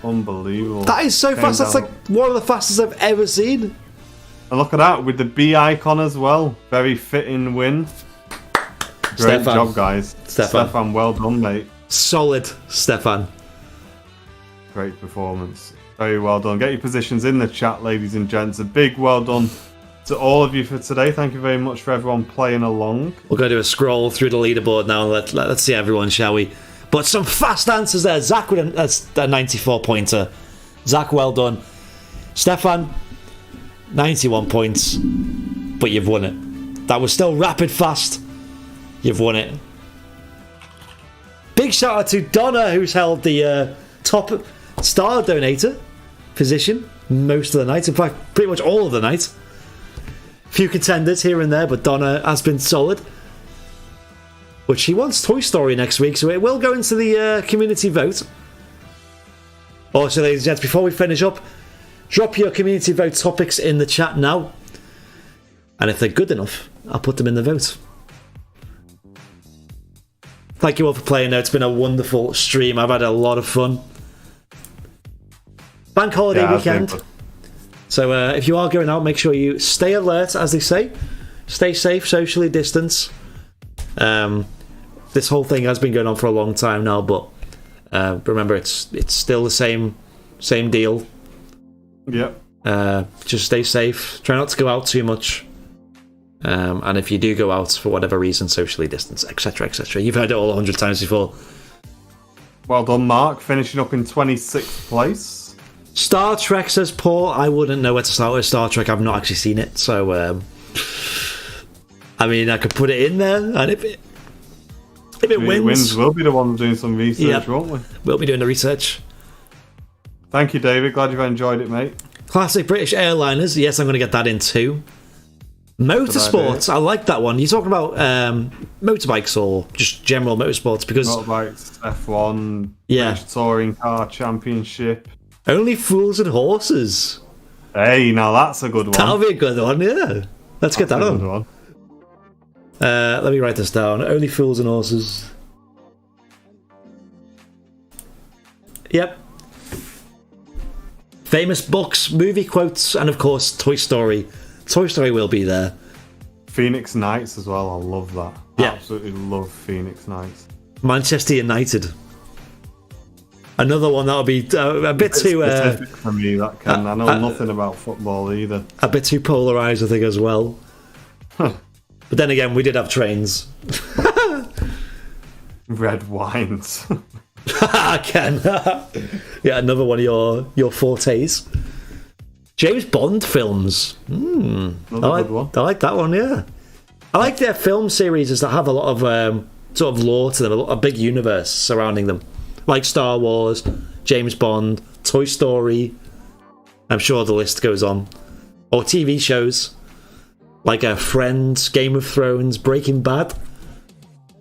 Unbelievable. That is so fast. That's like one of the fastest I've ever seen. And look at that with the B icon as well. Very fitting win. Great job, guys. Stefan, well done, mate. Solid, Stefan. Great performance. Very well done. Get your positions in the chat, ladies and gents. A big well done to all of you for today. Thank you very much for everyone playing along. We'll go do a scroll through the leaderboard now. Let's see everyone, shall we? But some fast answers there. Zach with a 94 pointer. Zach, well done. Stefan, 91 points. But you've won it. That was still rapid fast. You've won it. Big shout out to Donna, who's held the top star donator position most of the night. In fact, pretty much all of the night. Few contenders here and there, but Donna has been solid. But she wants Toy Story next week, so it will go into the community vote. Also, ladies and gents, before we finish up, drop your community vote topics in the chat now. And if they're good enough, I'll put them in the vote. Thank you all for playing. It's been a wonderful stream. I've had a lot of fun. Bank holiday weekend. So if you are going out, make sure you stay alert, as they say. Stay safe, socially distance. This whole thing has been going on for a long time now, but remember, it's still the same deal. Yep. Just stay safe. Try not to go out too much. And if you do go out for whatever reason, socially distance, etc., etc. You've heard it all 100 times before. Well done, Mark. Finishing up in 26th place. Star Trek, says Paul. I wouldn't know where to start with Star Trek. I've not actually seen it, so I mean, I could put it in there, and if it wins, we'll be the ones doing some research, won't we? We'll be doing the research. Thank you, David. Glad you've enjoyed it, mate. Classic British Airliners. Yes, I'm going to get that in too. Motorsports. I like that one. You're talking about motorbikes or just general motorsports? Because motorbikes, F1, British Touring Car Championship. Only Fools and Horses. Hey, now that's a good one. That'll be a good one, yeah. Let's get that on. Let me write this down. Only Fools and Horses. Yep. Famous books, movie quotes, and of course, Toy Story. Toy Story will be there. Phoenix Knights as well. I love that. Yeah. Absolutely love Phoenix Knights. Manchester United. Another one that'll be a bit too specific for me. That can I know nothing about football either. A bit too polarised, I think, as well. But then again, we did have trains. Red wines. Ken. Yeah, another one of your fortes. James Bond films. Another good one. I like that one, yeah. I like their film series that have a lot of sort of lore to them, a big universe surrounding them. Like Star Wars, James Bond, Toy Story. I'm sure the list goes on. Or TV shows. Like Friends, Game of Thrones, Breaking Bad.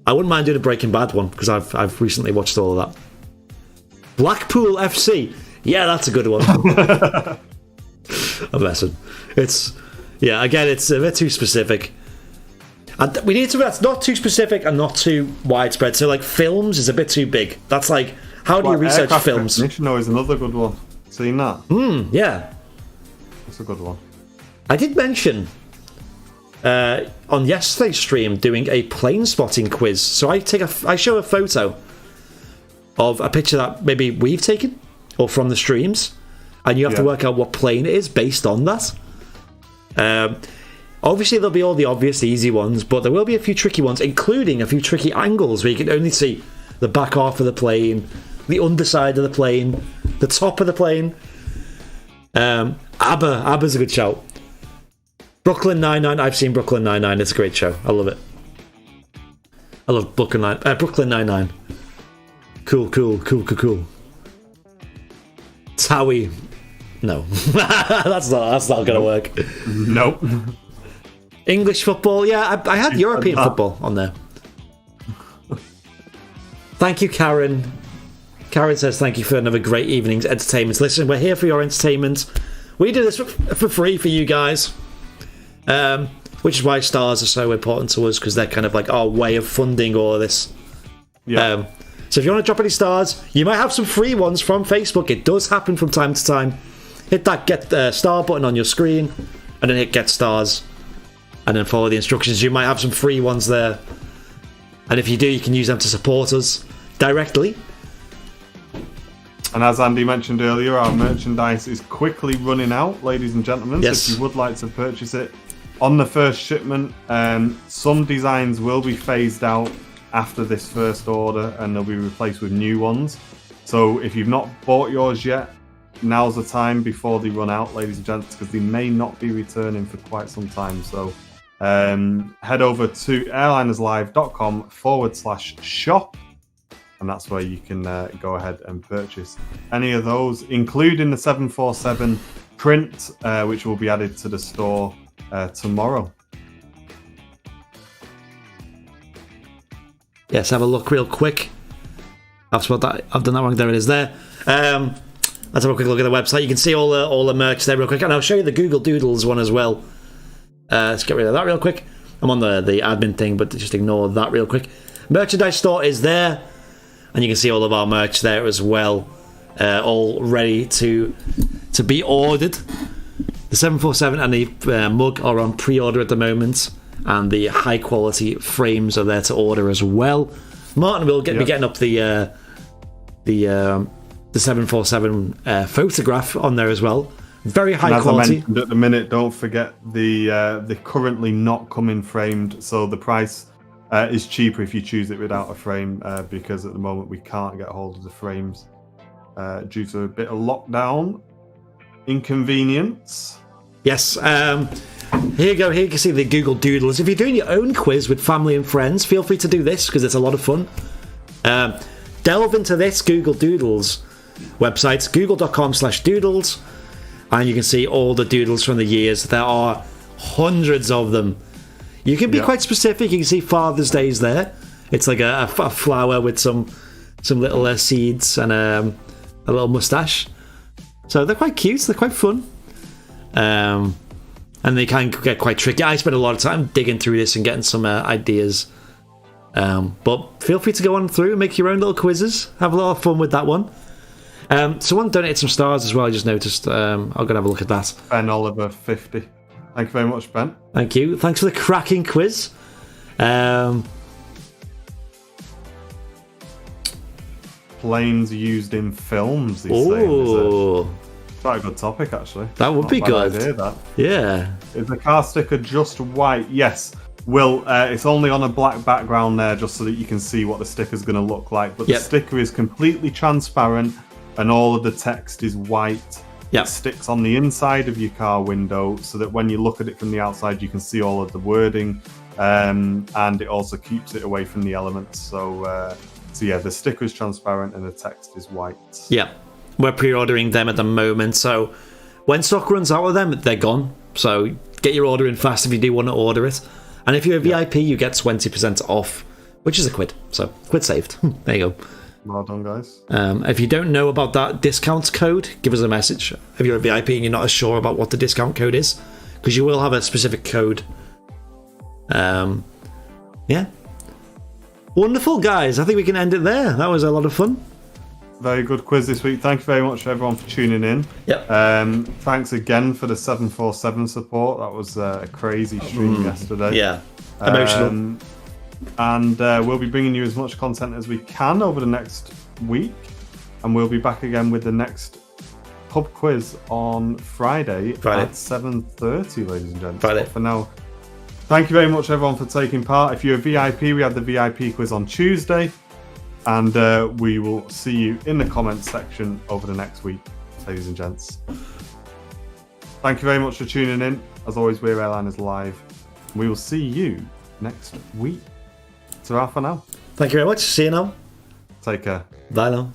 I wouldn't mind doing a Breaking Bad one, because I've recently watched all of that. Blackpool FC. Yeah, that's a good one. I'm messing. It's again, it's a bit too specific. And we need to. That's not too specific and not too widespread. So like films is a bit too big. That's like, how do you research Aircraft films? Technician is another good one. Seen that? Yeah, That's a good one. I did mention on yesterday's stream doing a plane spotting quiz. So I show a photo of a picture that maybe we've taken or from the streams, and you have to work out what plane it is based on that. Obviously, there'll be all the obvious, easy ones, but there will be a few tricky ones, including a few tricky angles where you can only see the back half of the plane, the underside of the plane, the top of the plane. ABBA's a good shout. Brooklyn Nine-Nine, I've seen Brooklyn Nine-Nine, it's a great show. I love it. I love Brooklyn Nine-Nine. Cool. Towie. No. that's not gonna work. Nope. English football, yeah, I had European football on there. Thank you, Karen. Karen says thank you for another great evening's entertainment. Listen, we're here for your entertainment. We do this for free for you guys, which is why stars are so important to us, because they're kind of like our way of funding all of this. Yeah. So if you want to drop any stars, you might have some free ones from Facebook. It does happen from time to time. Hit that get star button on your screen, and then hit get stars, and then follow the instructions. You might have some free ones there, and if you do, you can use them to support us directly. And as Andy mentioned earlier, our merchandise is quickly running out, ladies and gentlemen. Yes. So if you would like to purchase it on the first shipment, some designs will be phased out after this first order, and they'll be replaced with new ones. So if you've not bought yours yet, now's the time before they run out, ladies and gents, because they may not be returning for quite some time. So head over to airlinerslive.com/shop, and that's where you can go ahead and purchase any of those, including the 747 print, which will be added to the store tomorrow. Yes, have a look real quick. I've done that wrong. There it is there. Let's have a quick look at the website. You can see all the merch there real quick, and I'll show you the Google Doodles one as well. Let's get rid of that real quick. I'm on the admin thing, but just ignore that real quick. Merchandise store is there, and you can see all of our merch there as well, all ready to be ordered. The 747 and the mug are on pre-order at the moment, and the high quality frames are there to order as well. Martin will be getting up the 747 photograph on there as well. Very high quality. As I mentioned at the minute, don't forget the currently not coming framed, so the price is cheaper if you choose it without a frame, because at the moment we can't get hold of the frames due to a bit of lockdown inconvenience. Yes. Here you go. Here you can see the Google Doodles. If you're doing your own quiz with family and friends, feel free to do this because it's a lot of fun. Delve into this Google Doodles website, google.com/doodles, and you can see all the doodles from the years. There are hundreds of them. You can be quite specific. You can see Father's Day's there. It's like a flower with some little seeds and a little mustache. So they're quite cute. They're quite fun. And they can get quite tricky. I spent a lot of time digging through this and getting some ideas. But feel free to go on through and make your own little quizzes. Have a lot of fun with that one. Someone donated some stars as well, I just noticed. I'm going to have a look at that. Ben Oliver, 50. Thank you very much, Ben. Thank you. Thanks for the cracking quiz. Planes used in films, he's saying. Quite a good topic, actually. That would be good. Idea, that. Yeah. Is the car sticker just white? Yes. Will, it's only on a black background there just so that you can see what the sticker's going to look like. But the sticker is completely transparent and all of the text is white. It sticks on the inside of your car window so that when you look at it from the outside, you can see all of the wording. And it also keeps it away from the elements. So yeah, the sticker is transparent and the text is white. Yeah. We're pre-ordering them at the moment, so when stock runs out of them, they're gone. So get your order in fast if you do want to order it. And if you're a VIP, you get 20% off, which is £1. So £1 saved. There you go. Well done, guys. If you don't know about that discount code, give us a message. If you're a VIP and you're not as sure about what the discount code is, because you will have a specific code. Yeah. Wonderful, guys. I think we can end it there. That was a lot of fun. Very good quiz this week. Thank you very much, everyone, for tuning in. Yep. Thanks again for the 747 support. That was a crazy stream yesterday. Yeah. Emotional. And we'll be bringing you as much content as we can over the next week. And we'll be back again with the next pub quiz on Friday. At 7:30, ladies and gents. Friday. But for now, thank you very much, everyone, for taking part. If you're a VIP, we have the VIP quiz on Tuesday. And we will see you in the comments section over the next week, ladies and gents. Thank you very much for tuning in. As always, we're Airliners Live. We will see you next week. Ta-ra for now. Thank you very much. See you now. Take care. Bye now.